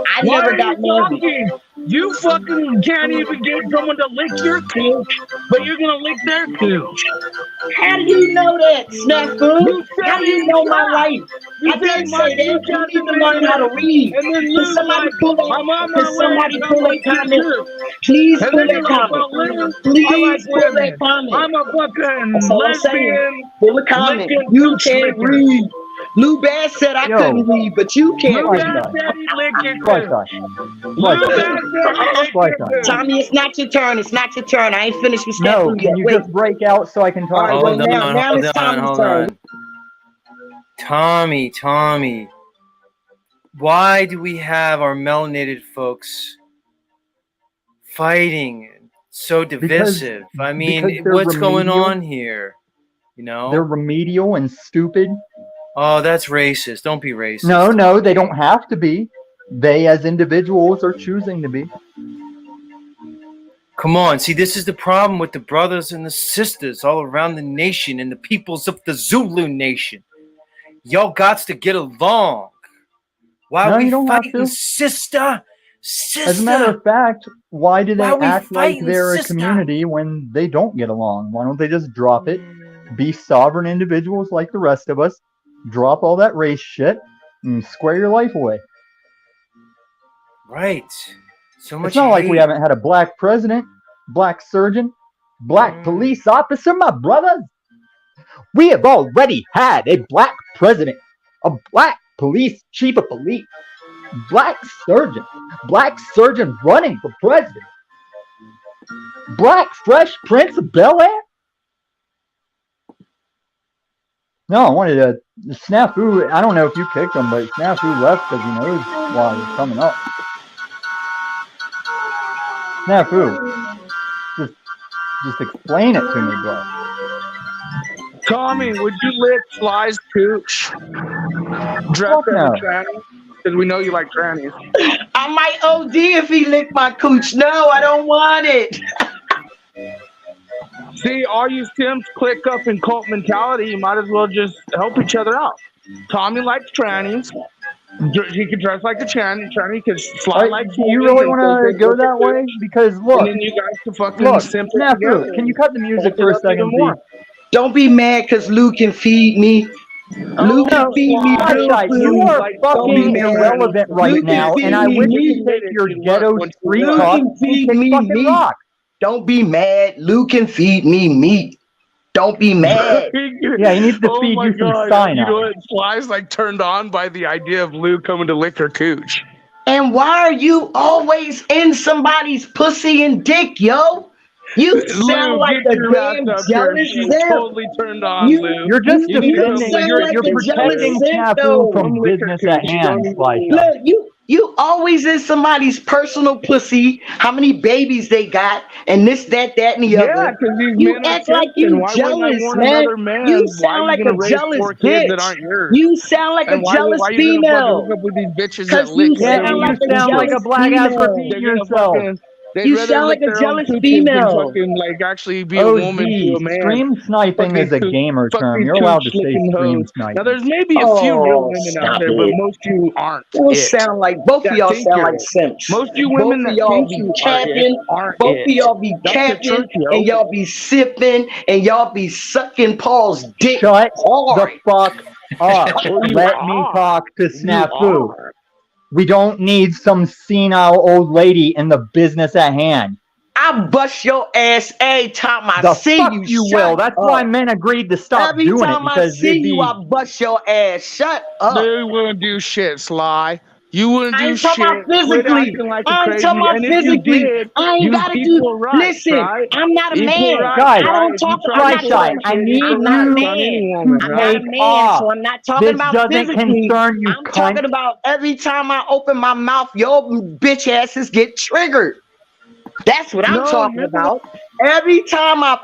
I Why never are got you married. talking? You fucking can't even get someone to lick your cooch, but you're gonna lick their cooch. How do you know that, Snafu? You said How do you it, know my yeah. life? You I said didn't my say that. cooch You hasn't need to been learn how to licked, read. and then Can Lou's somebody like, pull that? I'm on Can my way somebody to come pull that lick your comment? cooch. Please And pull then that you're like, comment. well, Lou, I like Please pull that women. comment. I'm a fucking That's all I'm saying. lesbian Pull a comment. licking You cooch can't licker. read. Lou Bass said I Yo. couldn't read, but you can't Lou read. Bass said he'd lick your Slice cooch. us. Lou Bass said he'd lick Slice your us. cooch. Tommy, it's not your turn. It's not your turn. I ain't finished with No, Snafu yet. can you Wait. just break out so I can All talk? right, Hold well, on, now it's hold on, Tommy's hold turn. on. Tommy, why do we have our melanated folks fighting? So divisive. I mean, because they're what's going remedial. on here? You know? They're remedial and stupid. Oh, that's racist. Don't be racist. No, they don't have to be. They, as individuals, are choosing to be. Come on. See, this is the problem with the brothers and the sisters all around the nation and the peoples of the Zulu nation. Y'all gots to get along. Why No, are we you don't have fighting, to. sister? Sister. As a matter of fact, why do they Why are we act like fighting, they're a sister? community when they don't get along? Why don't they just drop it? Be sovereign individuals like the rest of us. Drop all that race shit and square your life away. Right. So much It's not like we hate. haven't had a black president, black surgeon, black police officer, my brothers. We have already had a black president, a black police chief of police, black surgeon running for president, black Fresh Prince of Bel-Air. No, I wanted to Snafu. I don't know if you kicked him, but Snafu left because he knows why he's coming up. Snafu, just explain it to me, bro. Tommy, would you lick Sly's cooch? Dress Fuck as no. a tranny? Because we know you like trannies. I might OD if he licked my cooch. No, I don't want it. See, all you Sims click up in cult mentality, you might as well just help each other out. Tommy likes trannies. He could dress like a tranny because Sly likes Do you really want to go that way? Because And look, then you guys can fucking simp it Snafu, together. can you cut the music Fuck for it a up even second, more. please? Don't be mad because Lou can feed me. Lou can No, feed me real Flashlight, you food. are Don't be fucking mad. irrelevant right Lou can now, feed and I me wish you meat. could take your If you ghetto want, street Lou talk can and feed kick me fucking meat. rock. Don't be mad. Lou can feed me meat. Don't be mad. Yeah, he needs to Oh feed my you some God. cyanide. You know what? Sly's like turned on by the idea of Lou coming to lick her cooch. And why are you always in somebody's pussy and dick, yo? You sound Lou, like get a your ass damn up here. jealous She's simp. totally turned on, You- Lou. You're just You need to come defending. lick sound her like You're a cooch, protecting jealous Lou. simp, Snafu though. from Come lick her business cooch. at You hand, don't Flashlight. Look, you always in somebody's personal pussy, how many babies they got, and this, that, and the Yeah, other. because these You men are act like tempting. you Why wouldn't I jealous, want man. another man? You Why are sound you like gonna a raise jealous 4 kids that bitch. aren't yours? You sound like a And why jealous are you gonna fucking hook female. up with these bitches Cause that lick you Yeah, other sound and you like women's a sound like jealous a black ass female. repeating They're gonna yourself. fucking. They'd You rather sound lick like a their own jealous cooches than female. fucking like actually be a OG, woman to a man. stream sniping is a Fucking gamer fuck term. these You're allowed to cooch say licking stream hoes. Now sniping. there's maybe a few real Oh, women out stop there, but it. most you aren't Y'all it. sound like both of That y'all think sound you're like it. simps. Most you Both women of that y'all think be you are it capping. aren't Both it. of y'all be That's the capping, truth, yo. and y'all be sipping, and y'all be sucking Paul's dick Shut hard. the fuck up. Well, you Let me are. talk to You Snafu. are. We don't need some senile old lady in the business at hand. I bust your ass every time I The see fuck you. you Shut will. That's up. why men agreed to stop Every doing it time I because see it'd you, be. I bust your ass. Shut up. They wouldn't do shit, Sly. You wouldn't I do ain't talking shit. about Quit physically. acting like a I ain't crazy. talking about And if you physically. did, I ain't use gotta equal do. rights, Listen, right? I'm not a Equal man. rights, Guys, I right? don't If you talk. try I'm to not pull Flashlight, that talking. I shit, you need I'm can not a you rights on man. any woman, to I'm right? not a take man, off. so I'm not talking This about doesn't physically. concern you, I'm cunt. talking about every time I open my mouth, your bitch asses get triggered. That's what I'm No, talking you're the about. Every time I'm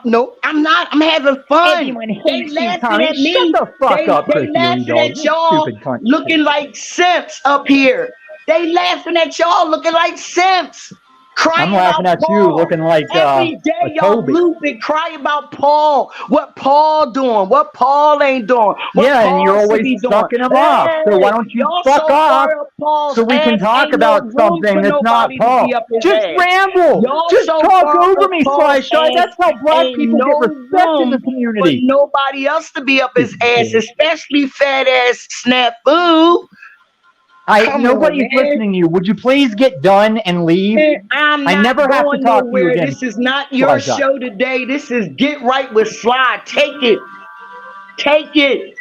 not. I'm having fun. Everyone They hates you, laughing Tommy. at Shut me. the fuck up, They Chrissy laughing Dog. at You y'all stupid cunt. looking like simps up here. They laughing at y'all looking like simps. Crying I'm laughing about at you Paul. looking like Every day a y'all Toby. loop and cry about Paul. What Paul doing? What Paul ain't doing? What Yeah, and Paul you're should always be doing? sucking him off. So why don't you y'all fuck so off far up Paul's so we can ass, talk ain't about no room something for that's not nobody to Paul? be up his Just ass. ramble. Y'all Just so talk far over up me, Paul's Flashlight. That's how black ain't people no get respect in the room for community. nobody else to be up his Stupid ass, bitch. especially fat ass Snafu. Come Nobody's on, man. listening to you. Would you please get done and leave? Man, I'm I not never have to going talk to you nowhere. again. This is not your Flashlight. show today. This is Get Right with Sly. Take it. Take it.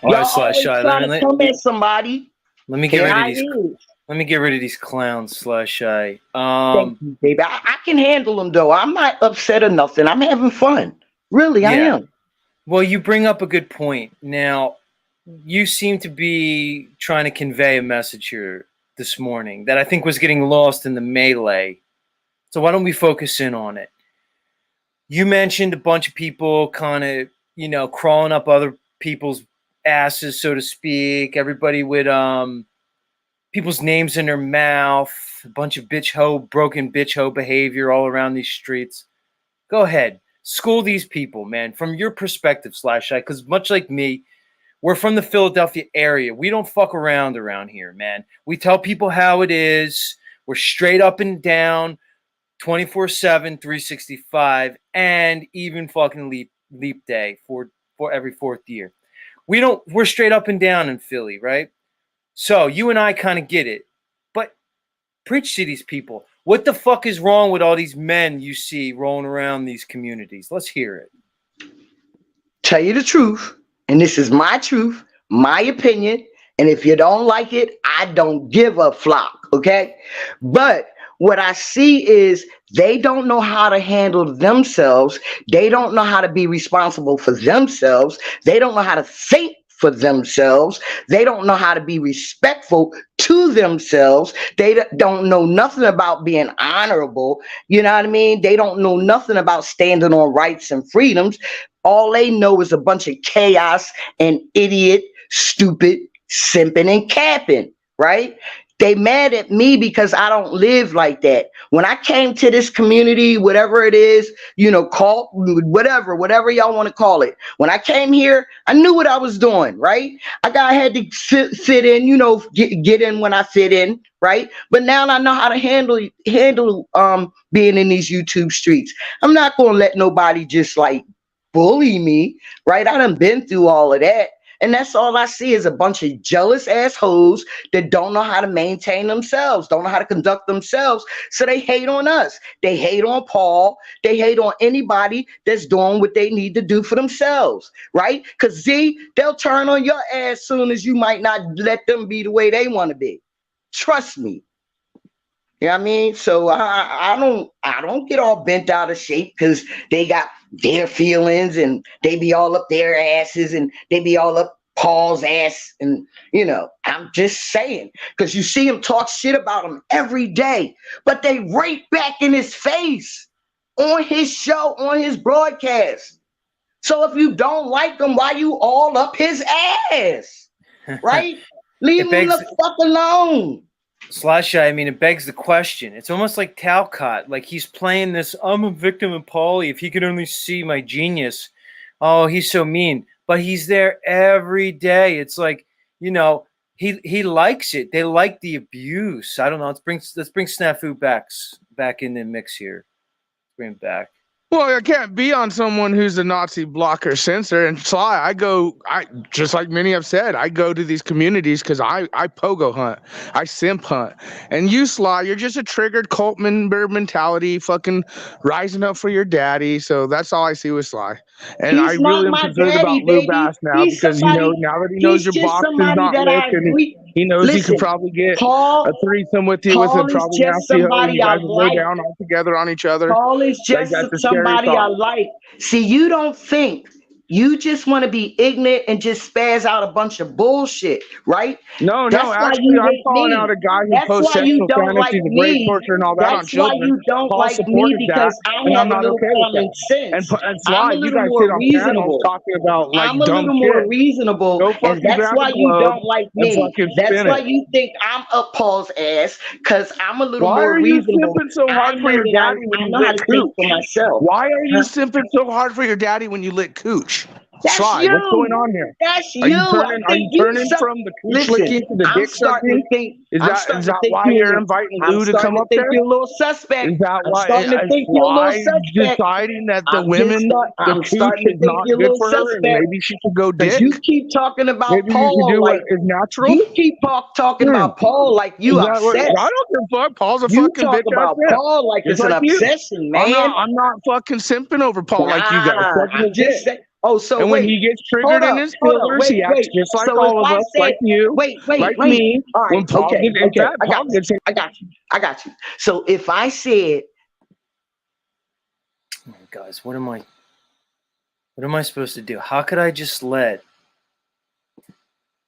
All right, Y'all Slash always Shy. trying to come at somebody. Let me get Here rid of I these. is. Let me get rid of these clowns, Slash Shy. Thank you, baby. I can handle them, though. I'm not upset or nothing. I'm having fun. Really, I Yeah. am. Well, you bring up a good point. Now, you seem to be trying to convey a message here this morning that I think was getting lost in the melee. So why don't we focus in on it? You mentioned a bunch of people kind of, crawling up other people's asses, so to speak. Everybody with people's names in their mouth, a bunch of broken bitch hoe behavior all around these streets. Go ahead, school these people, man, from your perspective, Slash I, because much like me, we're from the Philadelphia area. We don't fuck around here, man. We tell people how it is. We're straight up and down, 24/7, 365, and even fucking leap day for every fourth year. We're straight up and down in Philly, right? So you and I kind of get it. But preach to these people. What the fuck is wrong with all these men you see rolling around these communities? Let's hear it. Tell you the truth, and this is my truth, my opinion, and if you don't like it, I don't give a flop, okay? But what I see is they don't know how to handle themselves. They don't know how to be responsible for themselves. They don't know how to think for themselves. They don't know how to be respectful to themselves. They don't know nothing about being honorable. You know what I mean? They don't know nothing about standing on rights and freedoms. All they know is a bunch of chaos and idiot, stupid, simping and capping, right? They mad at me because I don't live like that. When I came to this community, whatever it is, call whatever y'all want to call it. When I came here, I knew what I was doing, right? I had to fit in, get in when I fit in, right? But now I know how to handle being in these YouTube streets. I'm not gonna let nobody just like bully me, right? I done been through all of that. And that's all I see is a bunch of jealous assholes that don't know how to maintain themselves, don't know how to conduct themselves. So they hate on us. They hate on Paul. They hate on anybody that's doing what they need to do for themselves, right? Because they'll turn on your ass soon as you might not let them be the way they want to be. Trust me. You know what I mean? So I don't get all bent out of shape because they got their feelings and they be all up their asses and they be all up Paul's ass. And, I'm just saying, because you see him talk shit about him every day, but they right back in his face on his show, on his broadcast. So if you don't like him, why you all up his ass? Right? Leave him the fuck alone. Slash, I mean, it begs the question. It's almost like Talcott. Like he's playing this, I'm a victim of Paulie. If he could only see my genius. Oh, he's so mean. But he's there every day. It's like, he likes it. They like the abuse. I don't know. Let's bring Snafu back in the mix here. Bring him back. Well, I can't be on someone who's a Nazi blocker censor. And Sly, I just like many have said, I go to these communities because I pogo hunt. I simp hunt. And you, Sly, you're just a triggered cult member mentality, fucking rising up for your daddy. So that's all I see with Sly. And I really am concerned about Lou Bass now because, now that he knows your box is not licked and he knows he could probably get a threesome with you with a probably nasty hoe. You guys will lay down all together on each other. Paul is just somebody I like. See, you don't think. You just want to be ignorant and just spaz out a bunch of bullshit, right? No, actually, I'm calling out a guy who posts sexual fantasies of rape, torture, and all that on children. That's why you don't like me, because I have a little common sense. And Sly, you guys sit on panels talking about like dumb shit. I'm a little more reasonable, and that's why you don't like me. That's why you think I'm up Paul's ass, because I'm a little more reasonable. Why are you simping so hard for your daddy when you lick cooch? Why are you simping so hard for your daddy when you lick cooch? Sly, what's going on here? That's you. Are you turning from the cooch licking to the dick sucking? Is that why you're inviting Lou to come up there? You're a little suspect. Is that why deciding that the women, the cooch is not good for her and maybe she should go dick? You keep talking about maybe Paul you should do like what is natural. You keep talking about Paul like you obsessed. I don't give a fuck. Paul's a you fucking talk bitch. About Paul like it's an obsession, man. I'm not fucking simping over Paul like you guys. I'm just saying. Oh, so and when he gets triggered in his feelings, he acts just like all of us, like you, like me. All right, when Paul gets into that, I got you. So if I said, guys, what am I supposed to do? How could I just let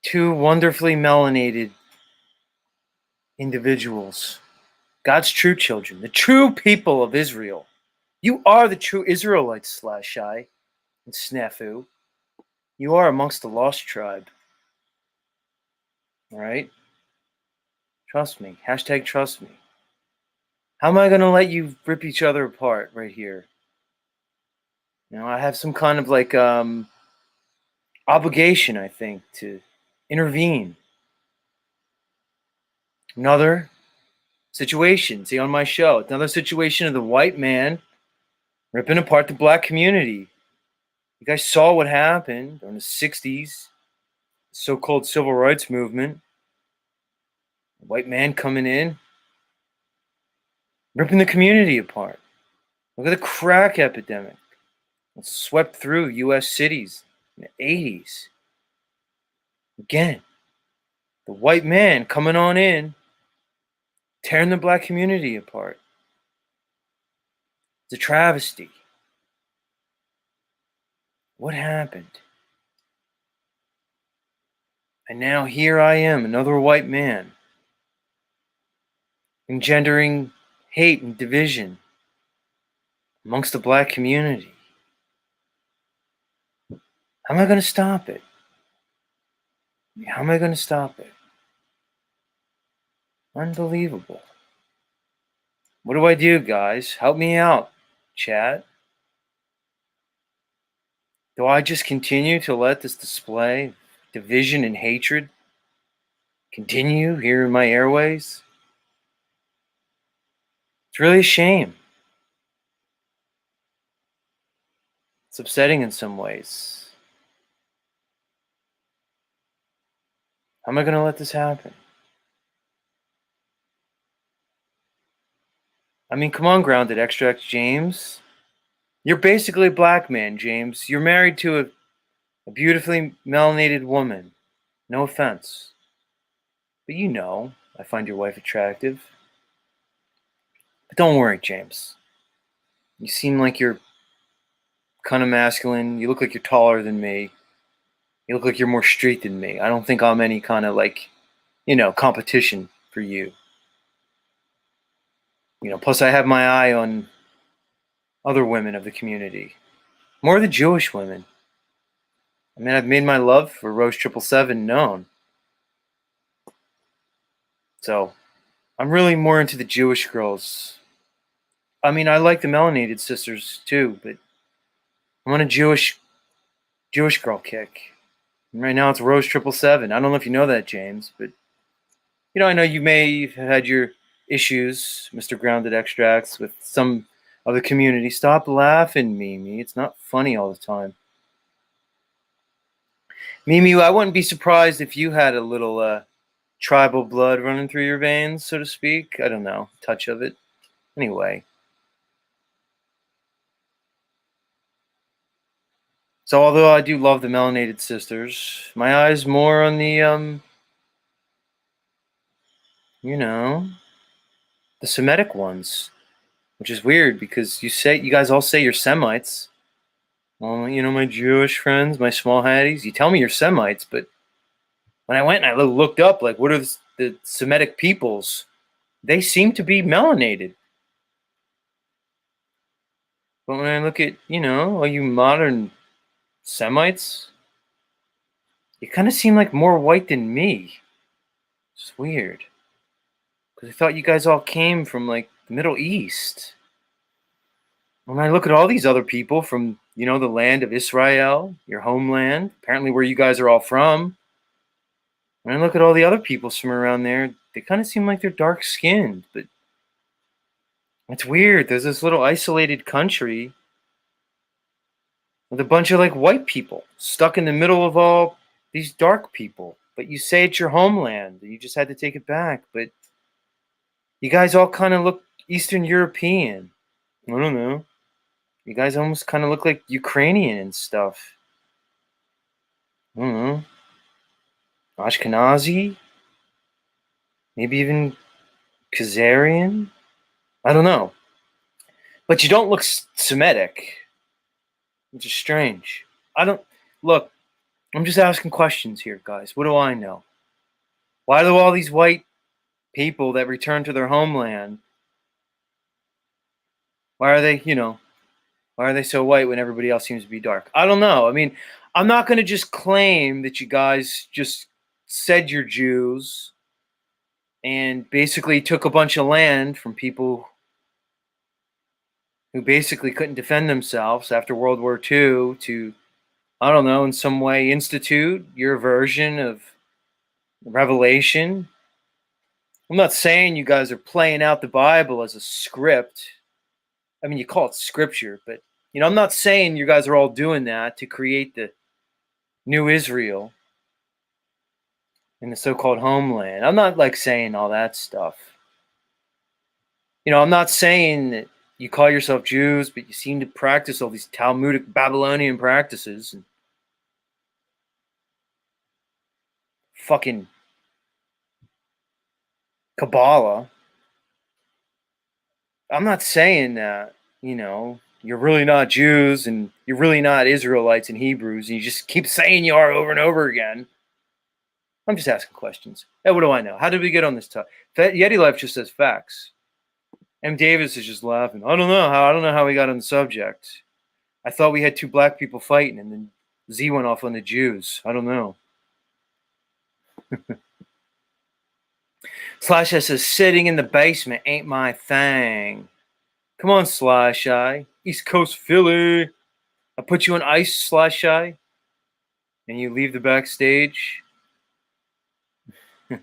two wonderfully melanated individuals, God's true children, the true people of Israel? You are the true Israelites, Slash I. And Snafu, you are amongst the lost tribe. All right? Trust me. Hashtag trust me. How am I going to let you rip each other apart right here? I have some kind of like obligation, I think, to intervene. Another situation, see on my show, another situation of the white man ripping apart the black community. You guys saw what happened in the 60s, so-called civil rights movement. A white man coming in, ripping the community apart. Look at the crack epidemic. It swept through U.S. cities in the 80s. Again, the white man coming on in, tearing the black community apart. It's a travesty. What happened? And now here I am, another white man, engendering hate and division amongst the black community. How am I going to stop it? How am I going to stop it? Unbelievable. What do I do, guys? Help me out, chat. Do I just continue to let this display of division and hatred continue here in my airways? It's really a shame. It's upsetting in some ways. How am I going to let this happen? I mean, come on, Grounded Extracts, James. You're basically a black man, James. You're married to a beautifully melanated woman. No offense. But I find your wife attractive. But don't worry, James. You seem like you're kind of masculine. You look like you're taller than me. You look like you're more street than me. I don't think I'm any kind of competition for you. Plus I have my eye on other women of the community. More the Jewish women. I mean, I've made my love for Rose 777 known. So, I'm really more into the Jewish girls. I mean, I like the melanated sisters too, but I'm on a Jewish girl kick. And right now it's Rose 777. I don't know if you know that, James, but I know you may have had your issues, Mr. Grounded Extracts, with some of the community. Stop laughing, Mimi. It's not funny all the time. Mimi, I wouldn't be surprised if you had a little tribal blood running through your veins, so to speak. I don't know. Touch of it. Anyway. So although I do love the melanated sisters, my eye's more on the, the Semitic ones, which is weird because you guys all say you're Semites. Well, my Jewish friends, my small hatties, you tell me you're Semites, but when I went and I looked up, like, what are the Semitic peoples? They seem to be melanated. But when I look at, all you modern Semites, you kind of seem like more white than me. It's weird. Because I thought you guys all came from, like, the Middle East. When I look at all these other people from, the land of Israel, your homeland, apparently where you guys are all from, when I look at all the other peoples from around there, they kind of seem like they're dark-skinned, but it's weird. There's this little isolated country with a bunch of, like, white people stuck in the middle of all these dark people. But you say it's your homeland. You just had to take it back. But you guys all kind of look Eastern European. I don't know. You guys almost kind of look like Ukrainian and stuff. I don't know. Ashkenazi? Maybe even Khazarian? I don't know. But you don't look Semitic, which is strange. Look, I'm just asking questions here, guys. What do I know? Why do all these white people that return to their homeland, why are they so white when everybody else seems to be dark? I don't know. I mean, I'm not going to just claim that you guys just said you're Jews and basically took a bunch of land from people who basically couldn't defend themselves after World War II to, I don't know, in some way institute your version of Revelation. I'm not saying you guys are playing out the Bible as a script. I mean, you call it scripture, but, I'm not saying you guys are all doing that to create the new Israel in the so-called homeland. I'm not like saying all that stuff. I'm not saying that you call yourself Jews, but you seem to practice all these Talmudic Babylonian practices and fucking Kabbalah. I'm not saying that, you're really not Jews and you're really not Israelites and Hebrews and you just keep saying you are over and over again. I'm just asking questions. Hey, what do I know? How did we get on this topic? Yeti Life just says facts. M. Davis is just laughing. I don't know how we got on the subject. I thought we had two black people fighting and then Z went off on the Jews. I don't know. Slash S says, sitting in the basement ain't my thing. Come on, Slash I. East Coast Philly. I put you on ice, Slash I. And you leave the backstage. I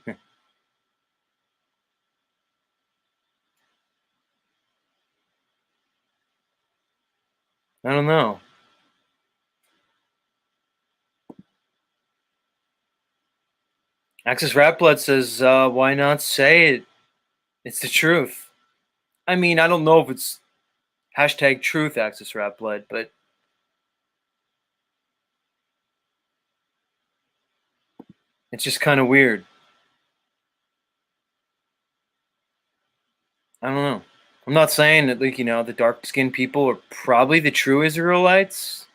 don't know. Axis Rat Blood says, why not say it? It's the truth. I mean, I don't know if it's hashtag truth, Axis Rat Blood, but it's just kind of weird. I don't know. I'm not saying that, like, the dark-skinned people are probably the true Israelites.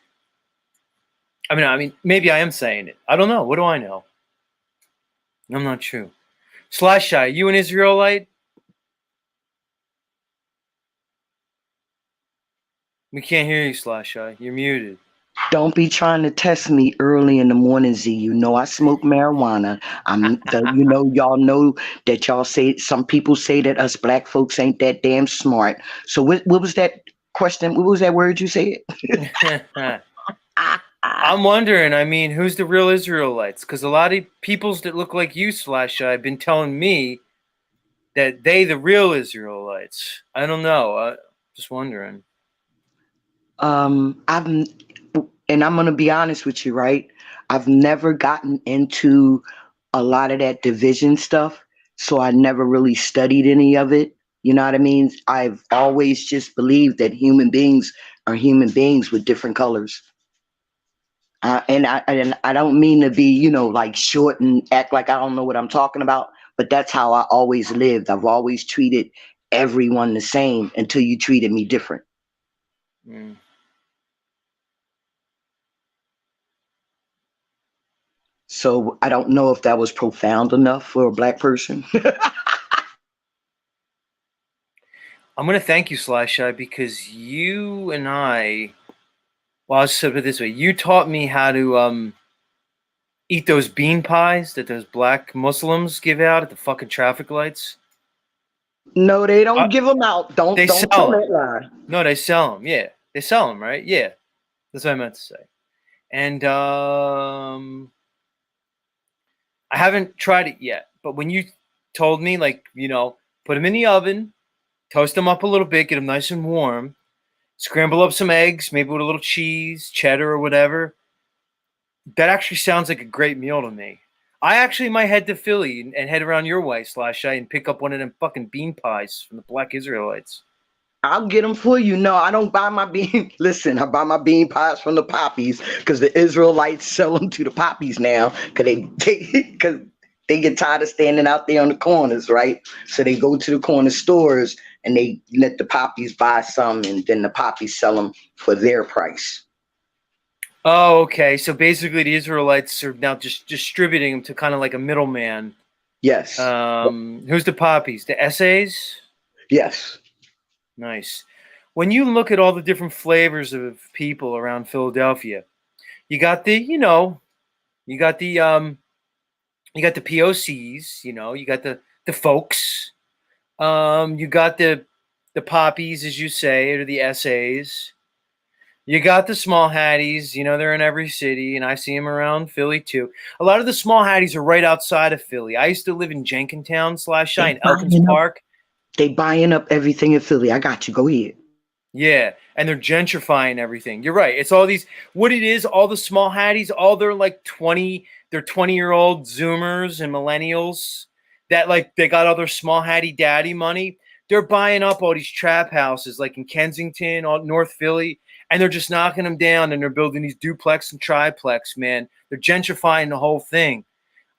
I mean, maybe I am saying it. I don't know. What do I know? I'm not true. Slash Shy, you an Israelite? We can't hear you, Slash Shy. You're muted. Don't be trying to test me early in the morning, Z. You know I smoke marijuana. Y'all know that y'all say, some people say that us black folks ain't that damn smart. So what was that question? What was that word you said? I'm wondering, who's the real Israelites? Because a lot of peoples that look like you, Slash Shy, have been telling me that they the real Israelites. I don't know. Just wondering. And I'm going to be honest with you, right? I've never gotten into a lot of that division stuff, so I never really studied any of it. You know what I mean? I've always just believed that human beings are human beings with different colors. And I don't mean to be, like short and act like I don't know what I'm talking about, but that's how I always lived. I've always treated everyone the same until you treated me different. Mm. So I don't know if that was profound enough for a black person. I'm going to thank you, Slash Shy, because you and I, well, I'll just put it this way. You taught me how to eat those bean pies that those black Muslims give out at the fucking traffic lights. No, they don't give them out. Don't tell that lie. No, they sell them. Yeah, they sell them, right? Yeah, that's what I meant to say. And I haven't tried it yet, but when you told me, like, put them in the oven, toast them up a little bit, get them nice and warm, scramble up some eggs, maybe with a little cheese, cheddar or whatever. That actually sounds like a great meal to me. I actually might head to Philly and head around your way, Slash Shy, and pick up one of them fucking bean pies from the Black Israelites. I'll get them for you. No, I don't buy my bean. Listen, I buy my bean pies from the poppies because the Israelites sell them to the poppies now because they get tired of standing out there on the corners, right? So they go to the corner stores and they let the poppies buy some, and then the poppies sell them for their price. Oh, okay. So basically, the Israelites are now just distributing them to kind of like a middleman. Yes. Who's the poppies? The essays? Yes. Nice. When you look at all the different flavors of people around Philadelphia, you got the, you got the POCs, you got the the folks. You got the poppies, as you say, or the essays. You got the small hatties. You know, they're in every city, and I see them around Philly too. A lot of the small hatties are right outside of Philly. I used to live in Jenkintown / in Elkins Park. They buying up everything in Philly. I got you. Go ahead. Yeah, and they're gentrifying everything. You're right. It's all these, what it is, all the small hatties, all they're like 20-year-old Zoomers and millennials that like they got all their small hattie daddy money. They're buying up all these trap houses like in Kensington, all North Philly, and they're just knocking them down and they're building these duplex and triplex, man. They're gentrifying the whole thing.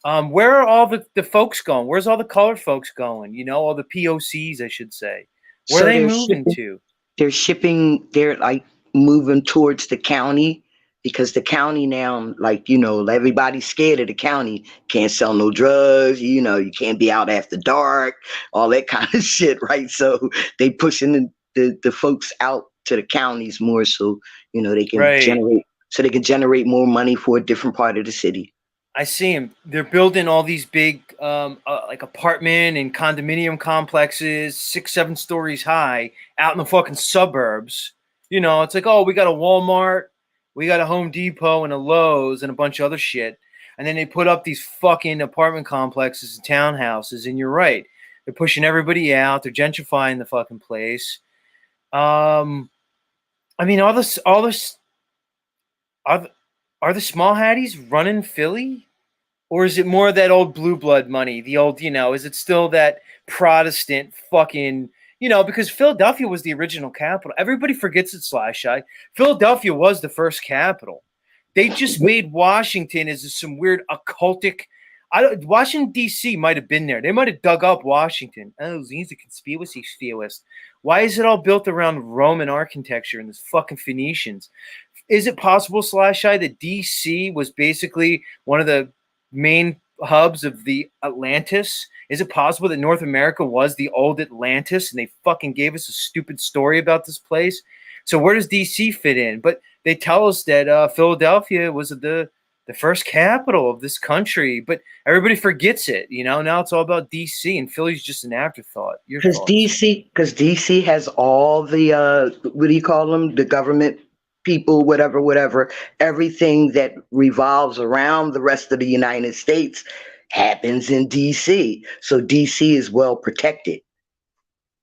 Where are all the folks going? Where's all the colored folks going? You know, all the POCs, I should say. Where are they moving to? They're like moving towards the county because the county now, like, you know, everybody's scared of the county. Can't sell no drugs, you know, you can't be out after dark, all that kind of shit, right? So they pushing the folks out to the counties more so, you know, they can generate more money for a different part of the city. I see them. They're building all these big like apartment and condominium complexes, 6-7 stories high, out in the fucking suburbs. You know, it's like, oh, we got a Walmart, we got a Home Depot and a Lowe's and a bunch of other shit. And then they put up these fucking apartment complexes and townhouses. And you're right. They're pushing everybody out. They're gentrifying the fucking place. I mean, are the small hatties running Philly? Or is it more of that old blue blood money? The old, you know, is it still that Protestant fucking, you know, because Philadelphia was the original capital. Everybody forgets it, Sly. Philadelphia was the first capital. They just made Washington as some weird occultic. Washington, D.C. might have been there. They might have dug up Washington. Oh, he's a conspiracy theorist. Why is it all built around Roman architecture and this fucking Phoenicians? Is it possible, Sly, that D.C. was basically one of the main hubs of the Atlantis? Is it possible that North America was the old Atlantis and they fucking gave us a stupid story about this place? So where does DC fit in? But they tell us that Philadelphia was the first capital of this country, but everybody forgets it. You know, now it's all about DC and Philly's just an afterthought. Because DC has all the what do you call them? The government people, whatever, everything that revolves around the rest of the United States happens in DC. So DC is well protected.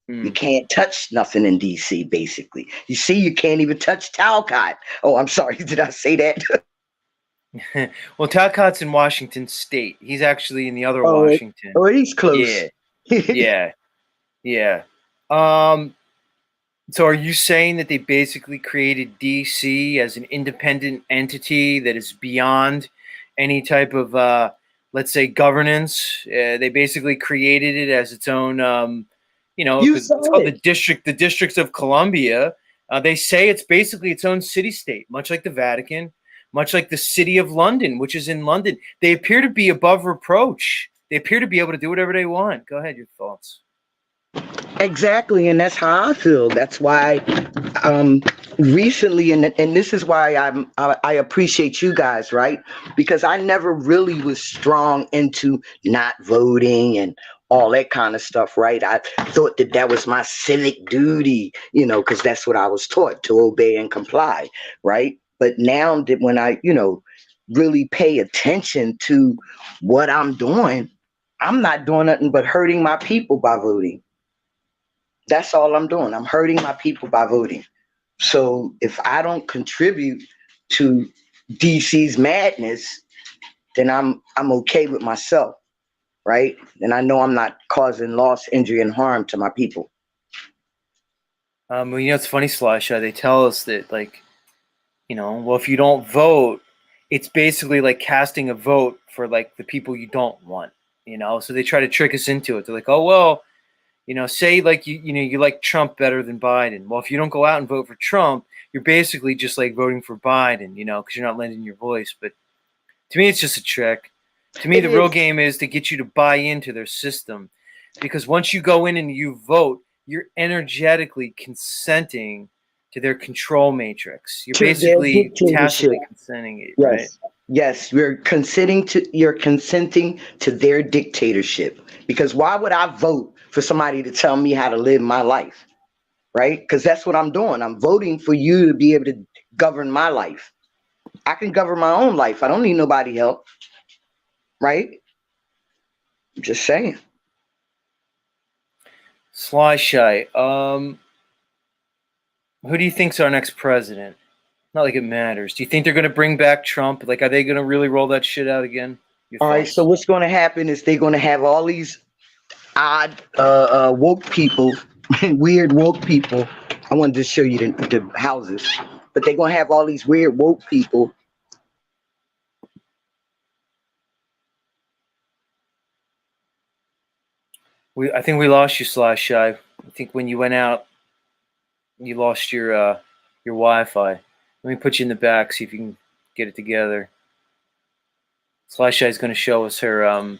You can't touch nothing in DC, basically. You see, you can't even touch Talcott. Oh, I'm sorry. Did I say that? Well, Talcott's in Washington State. He's actually in the other Washington. Oh, he's close. Yeah. Yeah. So are you saying that they basically created DC as an independent entity that is beyond any type of, let's say, governance? They basically created it as its own, you know, it's called the District of Columbia. They say it's basically its own city-state, much like the Vatican, much like the City of London, which is in London. They appear to be above reproach. They appear to be able to do whatever they want. Go ahead, your thoughts. Exactly, and that's how I feel. That's why recently, and this is why I appreciate you guys, right? Because I never really was strong into not voting and all that kind of stuff, right? I thought that was my civic duty, you know, because that's what I was taught, to obey and comply, right? But now that when I, you know, really pay attention to what I'm doing, I'm not doing nothing but hurting my people by voting. That's all I'm doing. I'm hurting my people by voting. So if I don't contribute to DC's madness, then I'm okay with myself, right? And I know I'm not causing loss, injury, and harm to my people. Well, you know, it's funny, Slasha. They tell us that, like, you know, well, if you don't vote, it's basically like casting a vote for like the people you don't want, you know? So they try to trick us into it. They're like, oh, well, you know, say like you like Trump better than Biden. Well, if you don't go out and vote for Trump, you're basically just like voting for Biden, you know, because you're not lending your voice. But to me, it's just a trick. To me, the real game is to get you to buy into their system, because once you go in and you vote, you're energetically consenting to their control matrix. You're basically tacitly consenting it, right? Yes, you're consenting to their dictatorship. Because why would I vote for somebody to tell me how to live my life? Right? Because that's what I'm doing. I'm voting for you to be able to govern my life. I can govern my own life. I don't need nobody help. Right? Just saying. Sly Shy. Who do you think's our next president? Not like it matters. Do you think they're going to bring back Trump? Like, are they going to really roll that shit out again? Your All right. thoughts? So what's going to happen is they're going to have all these odd woke people, weird woke people. I wanted to show you the houses, but they're going to have all these weird woke people. I think we lost you, Sly Shy. I think when you went out, you lost your Wi-Fi. Let me put you in the back, see if you can get it together. Sly Shy is going to show us her.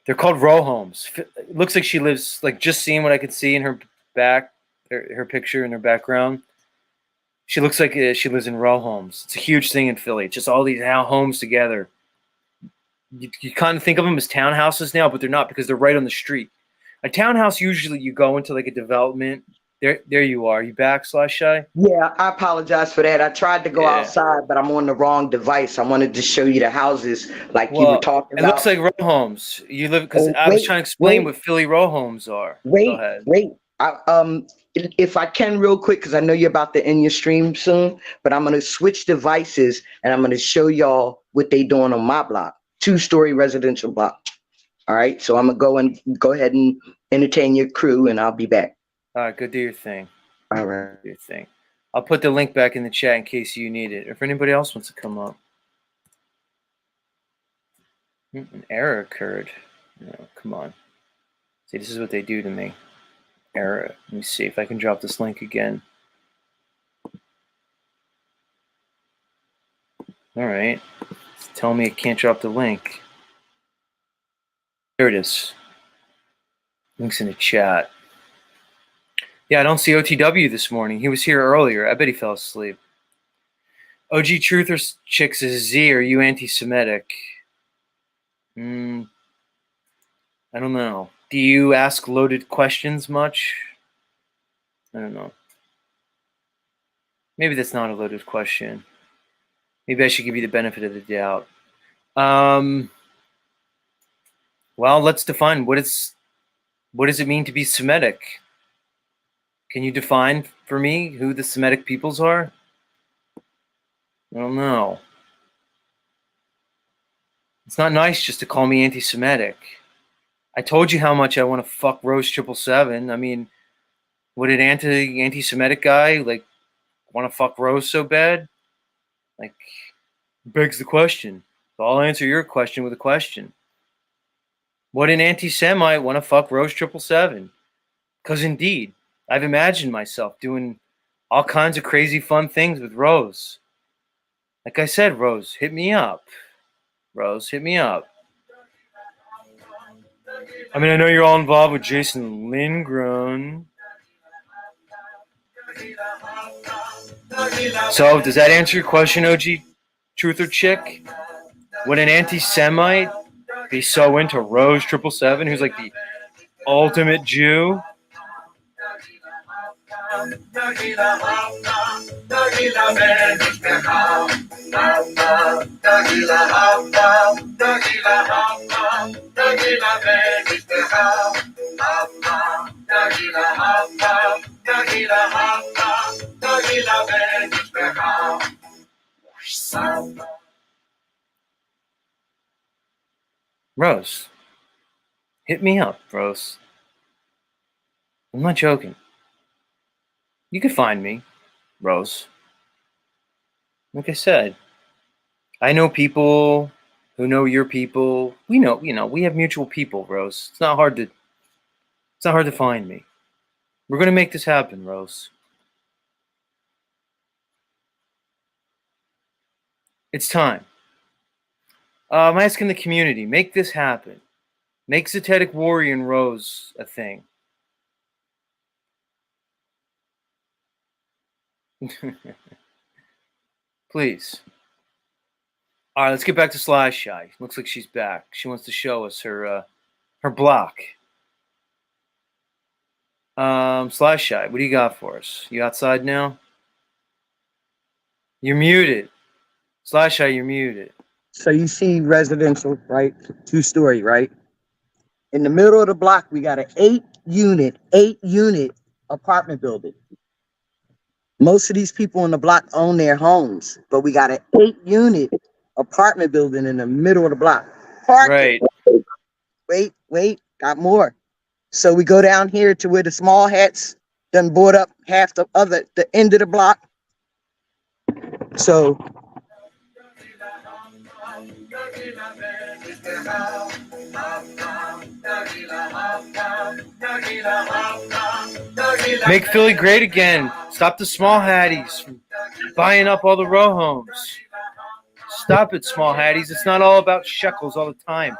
They're called row homes. It looks like she lives, like, just seeing what I could see in her back, her picture in her background. She looks like she lives in row homes. It's a huge thing in Philly. Just all these homes together. You kind of think of them as townhouses now, but they're not because they're right on the street. A townhouse, usually you go into like a development. There you are. You back, Sly Shy? Yeah, I apologize for that. I tried to go outside, but I'm on the wrong device. I wanted to show you the houses like you were talking it about. looks like row homes. You live because I was trying to explain what Philly row homes are. Go ahead. If I can real quick, because I know you're about to end your stream soon, but I'm going to switch devices and I'm going to show y'all what they doing on my block, 2-story residential block. All right. So I'm going to go ahead and entertain your crew and I'll be back. All right. Go do your thing. All right. Do your thing. I'll put the link back in the chat in case you need it. Or if anybody else wants to come up. An error occurred. No, come on. See, this is what they do to me. Error. Let me see if I can drop this link again. All right. It's telling me it can't drop the link. There it is. Link's in the chat. Yeah, I don't see OTW this morning. He was here earlier. I bet he fell asleep. OG Truther Chick says, Z, are you anti-Semitic? I don't know. Do you ask loaded questions much? I don't know. Maybe that's not a loaded question. Maybe I should give you the benefit of the doubt. Well, let's define what does it mean to be Semitic? Can you define for me who the Semitic peoples are? I don't know. It's not nice just to call me anti-Semitic. I told you how much I want to fuck Rose 777. I mean, would an anti-Semitic guy like want to fuck Rose so bad? Like, begs the question. So I'll answer your question with a question. Would an anti-Semite want to fuck Rose 777? Because indeed, I've imagined myself doing all kinds of crazy fun things with Rose. Like I said, Rose, hit me up. Rose, hit me up. I mean, I know you're all involved with Jason Lindgren. So, does that answer your question, OG Truth or Chick? Would an anti-Semite be so into Rose 777, who's like the ultimate Jew? Rose, hit me up, Rose. I'm not joking. You can find me, Rose. Like I said, I know people who know your people. We know, we have mutual people, Rose. It's not hard to find me. We're going to make this happen, Rose. It's time. I'm asking the community, make this happen. Make Zetetic Warrior and Rose a thing. Please. All right, let's get back to Sly Shy. Looks like she's back. She wants to show us her block. Sly Shy, what do you got for us? You outside now? You're muted. Sly Shy, you're muted. So you see residential, right? 2-story, right? In the middle of the block, we got an 8-unit apartment building. Most of these people in the block own their homes, but we got an 8-unit apartment building in the middle of the block. Parking. Right. Wait, got more. So we go down here to where the small hats done bought up half the end of the block. So make Philly great again. Stop the small hatties from buying up all the row homes. Stop it, small hatties. It's not all about shekels all the time.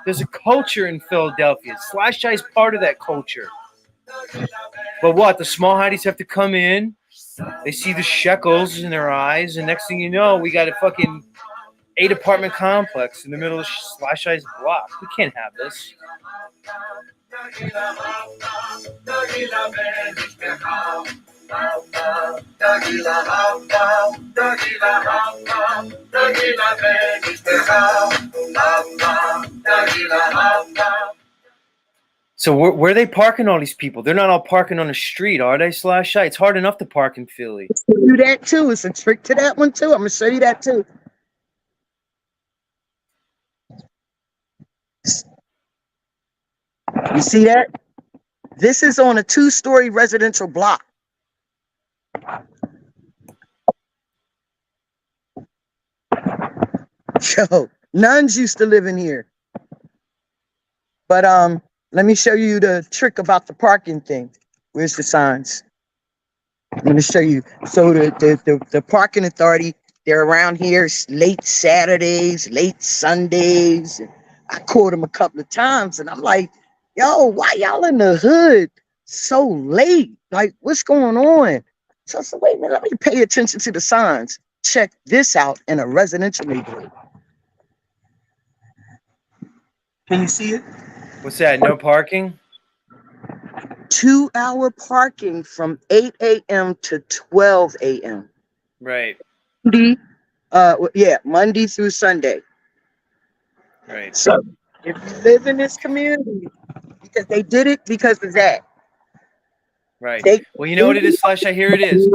There's a culture in Philadelphia. Sly Shy is part of that culture. But what? The small hatties have to come in. They see the shekels in their eyes, and next thing you know, we got a fucking 8-apartment complex in the middle of Sly Shy's block. We can't have this. So where are they parking all these people? They're not all parking on the street, are they, Sly Shy? It's hard enough to park in Philly. do that too. It's a trick to that one too. I'm gonna show you that too. You see that? This is on a 2-story residential block. Yo, nuns used to live in here. But let me show you the trick about the parking thing. Where's the signs? I'm gonna show you. So the parking authority, they're around here late Saturdays, late Sundays. I called them a couple of times and I'm like, yo, why y'all in the hood so late? Like, what's going on? So I said, wait a minute, let me pay attention to the signs. Check this out in a residential neighborhood. Can you see it? What's that? No parking? 2-hour parking from 8 a.m. to 12 a.m. Right. Monday through Sunday. Right. So if you live in this community, because they did it because of that. Right. Well, you know what it is, Sly Shy? Here it is.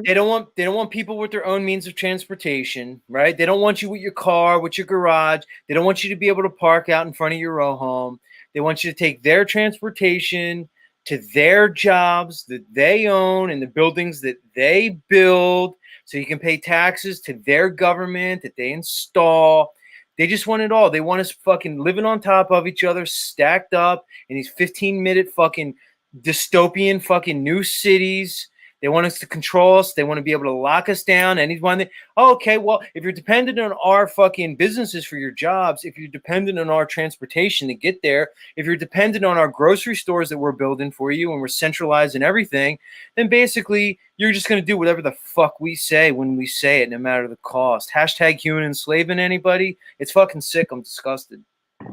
They don't want people with their own means of transportation, right? They don't want you with your car, with your garage. They don't want you to be able to park out in front of your row home. They want you to take their transportation to their jobs that they own and the buildings that they build, so you can pay taxes to their government that they install. They just want it all. They want us fucking living on top of each other, stacked up in these 15-minute fucking dystopian fucking new cities. They want us to control us. They want to be able to lock us down. Anyone okay, well, if you're dependent on our fucking businesses for your jobs, if you're dependent on our transportation to get there, if you're dependent on our grocery stores that we're building for you and we're centralizing everything, then basically you're just going to do whatever the fuck we say when we say it, no matter the cost. Hashtag human enslaving anybody. It's fucking sick. I'm disgusted.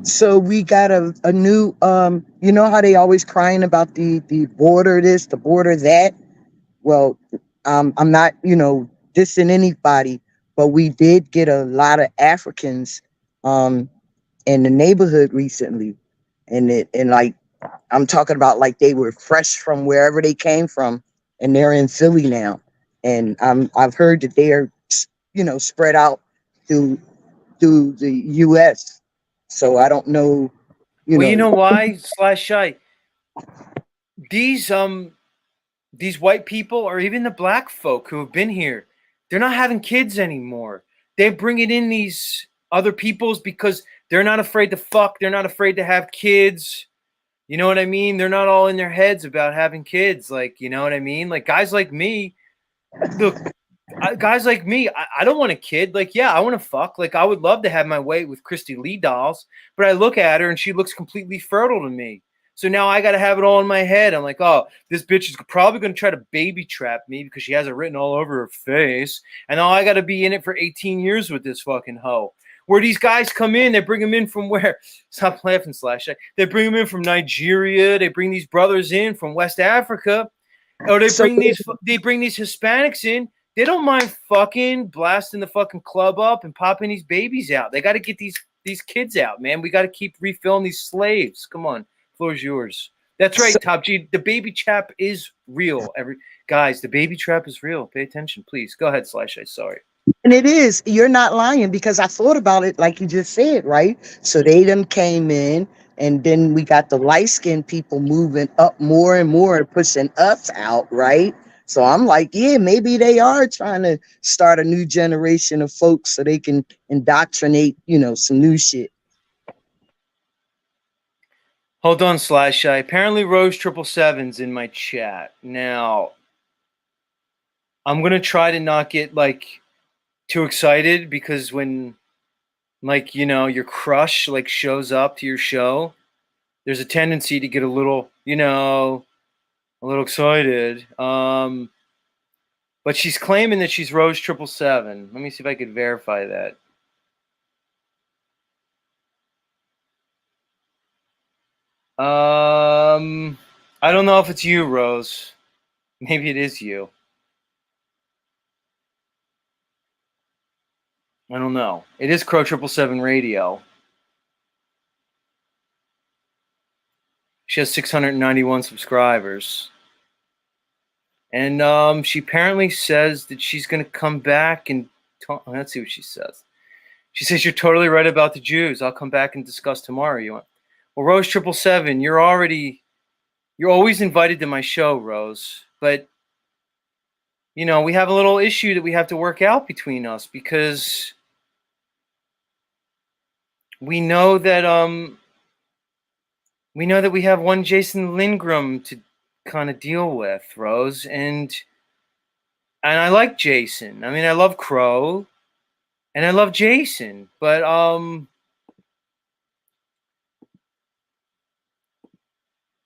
So we got a new, you know how they always crying about the border this, the border that? Well, I'm not, dissing anybody, but we did get a lot of Africans in the neighborhood recently. And like, I'm talking about like they were fresh from wherever they came from and they're in Philly now. And I've heard that they are, spread out through the US. So I don't know, Well, you know why, Sly Shy? These white people or even the black folk who have been here, they're not having kids anymore. They're bringing in these other peoples because they're not afraid to fuck. They're not afraid to have kids. You know what I mean? They're not all in their heads about having kids. Like, you know what I mean? Like guys like me, look, guys like me, I don't want a kid. Like, yeah, I want to fuck. Like, I would love to have my way with Christy Lee dolls, but I look at her and she looks completely fertile to me. So now I got to have it all in my head. I'm like, oh, this bitch is probably going to try to baby trap me because she has it written all over her face. And now I got to be in it for 18 years with this fucking hoe. Where these guys come in, they bring them in from where? Stop laughing, Slash. They bring them in from Nigeria. They bring these brothers in from West Africa. Or they bring these Hispanics in. They don't mind fucking blasting the fucking club up and popping these babies out. They got to get these kids out, man. We got to keep refilling these slaves. Come on, floor is yours. That's right, Top G. The baby trap is real. Guys, the baby trap is real. Pay attention, please. Go ahead, Slash. I'm sorry. And it is. You're not lying, because I thought about it like you just said, right? So they them came in, and then we got the light-skinned people moving up more and more and pushing us out, right? So I'm like, yeah, maybe they are trying to start a new generation of folks so they can indoctrinate, some new shit. Hold on, Slash. Apparently Rose 777's in my chat. Now, I'm going to try to not get, too excited, because when, your crush, shows up to your show, there's a tendency to get a little excited. But she's claiming that she's Rose 777. Let me see if I could verify that. I don't know if it's you, Rose. Maybe it is you. I don't know. It is Crow 777 Radio. She has 691 subscribers. And she apparently says that she's going to come back and talk. Let's see what she says. She says, you're totally right about the Jews. I'll come back and discuss tomorrow. You want? Well, Rose 777, you're always invited to my show, Rose. But, we have a little issue that we have to work out between us, because we know that we have one Jason Lindgren to kind of deal with, Rose, and I like Jason. I mean, I love Crow, and I love Jason, but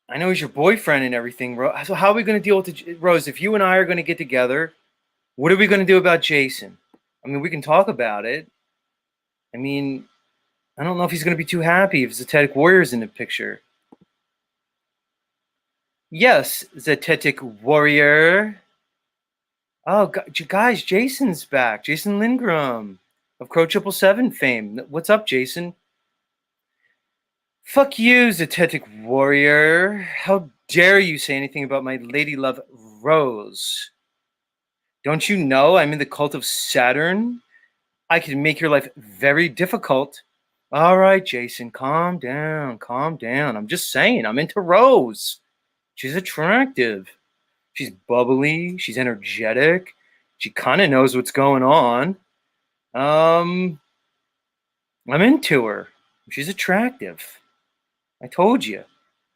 I know he's your boyfriend and everything, Rose. So how are we going to deal with Rose? If you and I are going to get together, what are we going to do about Jason? I mean, we can talk about it. I mean, I don't know if he's going to be too happy if Zetetic Warrior's in the picture. Yes, Zetetic Warrior. Oh, guys, Jason's back. Jason Lindgren of Crow 777 fame. What's up, Jason? Fuck you, Zetetic Warrior. How dare you say anything about my lady love, Rose? Don't you know I'm in the cult of Saturn? I can make your life very difficult. All right, Jason, calm down, calm down. I'm just saying, I'm into Rose. She's attractive. She's bubbly. She's energetic. She kind of knows what's going on. I'm into her. She's attractive. I told you.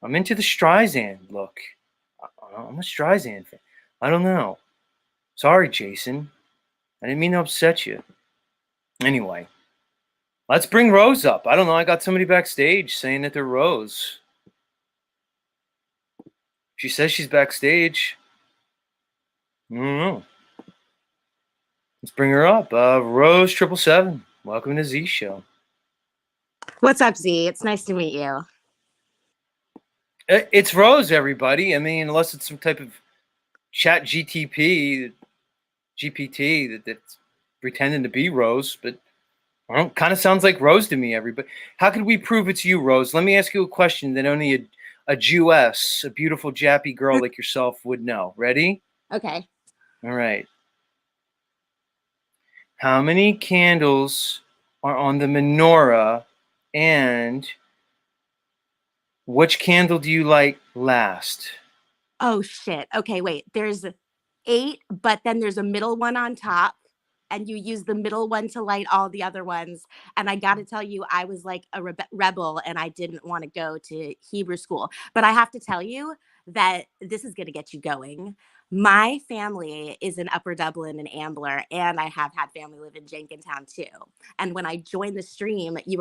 I'm into the Streisand look. I'm a Streisand fan. I don't know. Sorry, Jason. I didn't mean to upset you. Anyway, let's bring Rose up. I don't know. I got somebody backstage saying that they're Rose. She says she's backstage. I don't know. Let's bring her up. Rose 777. Welcome to Z Show. What's up, Z? It's nice to meet you. It's Rose, everybody. I mean, unless it's some type of chat GPT that's pretending to be Rose, but kind of sounds like Rose to me, everybody. How could we prove it's you, Rose? Let me ask you a question that only a Jewess, a beautiful Jappy girl like yourself would know. Ready? Okay. All right. How many candles are on the menorah, and which candle do you like last? Oh, shit. Okay, wait. There's 8, but then there's a middle one on top, and you use the middle one to light all the other ones. And I got to tell you, I was like a rebel, and I didn't want to go to Hebrew school. But I have to tell you that this is going to get you going. My family is in Upper Dublin and Ambler, and I have had family live in Jenkintown too. And when I joined the stream, you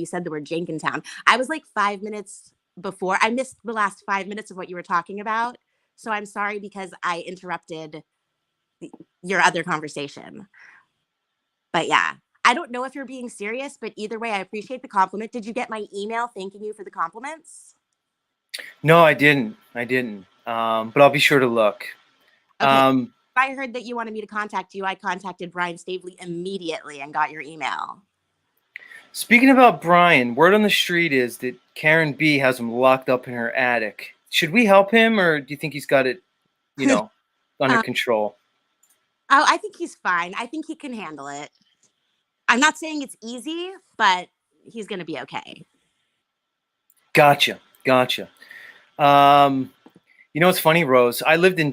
said the word Jenkintown. I was like 5 minutes before. I missed the last 5 minutes of what you were talking about. So I'm sorry because I interrupted your other conversation. But yeah, I don't know if you're being serious, but either way, I appreciate the compliment. Did you get my email thanking you for the compliments? No, I didn't. But I'll be sure to look. Okay. I heard that you wanted me to contact you. I contacted Brian Stavely immediately and got your email. Speaking about Brian, word on the street is that Karen B has him locked up in her attic. Should we help him, or do you think he's got it, under control? Oh, I think he's fine. I think he can handle it. I'm not saying it's easy, but he's going to be okay. Gotcha. It's funny, Rose. I lived in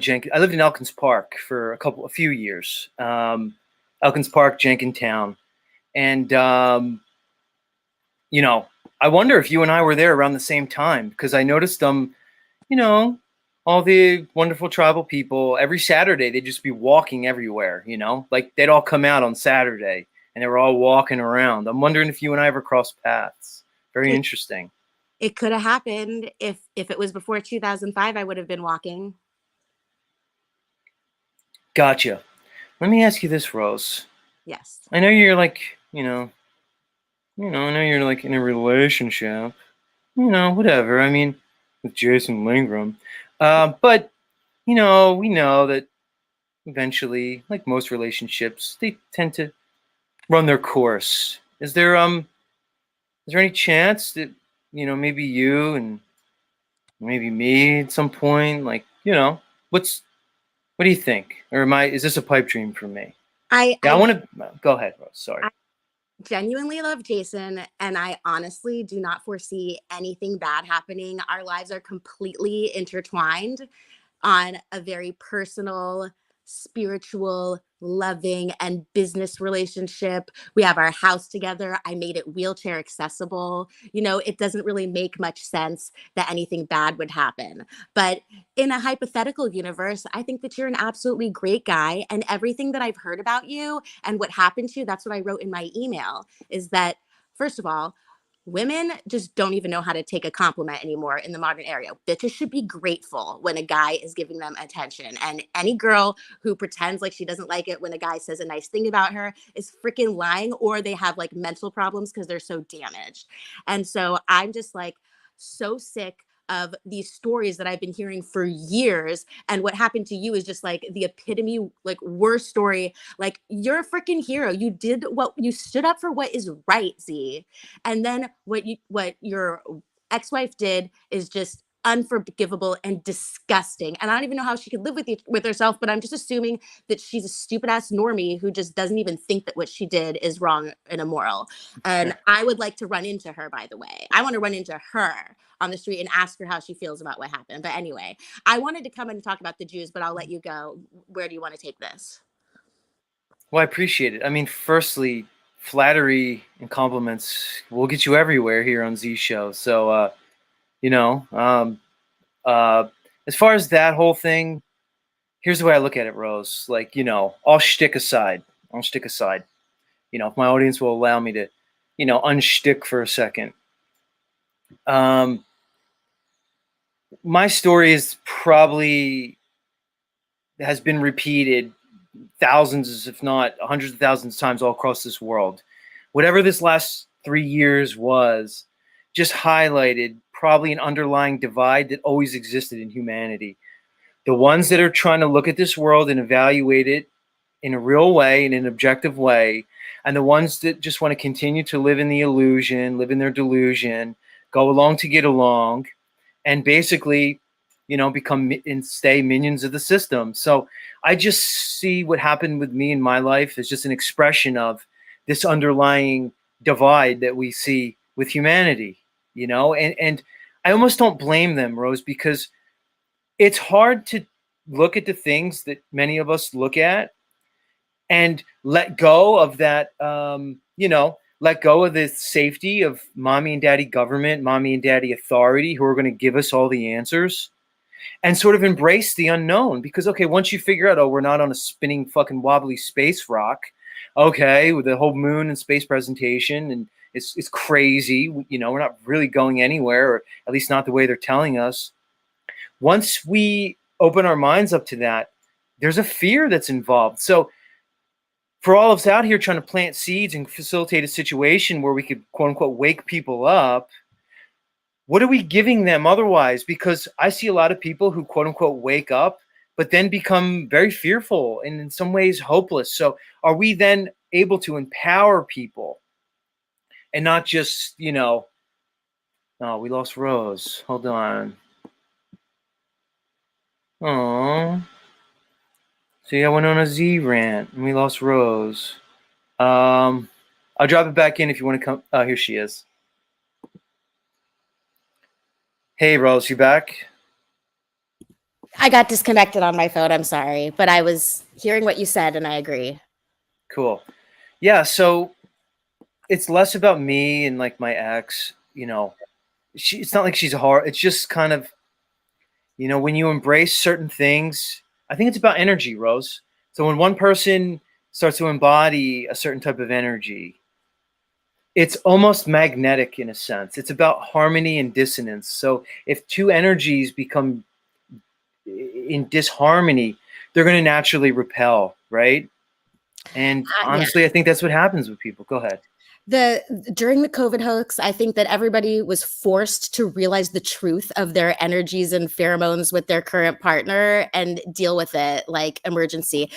Elkins Park for a few years. Elkins Park, Jenkintown, and I wonder if you and I were there around the same time, because I noticed all the wonderful tribal people every Saturday, they'd just be walking everywhere. Like they'd all come out on Saturday and they were all walking around. I'm wondering if you and I ever crossed paths. Very interesting. It could have happened. If it was before 2005, I would have been walking. Gotcha. Let me ask you this, Rose. Yes. I know you're like, I know you're like in a relationship, whatever. I mean, with Jason Lingram. But, we know that eventually, like most relationships, they tend to run their course. Is there any chance that, maybe you and maybe me at some point, like, what do you think? Or is this a pipe dream for me? I want to go ahead, Rose. Sorry. I genuinely love Jason, and I honestly do not foresee anything bad happening. Our lives are completely intertwined on a very personal, spiritual, loving, and business relationship. We have our house together. I made it wheelchair accessible. It doesn't really make much sense that anything bad would happen. But in a hypothetical universe, I think that you're an absolutely great guy. And everything that I've heard about you and what happened to you, that's what I wrote in my email, is that, first of all, women just don't even know how to take a compliment anymore in the modern era. Bitches should be grateful when a guy is giving them attention. And any girl who pretends like she doesn't like it when a guy says a nice thing about her is freaking lying, or they have like mental problems because they're so damaged. And so I'm just like so sick of these stories that I've been hearing for years. And what happened to you is just like the epitome, like worst story. Like, you're a freaking hero. You stood up for what is right, Z. And then what your ex-wife did is just unforgivable and disgusting. And I don't even know how she could live with herself, but I'm just assuming that she's a stupid ass normie who just doesn't even think that what she did is wrong and immoral. And I would like to run into her, by the way. I want to run into her on the street and ask her how she feels about what happened. But anyway, I wanted to come in and talk about the Jews, but I'll let you go. Where do you want to take this? Well, I appreciate it. I mean, firstly, flattery and compliments will get you everywhere here on Z Show. So, as far as that whole thing, here's the way I look at it, Rose. Like, all shtick aside, if my audience will allow me to, unshtick for a second. My story is probably has been repeated thousands, if not hundreds of thousands of times all across this world. Whatever this last 3 years was, just highlighted probably an underlying divide that always existed in humanity. The ones that are trying to look at this world and evaluate it in a real way, in an objective way, and the ones that just want to continue to live in the illusion, live in their delusion, go along to get along, and basically, become and stay minions of the system. So I just see what happened with me in my life as just an expression of this underlying divide that we see with humanity, and I almost don't blame them, Rose, because it's hard to look at the things that many of us look at and let go of that, let go of the safety of mommy and daddy government, mommy and daddy authority who are going to give us all the answers, and sort of embrace the unknown. Because, okay, once you figure out, we're not on a spinning fucking wobbly space rock, okay, with the whole moon and space presentation, and is crazy. You know, we're not really going anywhere, or at least not the way they're telling us. Once we open our minds up to that, there's a fear that's involved. So for all of us out here trying to plant seeds and facilitate a situation where we could, quote unquote, wake people up, what are we giving them otherwise? Because I see a lot of people who, quote unquote, wake up, but then become very fearful and in some ways hopeless. So are we then able to empower people and not just, you know, oh, we lost Rose. Hold on. Oh. See, I went on a Z rant and we lost Rose. I'll drop it back in if you want to come. Oh, here she is. Hey, Rose, you back? I got disconnected on my phone. I'm sorry, but I was hearing what you said and I agree. Cool. Yeah, so it's less about me and like my ex, you know. It's not like she's a horror. It's just kind of, you know, when you embrace certain things, I think it's about energy, Rose. So when one person starts to embody a certain type of energy, it's almost magnetic in a sense. It's about harmony and dissonance. So if two energies become in disharmony, they're going to naturally repel, right? And honestly, I think that's what happens with people. Go ahead. During the COVID hoax, I think that everybody was forced to realize the truth of their energies and pheromones with their current partner and deal with it like emergency.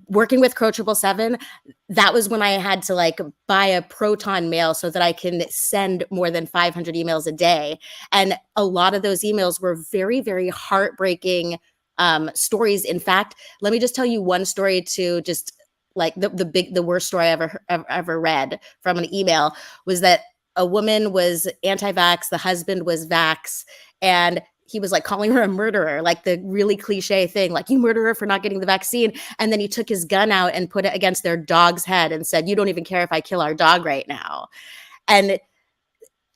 Working with Crow 777, that was when I had to like buy a Proton mail so that I can send more than 500 emails a day. And a lot of those emails were very, very heartbreaking stories. In fact, let me just tell you one story to just like the worst story I ever read from an email was that a woman was anti-vax, the husband was vax, and he was like calling her a murderer, like the really cliche thing, like you murderer for not getting the vaccine. And then he took his gun out and put it against their dog's head and said, you don't even care if I kill our dog right now. And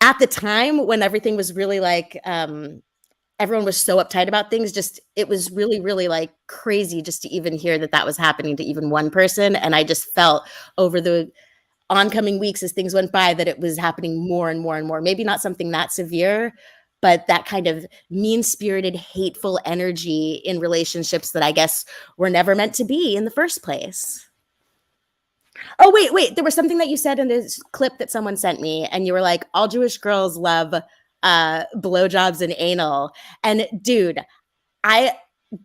at the time when everything was really like, everyone was so uptight about things, just it was really, really like crazy just to even hear that that was happening to even one person. And I just felt over the oncoming weeks as things went by that it was happening more and more and more. Maybe not something that severe, but that kind of mean-spirited, hateful energy in relationships that I guess were never meant to be in the first place. Oh, wait. There was something that you said in this clip that someone sent me, and you were like, all Jewish girls love blowjobs and anal. And dude, I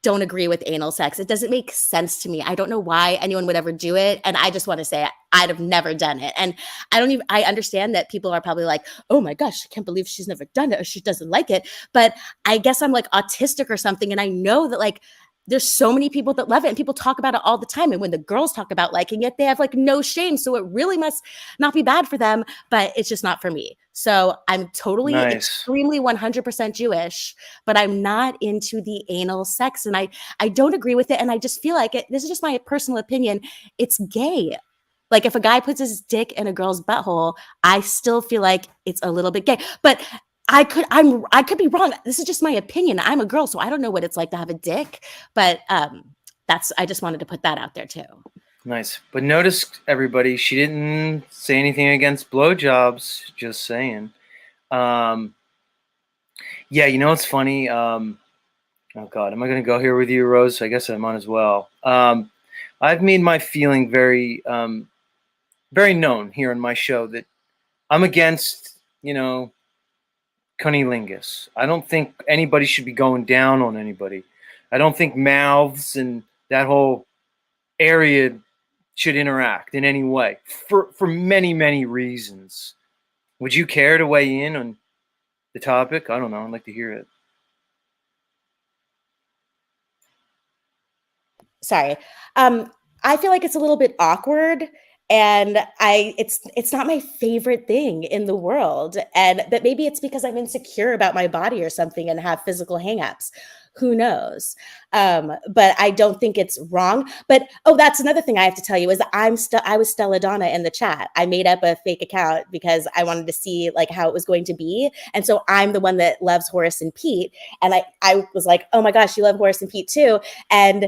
don't agree with anal sex. It doesn't make sense to me. I don't know why anyone would ever do it. And I just want to say I'd have never done it. And I understand that people are probably like, oh my gosh, I can't believe she's never done it or she doesn't like it. But I guess I'm like autistic or something. And I know that like, there's so many people that love it and people talk about it all the time. And when the girls talk about liking it, they have like no shame. So it really must not be bad for them, but it's just not for me. So I'm totally extremely 100% Jewish, but I'm not into the anal sex. And I don't agree with it. And I just feel like this is just my personal opinion. It's gay. Like if a guy puts his dick in a girl's butthole, I still feel like it's a little bit gay, but I could be wrong. This is just my opinion. I'm a girl, so I don't know what it's like to have a dick, but I just wanted to put that out there too. Nice. But notice, everybody, she didn't say anything against blowjobs, just saying. Yeah, you know what's funny? Oh God, am I going to go here with you, Rose? I guess I'm on as well. I've made my feeling very, very known here on my show that I'm against, you know, cunnilingus. I don't think anybody should be going down on anybody. I don't think mouths and that whole area should interact in any way for many, many reasons. Would you care to weigh in on the topic? I don't know. I'd like to hear it. Sorry. I feel like it's a little bit awkward. And it's not my favorite thing in the world. But maybe it's because I'm insecure about my body or something and have physical hangups. Who knows? But I don't think it's wrong. But that's another thing I have to tell you is I was Stella Donna in the chat. I made up a fake account because I wanted to see like how it was going to be. And so I'm the one that loves Horace and Pete. And I was like, oh my gosh, you love Horace and Pete too. And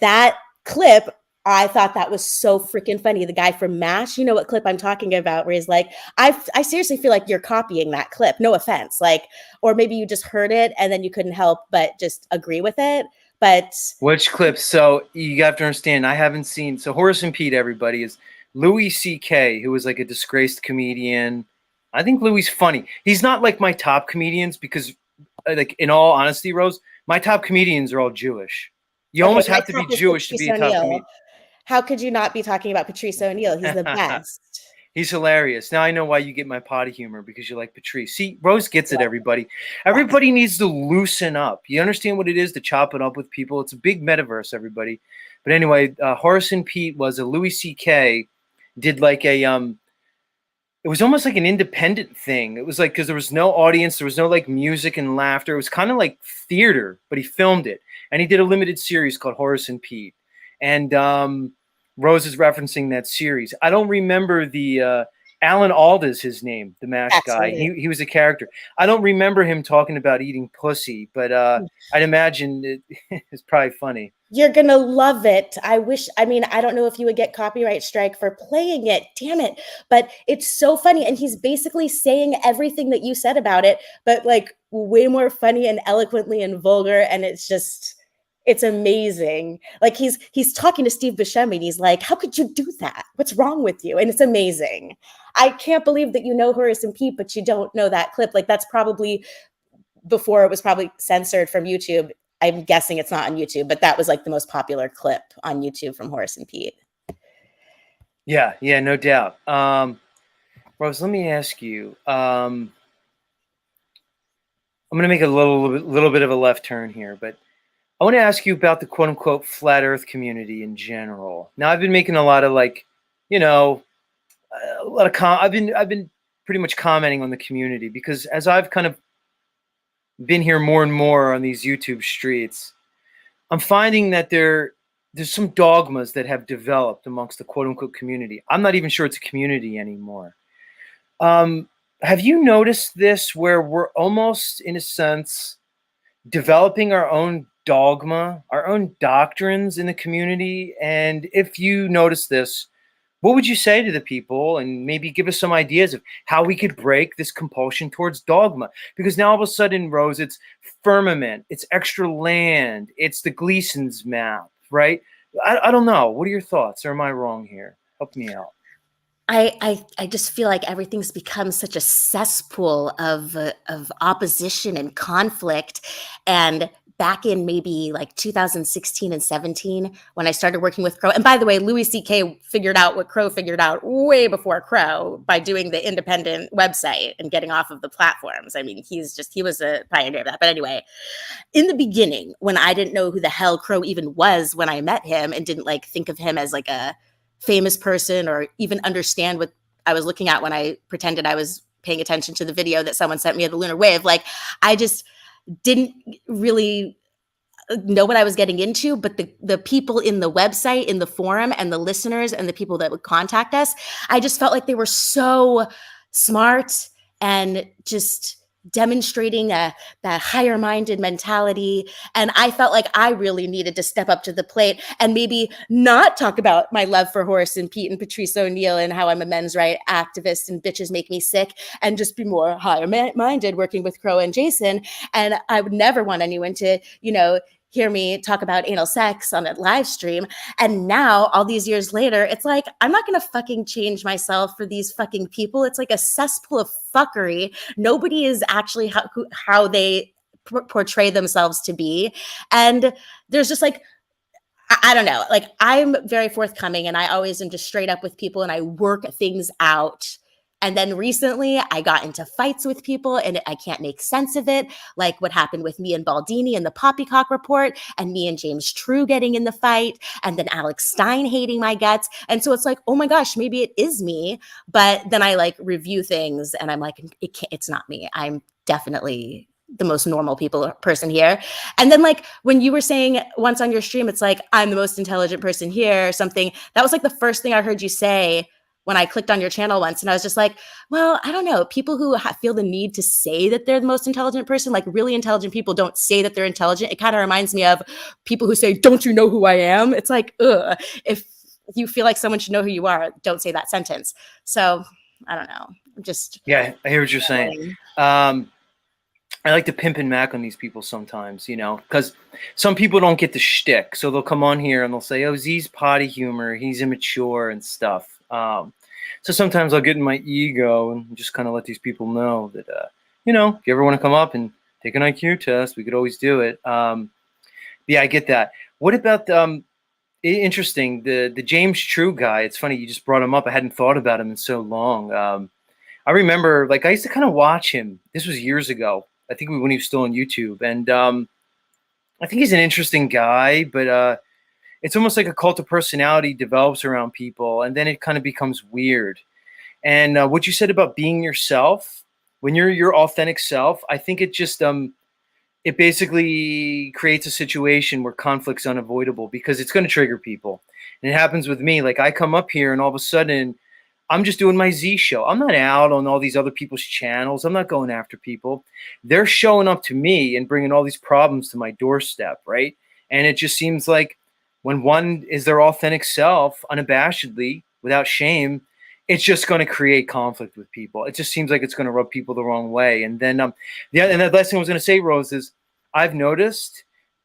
that clip I thought that was so freaking funny. The guy from MASH, you know what clip I'm talking about, where he's like, I seriously feel like you're copying that clip. No offense. Like, or maybe you just heard it and then you couldn't help but just agree with it. But which clip? So you have to understand, I haven't seen. So Horace and Pete, everybody, is Louis C.K., who was like a disgraced comedian. I think Louis funny. He's not like my top comedians because, like, in all honesty, Rose, my top comedians are all Jewish. You almost have to be Jewish to be a top comedian. How could you not be talking about Patrice O'Neal? He's the best. He's hilarious. Now I know why you get my potty humor, because you like Patrice. See, Rose gets it, everybody. Everybody needs to loosen up. You understand what it is to chop it up with people? It's a big metaverse, everybody. But anyway, Horace and Pete was a Louis C.K. did like a it was almost like an independent thing. It was like, because there was no audience, there was no like music and laughter. It was kind of like theater, but he filmed it. And he did a limited series called Horace and Pete. And Rose is referencing that series. I don't remember the Alan Alda's his name, the MASH guy. He was a character. I don't remember him talking about eating pussy, but I'd imagine it's probably funny. You're going to love it. I don't know if you would get copyright strike for playing it. Damn it. But it's so funny. And he's basically saying everything that you said about it, but like way more funny and eloquently and vulgar. And it's amazing. Like he's talking to Steve Buscemi and he's like, how could you do that? What's wrong with you? And it's amazing. I can't believe that you know Horace and Pete, but you don't know that clip. Like that's probably before it was probably censored from YouTube. I'm guessing it's not on YouTube, but that was like the most popular clip on YouTube from Horace and Pete. Yeah, no doubt. Rose, let me ask you. I'm going to make a little bit of a left turn here, but I want to ask you about the quote unquote flat Earth community in general. Now, I've been making a lot of like, I've been pretty much commenting on the community because as I've kind of been here more and more on these YouTube streets, I'm finding that there's some dogmas that have developed amongst the quote unquote community. I'm not even sure it's a community anymore. Have you noticed this where we're almost, in a sense, developing our own dogma, our own doctrines in the community? And if you notice this, what would you say to the people, and maybe give us some ideas of how we could break this compulsion towards dogma? Because now all of a sudden, Rose, it's firmament, it's extra land, it's the Gleason's map, right? I don't know. What are your thoughts? Or am I wrong here? Help me out. I just feel like everything's become such a cesspool of opposition and conflict. And back in maybe like 2016 and 17, when I started working with Crow, and by the way, Louis C.K. figured out what Crow figured out way before Crow by doing the independent website and getting off of the platforms. I mean, he was a pioneer of that. But anyway, in the beginning, when I didn't know who the hell Crow even was when I met him and didn't like think of him as like a famous person or even understand what I was looking at when I pretended I was paying attention to the video that someone sent me of the lunar wave, like I just didn't really know what I was getting into, but the people in the website, in the forum, and the listeners and the people that would contact us, I just felt like they were so smart and just demonstrating that higher-minded mentality. And I felt like I really needed to step up to the plate and maybe not talk about my love for Horace and Pete and Patrice O'Neal and how I'm a men's rights activist and bitches make me sick, and just be more higher-minded working with Crow and Jason. And I would never want anyone to, hear me talk about anal sex on a live stream. And now, all these years later, it's like, I'm not going to fucking change myself for these fucking people. It's like a cesspool of fuckery. Nobody is actually how they portray themselves to be. And there's just like, I don't know, like I'm very forthcoming and I always am just straight up with people and I work things out. And then recently I got into fights with people and I can't make sense of it. Like what happened with me and Baldini and the Poppycock report, and me and James True getting in the fight, and then Alex Stein hating my guts. And so it's like, oh my gosh, maybe it is me. But then I like review things and I'm like, it's not me. I'm definitely the most normal person here. And then like when you were saying once on your stream, it's like, I'm the most intelligent person here or something. That was like the first thing I heard you say when I clicked on your channel once. And I was just like, well, I don't know. People who feel the need to say that they're the most intelligent person, like really intelligent people don't say that they're intelligent. It kind of reminds me of people who say, don't you know who I am? It's like, ugh. If if you feel like someone should know who you are, don't say that sentence. So I don't know. Just Yeah, I hear what you're saying. I like to pimp and mac on these people sometimes, you know, because some people don't get the shtick. So they'll come on here and they'll say, oh, Z's potty humor, he's immature and stuff. So sometimes I'll get in my ego and just kind of let these people know that, you know, if you ever want to come up and take an IQ test, we could always do it. Yeah, I get that. What about interesting, the James True guy? It's funny you just brought him up. I hadn't thought about him in so long. I remember, like, I used to kind of watch him. This was years ago. I think when he was still on YouTube, and I think he's an interesting guy, but it's almost like a cult of personality develops around people, and then it kind of becomes weird. And what you said about being yourself, when you're your authentic self, I think it just it basically creates a situation where conflict's unavoidable because it's going to trigger people. And it happens with me. Like I come up here and all of a sudden I'm just doing my Z show. I'm not out on all these other people's channels. I'm not going after people. They're showing up to me and bringing all these problems to my doorstep, right? And it just seems like when one is their authentic self, unabashedly, without shame, it's just going to create conflict with people. It just seems like it's going to rub people the wrong way. And then and the last thing I was going to say, Rose, is I've noticed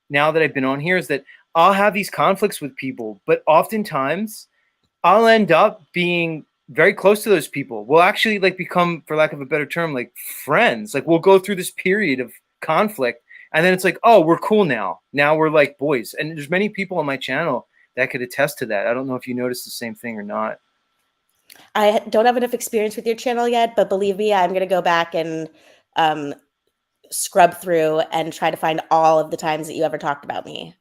now that I've been on here is that I'll have these conflicts with people, but oftentimes I'll end up being very close to those people. We'll actually like become, for lack of a better term, like friends. Like we'll go through this period of conflict and then it's like, oh, we're cool now. Now we're like boys. And there's many people on my channel that could attest to that. I don't know if you noticed the same thing or not. I don't have enough experience with your channel yet, but believe me, I'm going to go back and scrub through and try to find all of the times that you ever talked about me.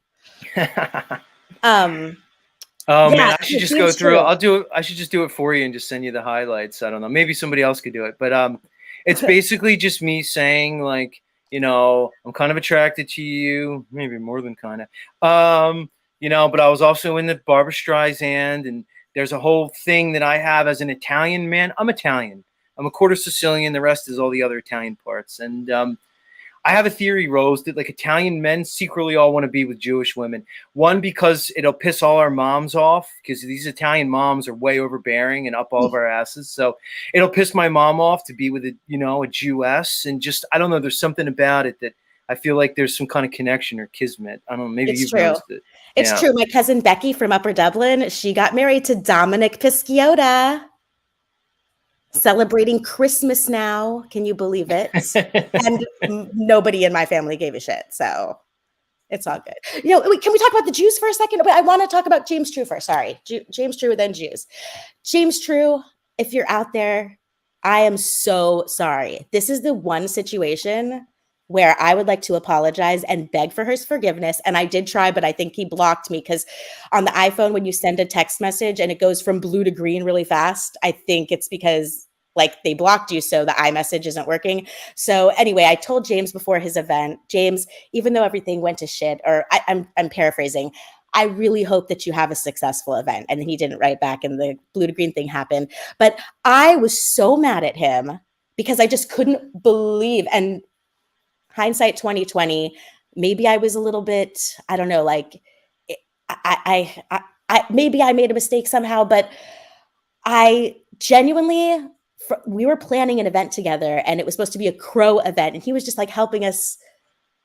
Oh man, I should just go through. I'll do it. I should just do it for you and just send you the highlights. I don't know. Maybe somebody else could do it, but it's basically just me saying like, you know, I'm kind of attracted to you, maybe more than kind of, you know, but I was also in the Barbra Streisand, and there's a whole thing that I have as an Italian man. I'm Italian. I'm a quarter Sicilian. The rest is all the other Italian parts, and I have a theory, Rose, that like Italian men secretly all want to be with Jewish women. One, because it'll piss all our moms off because these Italian moms are way overbearing and up all of our asses. So it'll piss my mom off to be with a, you know, a Jewess. And just, I don't know, there's something about it that I feel like there's some kind of connection or kismet. I don't know, maybe you've noticed it. It's true. My cousin Becky from Upper Dublin, she got married to Dominic Pisciotta. Celebrating Christmas now. Can you believe it? And nobody in my family gave a shit. So it's all good. You know, can we talk about the Jews for a second? But I want to talk about James True first. Sorry. James True, then Jews. James True, if you're out there, I am so sorry. This is the one situation where I would like to apologize and beg for his forgiveness. And I did try, but I think he blocked me because on the iPhone, when you send a text message and it goes from blue to green really fast, I think it's because like they blocked you, so the iMessage isn't working. So anyway, I told James before his event, James, even though everything went to shit, or I'm paraphrasing, I really hope that you have a successful event. And he didn't write back and the blue to green thing happened. But I was so mad at him because I just couldn't believe, and hindsight 2020, maybe I was a little bit, I don't know, like I maybe I made a mistake somehow, but I genuinely, we were planning an event together and it was supposed to be a Crow event. And he was just like helping us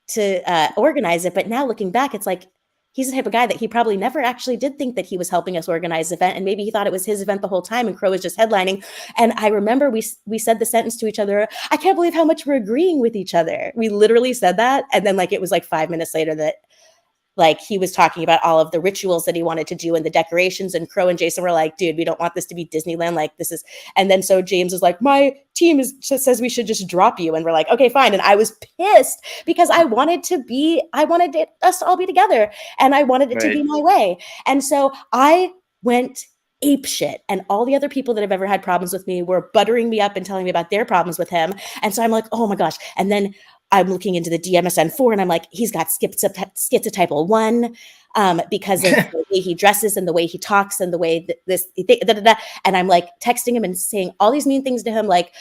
to organize it. But now looking back, it's like, he's the type of guy that he probably never actually did think that he was helping us organize the event. And maybe he thought it was his event the whole time and Crow was just headlining. And I remember we said the sentence to each other, I can't believe how much we're agreeing with each other. We literally said that. And then like, it was like 5 minutes later that like he was talking about all of the rituals that he wanted to do and the decorations, and Crow and Jason were like, dude, we don't want this to be Disneyland. Like this is, and then so James was like, my team says we should just drop you. And we're like, okay, fine. And I was pissed because I wanted us to all be together and I wanted it to be my way. And so I went ape shit, and all the other people that have ever had problems with me were buttering me up and telling me about their problems with him. And so I'm like, oh my gosh. And then I'm looking into the DMSN4 and I'm like, he's got schizotypal 1 because of the way he dresses and the way he talks and the way and I'm like texting him and saying all these mean things to him, like,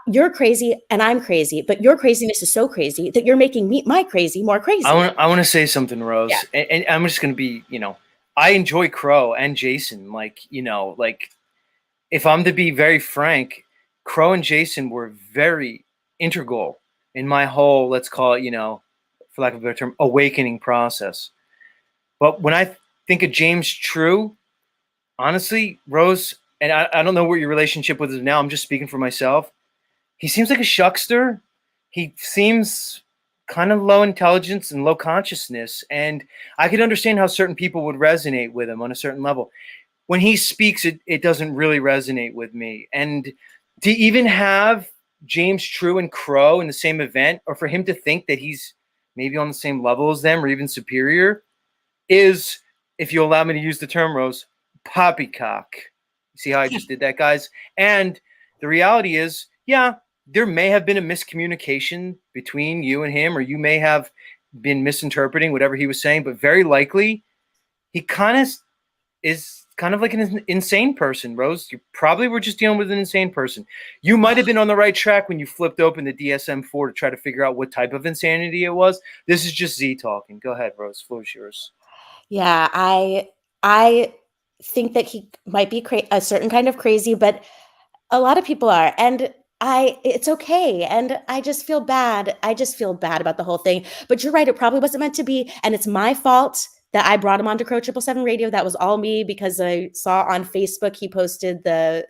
you're crazy and I'm crazy, but your craziness is so crazy that you're making my crazy more crazy. I want to say something, Rose, and I'm just going to be, you know, I enjoy Crow and Jason. Like, like if I'm to be very frank, Crow and Jason were very integral in my whole, let's call it, for lack of a better term, awakening process. But when I think of James True, honestly, Rose, and I don't know what your relationship with him now, I'm just speaking for myself. He seems like a shuckster. He seems kind of low intelligence and low consciousness. And I could understand how certain people would resonate with him on a certain level. When he speaks, it doesn't really resonate with me. And to even have James True and Crow in the same event, or for him to think that he's maybe on the same level as them or even superior, is, if you allow me to use the term, Rose, poppycock. You see how I just did that, guys? And the reality is, yeah, there may have been a miscommunication between you and him, or you may have been misinterpreting whatever he was saying, but very likely he kind of is kind of like an insane person, Rose. You probably were just dealing with an insane person. You might have been on the right track when you flipped open the DSM-4 to try to figure out what type of insanity it was. This is just Z talking. Go ahead, Rose. Floor is yours. Yeah, I think that he might be a certain kind of crazy, but a lot of people are, and it's okay. And I just feel bad. I just feel bad about the whole thing. But you're right. It probably wasn't meant to be. And it's my fault that I brought him onto Crow 777 Radio. That was all me, because I saw on Facebook he posted the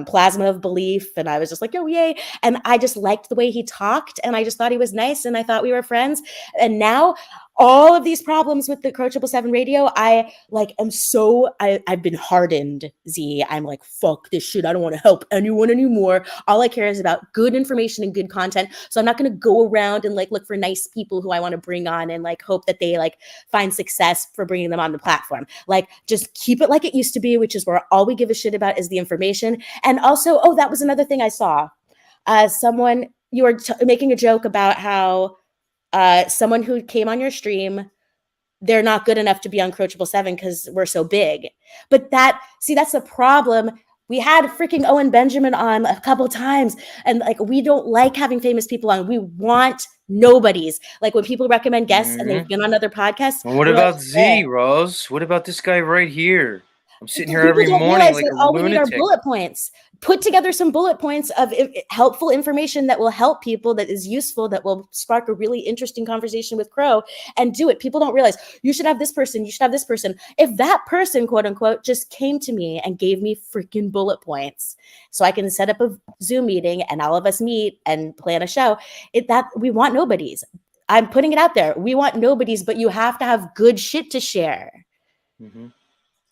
plasma of belief, and I was just like, oh yay. And I just liked the way he talked, and I just thought he was nice, and I thought we were friends. And now all of these problems with the Crow 777 Radio, I've been hardened, Z. I'm like, fuck this shit. I don't want to help anyone anymore. All I care is about good information and good content. So I'm not going to go around and like look for nice people who I want to bring on and like hope that they like find success for bringing them on the platform. Like, just keep it like it used to be, which is where all we give a shit about is the information. And also, oh, that was another thing I saw. Someone, you were making a joke about how someone who came on your stream, they're not good enough to be on Crow 777 because we're so big. But that's the problem. We had freaking Owen Benjamin on a couple times, and like, we don't like having famous people on. We want nobodies. Like, when people recommend guests and they've been on other podcasts. Well, what about Z, Rose? What about this guy right here? I'm sitting here every morning like a all we need are lunatic. bullet points. Put together some bullet points of helpful information that will help people, that is useful, that will spark a really interesting conversation with Crow, and do it. People don't realize you should have this person. You should have this person. If that person, quote unquote, just came to me and gave me freaking bullet points so I can set up a Zoom meeting and all of us meet and plan a show, we want nobodies. I'm putting it out there. We want nobodies, but you have to have good shit to share. Mm-hmm.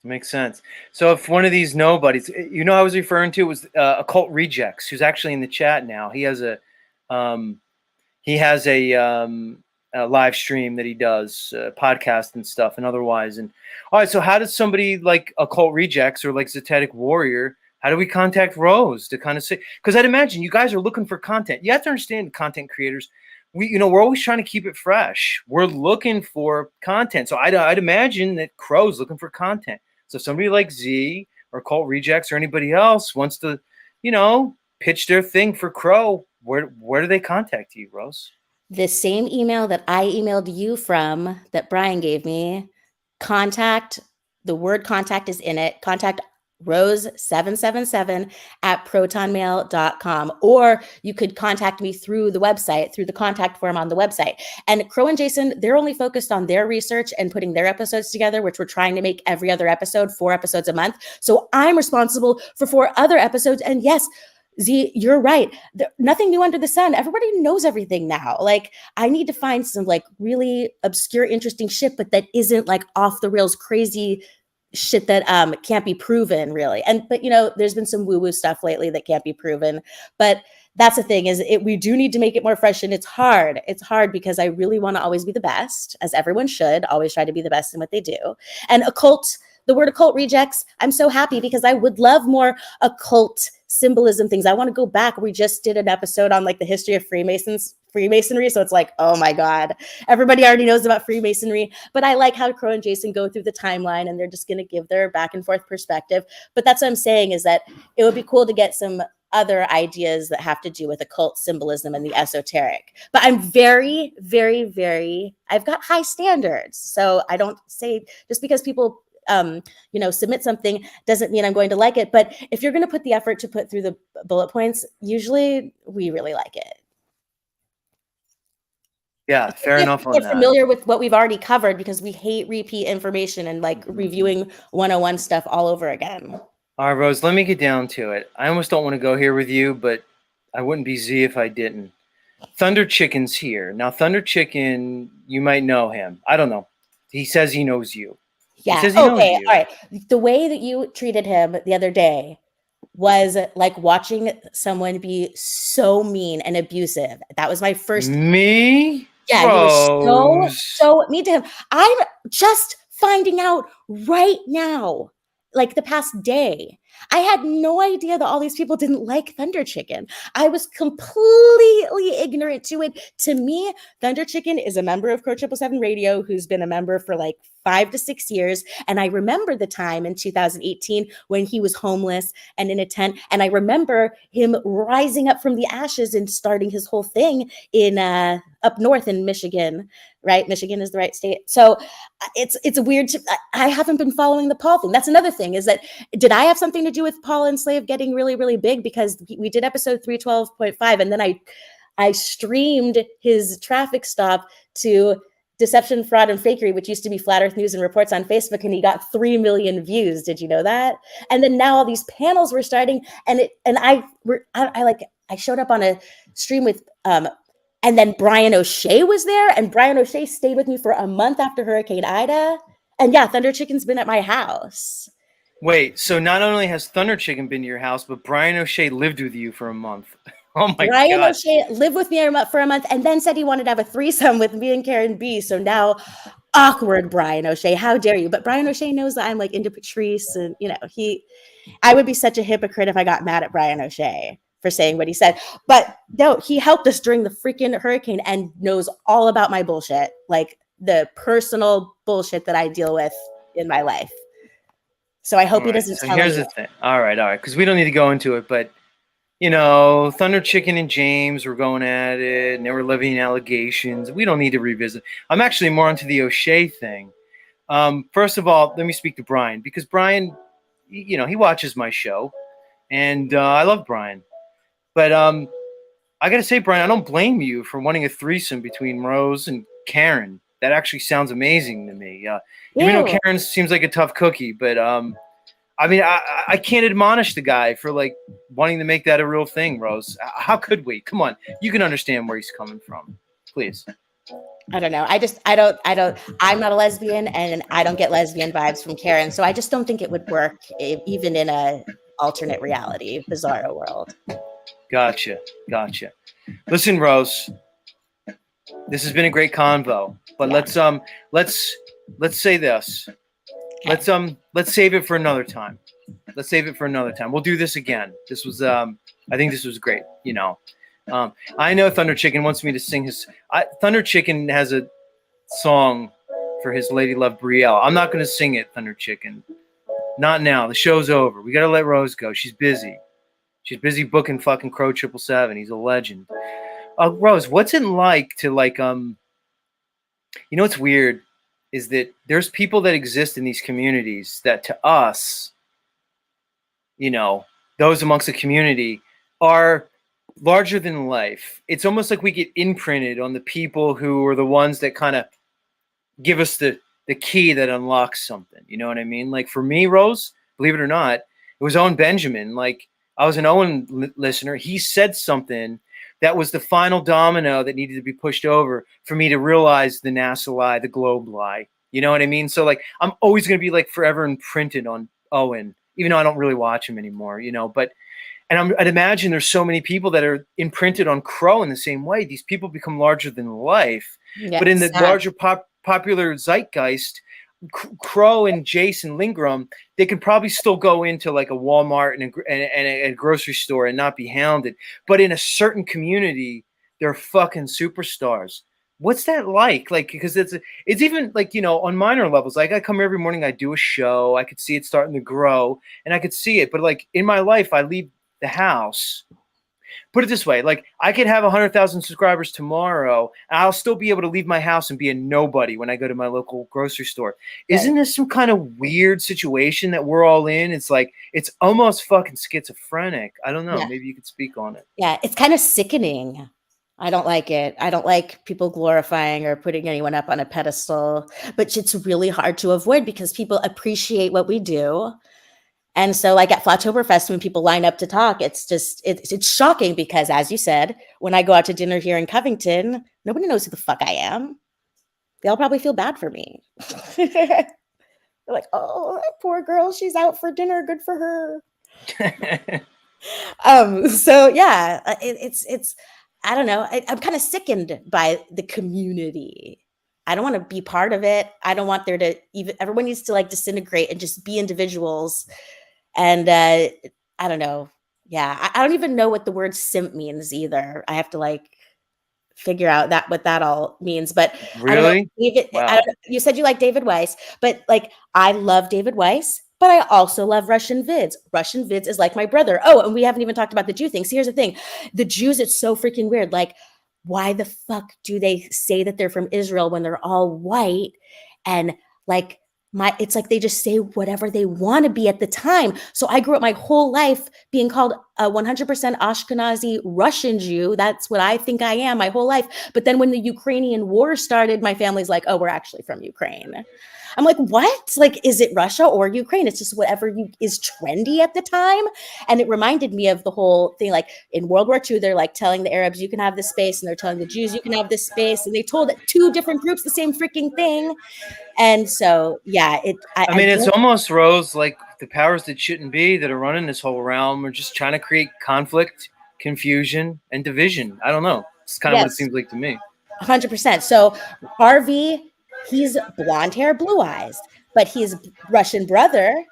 Makes sense. So if one of these nobodies, I was referring to was Occult Rejects, who's actually in the chat now. He has a live stream that he does, podcast and stuff, and otherwise. And all right, so how does somebody like Occult Rejects or like Zetetic Warrior, how do we contact Rose to kind of say? Because I'd imagine you guys are looking for content. You have to understand, content creators. We're always trying to keep it fresh. We're looking for content. So I'd imagine that Crow's looking for content. So somebody like Z or Cult Rejects or anybody else wants to, pitch their thing for Crow. Where do they contact you, Rose? The same email that I emailed you from that Brian gave me. The word contact is in it. Contact Rose777 at protonmail.com, or you could contact me through the website, through the contact form on the website. And Crow and Jason, they're only focused on their research and putting their episodes together, which we're trying to make every other episode, 4 episodes a month. So I'm responsible for 4 other episodes. And yes, Z, you're right. Nothing new under the sun. Everybody knows everything now. Like, I need to find some like really obscure, interesting shit, but that isn't like off the rails crazy shit that can't be proven, really. But there's been some woo-woo stuff lately that can't be proven. But that's the thing, is we do need to make it more fresh, and it's hard. It's hard because I really want to always be the best, as everyone should always try to be the best in what they do. And the word occult rejects, I'm so happy because I would love more occult symbolism things. I want to go back. We just did an episode on like the history of Freemasonry. So it's like, oh my God, everybody already knows about Freemasonry. But I like how Crow and Jason go through the timeline, and they're just going to give their back and forth perspective. But that's what I'm saying, is that it would be cool to get some other ideas that have to do with occult symbolism and the esoteric. But I'm very, very, very, I've got high standards. So I don't say, just because people submit something doesn't mean I'm going to like it. But if you're going to put the effort to put through the bullet points, usually we really like it. Yeah, fair enough on Get that. familiar with what we've already covered because we hate repeat information and like reviewing 101 stuff all over again. All right, Rose, let me get down to it. I almost don't want to go here with you, but I wouldn't be Z if I didn't. Thunder Chicken's here. Now, Thunder Chicken, you might know him. I don't know. He says he knows you. Yeah. He says he knows Okay. you. All right. The way that you treated him the other day was like watching someone be so mean and abusive. That was my first. Me? Yeah, Rose. you were so mean to him. I'm just finding out right now, like the past day. I had no idea that all these people didn't like Thunder Chicken. I was completely ignorant to it. To me, Thunder Chicken is a member of Crow 777 Radio who's been a member for like 5 to 6 years. And I remember the time in 2018 when he was homeless and in a tent. And I remember him rising up from the ashes and starting his whole thing in up north in Michigan, right? Michigan is the right state. So it's a weird, I haven't been following the Paul thing. That's another thing is that, did I have something to do with Paul and Slave getting really, really big? Because we did episode 312.5 and then I streamed his traffic stop to Deception, Fraud, and Fakery, which used to be Flat Earth News and Reports on Facebook, and he got 3 million views. Did you know that? And then now all these panels were starting, and I showed up on a stream with and then Brian O'Shea was there, and Brian O'Shea stayed with me for a month after Hurricane Ida. And yeah, Thunder Chicken's been at my house. Wait, so not only has Thunder Chicken been to your house, but Brian O'Shea lived with you for a month. Oh my God. Brian O'Shea lived with me for a month and then said he wanted to have a threesome with me and Karen B. So now, awkward Brian O'Shea. How dare you? But Brian O'Shea knows that I'm like into Patrice, and I would be such a hypocrite if I got mad at Brian O'Shea for saying what he said. But no, he helped us during the freaking hurricane and knows all about my bullshit, like the personal bullshit that I deal with in my life. So I hope he doesn't tell me. Here's the thing. All right. Because we don't need to go into it, but Thunder Chicken and James were going at it, and they were levying allegations. We don't need to revisit. I'm actually more onto the O'Shea thing. First of all, let me speak to Brian, because Brian, he watches my show, and I love Brian. But I got to say, Brian, I don't blame you for wanting a threesome between Rose and Karen. That actually sounds amazing to me. Even though Karen seems like a tough cookie, but I can't admonish the guy for like wanting to make that a real thing, Rose. How could we? Come on, you can understand where he's coming from, please. I don't know. I'm not a lesbian, and I don't get lesbian vibes from Karen, so I just don't think it would work even in a alternate reality, bizarro world. Gotcha. Listen, Rose, this has been a great convo, but let's say this. Okay. Let's save it for another time. We'll do this again. This was I think this was great. I know Thunder Chicken wants me to sing Thunder Chicken has a song for his lady love Brielle. I'm not going to sing it, Thunder Chicken. Not now. The show's over. We got to let Rose go. She's busy. She's busy booking fucking Crow 777. He's a legend. Rose, what's it like to what's weird is that there's people that exist in these communities that to us, those amongst the community are larger than life. It's almost like we get imprinted on the people who are the ones that kind of give us the key that unlocks something. You know what I mean? Like for me, Rose, believe it or not, it was Owen Benjamin. Like I was an Owen listener. He said something that was the final domino that needed to be pushed over for me to realize the NASA lie, the globe lie. You know what I mean? So like, I'm always going to be like forever imprinted on Owen, even though I don't really watch him anymore, and I'd imagine there's so many people that are imprinted on Crow in the same way. These people become larger than life, but in the larger popular zeitgeist, Crow and Jason Lingram, they can probably still go into like a Walmart and a grocery store and not be hounded. But in a certain community, they're fucking superstars. What's that like? Like, because it's even like, on minor levels, like I come every morning, I do a show, I could see it starting to grow and I could see it. But like in my life, I leave the house put it this way, like I could have 100,000 subscribers tomorrow, and I'll still be able to leave my house and be a nobody when I go to my local grocery store. Isn't this some kind of weird situation that we're all in? It's like, it's almost fucking schizophrenic. I don't know. Yeah. Maybe you could speak on it. Yeah, it's kind of sickening. I don't like it. I don't like people glorifying or putting anyone up on a pedestal, but it's really hard to avoid because people appreciate what we do. And so like at Flawtoberfest, when people line up to talk, it's just, it's shocking because as you said, when I go out to dinner here in Covington, nobody knows who the fuck I am. They all probably feel bad for me. They're like, oh, that poor girl, she's out for dinner. Good for her. So yeah, it's, I don't know. I'm kind of sickened by the community. I don't want to be part of it. I don't want there to even, everyone needs to like disintegrate and just be individuals. And I don't know. Yeah, I don't even know what the word simp means either. I have to like figure out that what that all means. But Really? I don't know, David, Wow. I don't know, you said you like David Weiss, but like I love David Weiss, but I also love Russian vids. Russian vids is like my brother. Oh, and we haven't even talked about the Jew thing. So here's the thing: the Jews, it's so freaking weird. Like, why the fuck do they say that they're from Israel when they're all white? And like it's like they just say whatever they want to be at the time. So I grew up my whole life being called a 100% Ashkenazi Russian Jew. That's what I think I am my whole life. But then when the Ukrainian war started, my family's like, oh, we're actually from Ukraine. I'm like, what? Like, is it Russia or Ukraine? It's just whatever is trendy at the time. And it reminded me of the whole thing. Like in World War II, they're like telling the Arabs, you can have this space. And they're telling the Jews, you can have this space. And they told two different groups the same freaking thing. And so, yeah, I mean, it's almost, Rose, like the powers that shouldn't be that are running this whole realm are just trying to create conflict, confusion, and division. I don't know. It's kind of what it seems like to me. 100%. So RV, he's blonde hair, blue eyes, but his Russian brother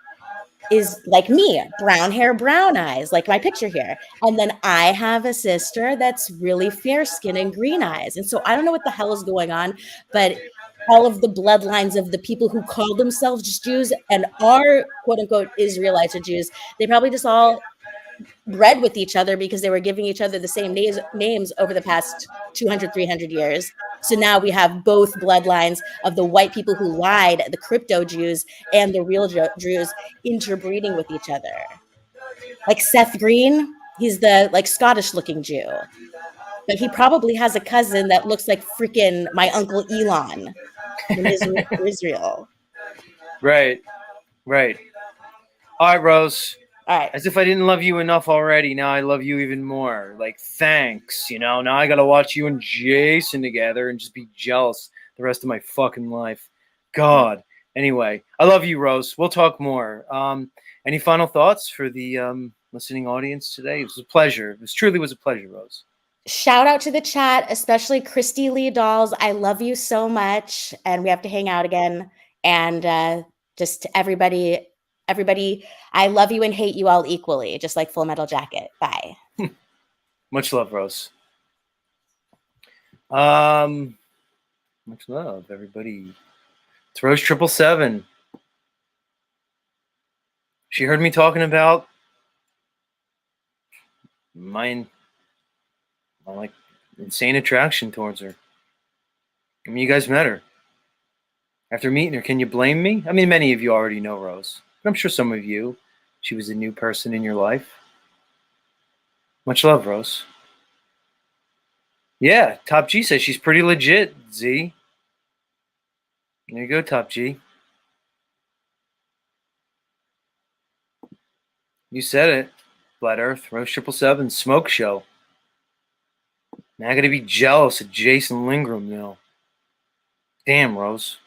is like me, brown hair, brown eyes, like my picture here. And then I have a sister that's really fair skin and green eyes. And so I don't know what the hell is going on, but all of the bloodlines of the people who call themselves Jews and are quote unquote Israelites or Jews, they probably just all bred with each other because they were giving each other the same names over the past 200, 300 years. So now we have both bloodlines of the white people who lied, the crypto Jews, and the real Jews interbreeding with each other. Like Seth Green, he's the like Scottish looking Jew. But he probably has a cousin that looks like freaking my uncle Elon in Israel. Right. All right, Rose. All right. As if I didn't love you enough already, now I love you even more. Like, thanks, now I got to watch you and Jason together and just be jealous the rest of my fucking life. God. Anyway, I love you, Rose. We'll talk more. Any final thoughts for the listening audience today? It was a pleasure. It truly was a pleasure, Rose. Shout out to the chat, especially Christy Lee Dolls. I love you so much. And we have to hang out again. And just everybody, I love you and hate you all equally, just like Full Metal Jacket. Bye. Much love, Rose. Much love, everybody. It's Rose 777. She heard me talking about my like insane attraction towards her. I mean, you guys met her. After meeting her, can you blame me? I mean, many of you already know Rose, but I'm sure some of you, she was a new person in your life. Much love, Rose. Yeah, Top G says she's pretty legit, Z. There you go, Top G. You said it. Flat Earth, Rose 777, Smoke Show. Now I gotta be jealous of Jason Lingram now. Damn, Rose.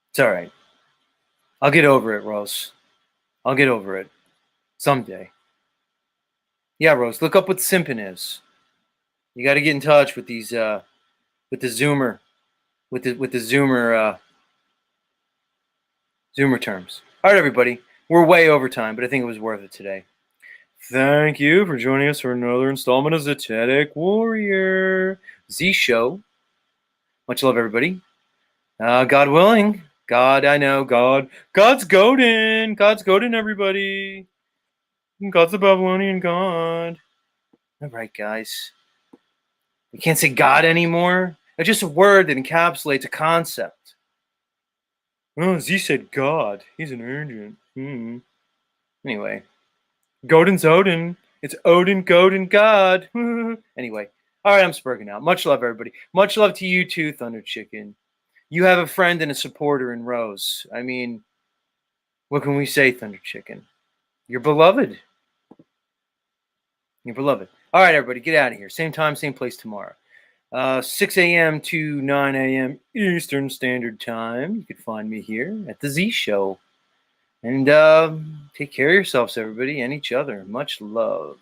It's all right. I'll get over it, Rose. I'll get over it. Someday. Yeah, Rose, look up what simping is. You got to get in touch with these, with the Zoomer, with the Zoomer, Zoomer terms. All right, everybody. We're way over time, but I think it was worth it today. Thank you for joining us for another installment of Zetetic Warrior Z Show. Much love, everybody. God willing. God, I know. God's golden. God's golden, everybody. God's a Babylonian god. All right, guys. We can't say God anymore. It's just a word that encapsulates a concept. Oh, Z said God. He's an urgent. Anyway. Godin's Odin. It's Odin, Godin, God. Anyway. All right, I'm spurging out. Much love, everybody. Much love to you too, Thunder Chicken. You have a friend and a supporter in Rose. I mean, what can we say, Thunder Chicken? You're beloved. You're beloved. All right, everybody, get out of here. Same time, same place tomorrow. 6 a.m. to 9 a.m. Eastern Standard Time. You can find me here at the Z Show. And take care of yourselves, everybody, and each other. Much love.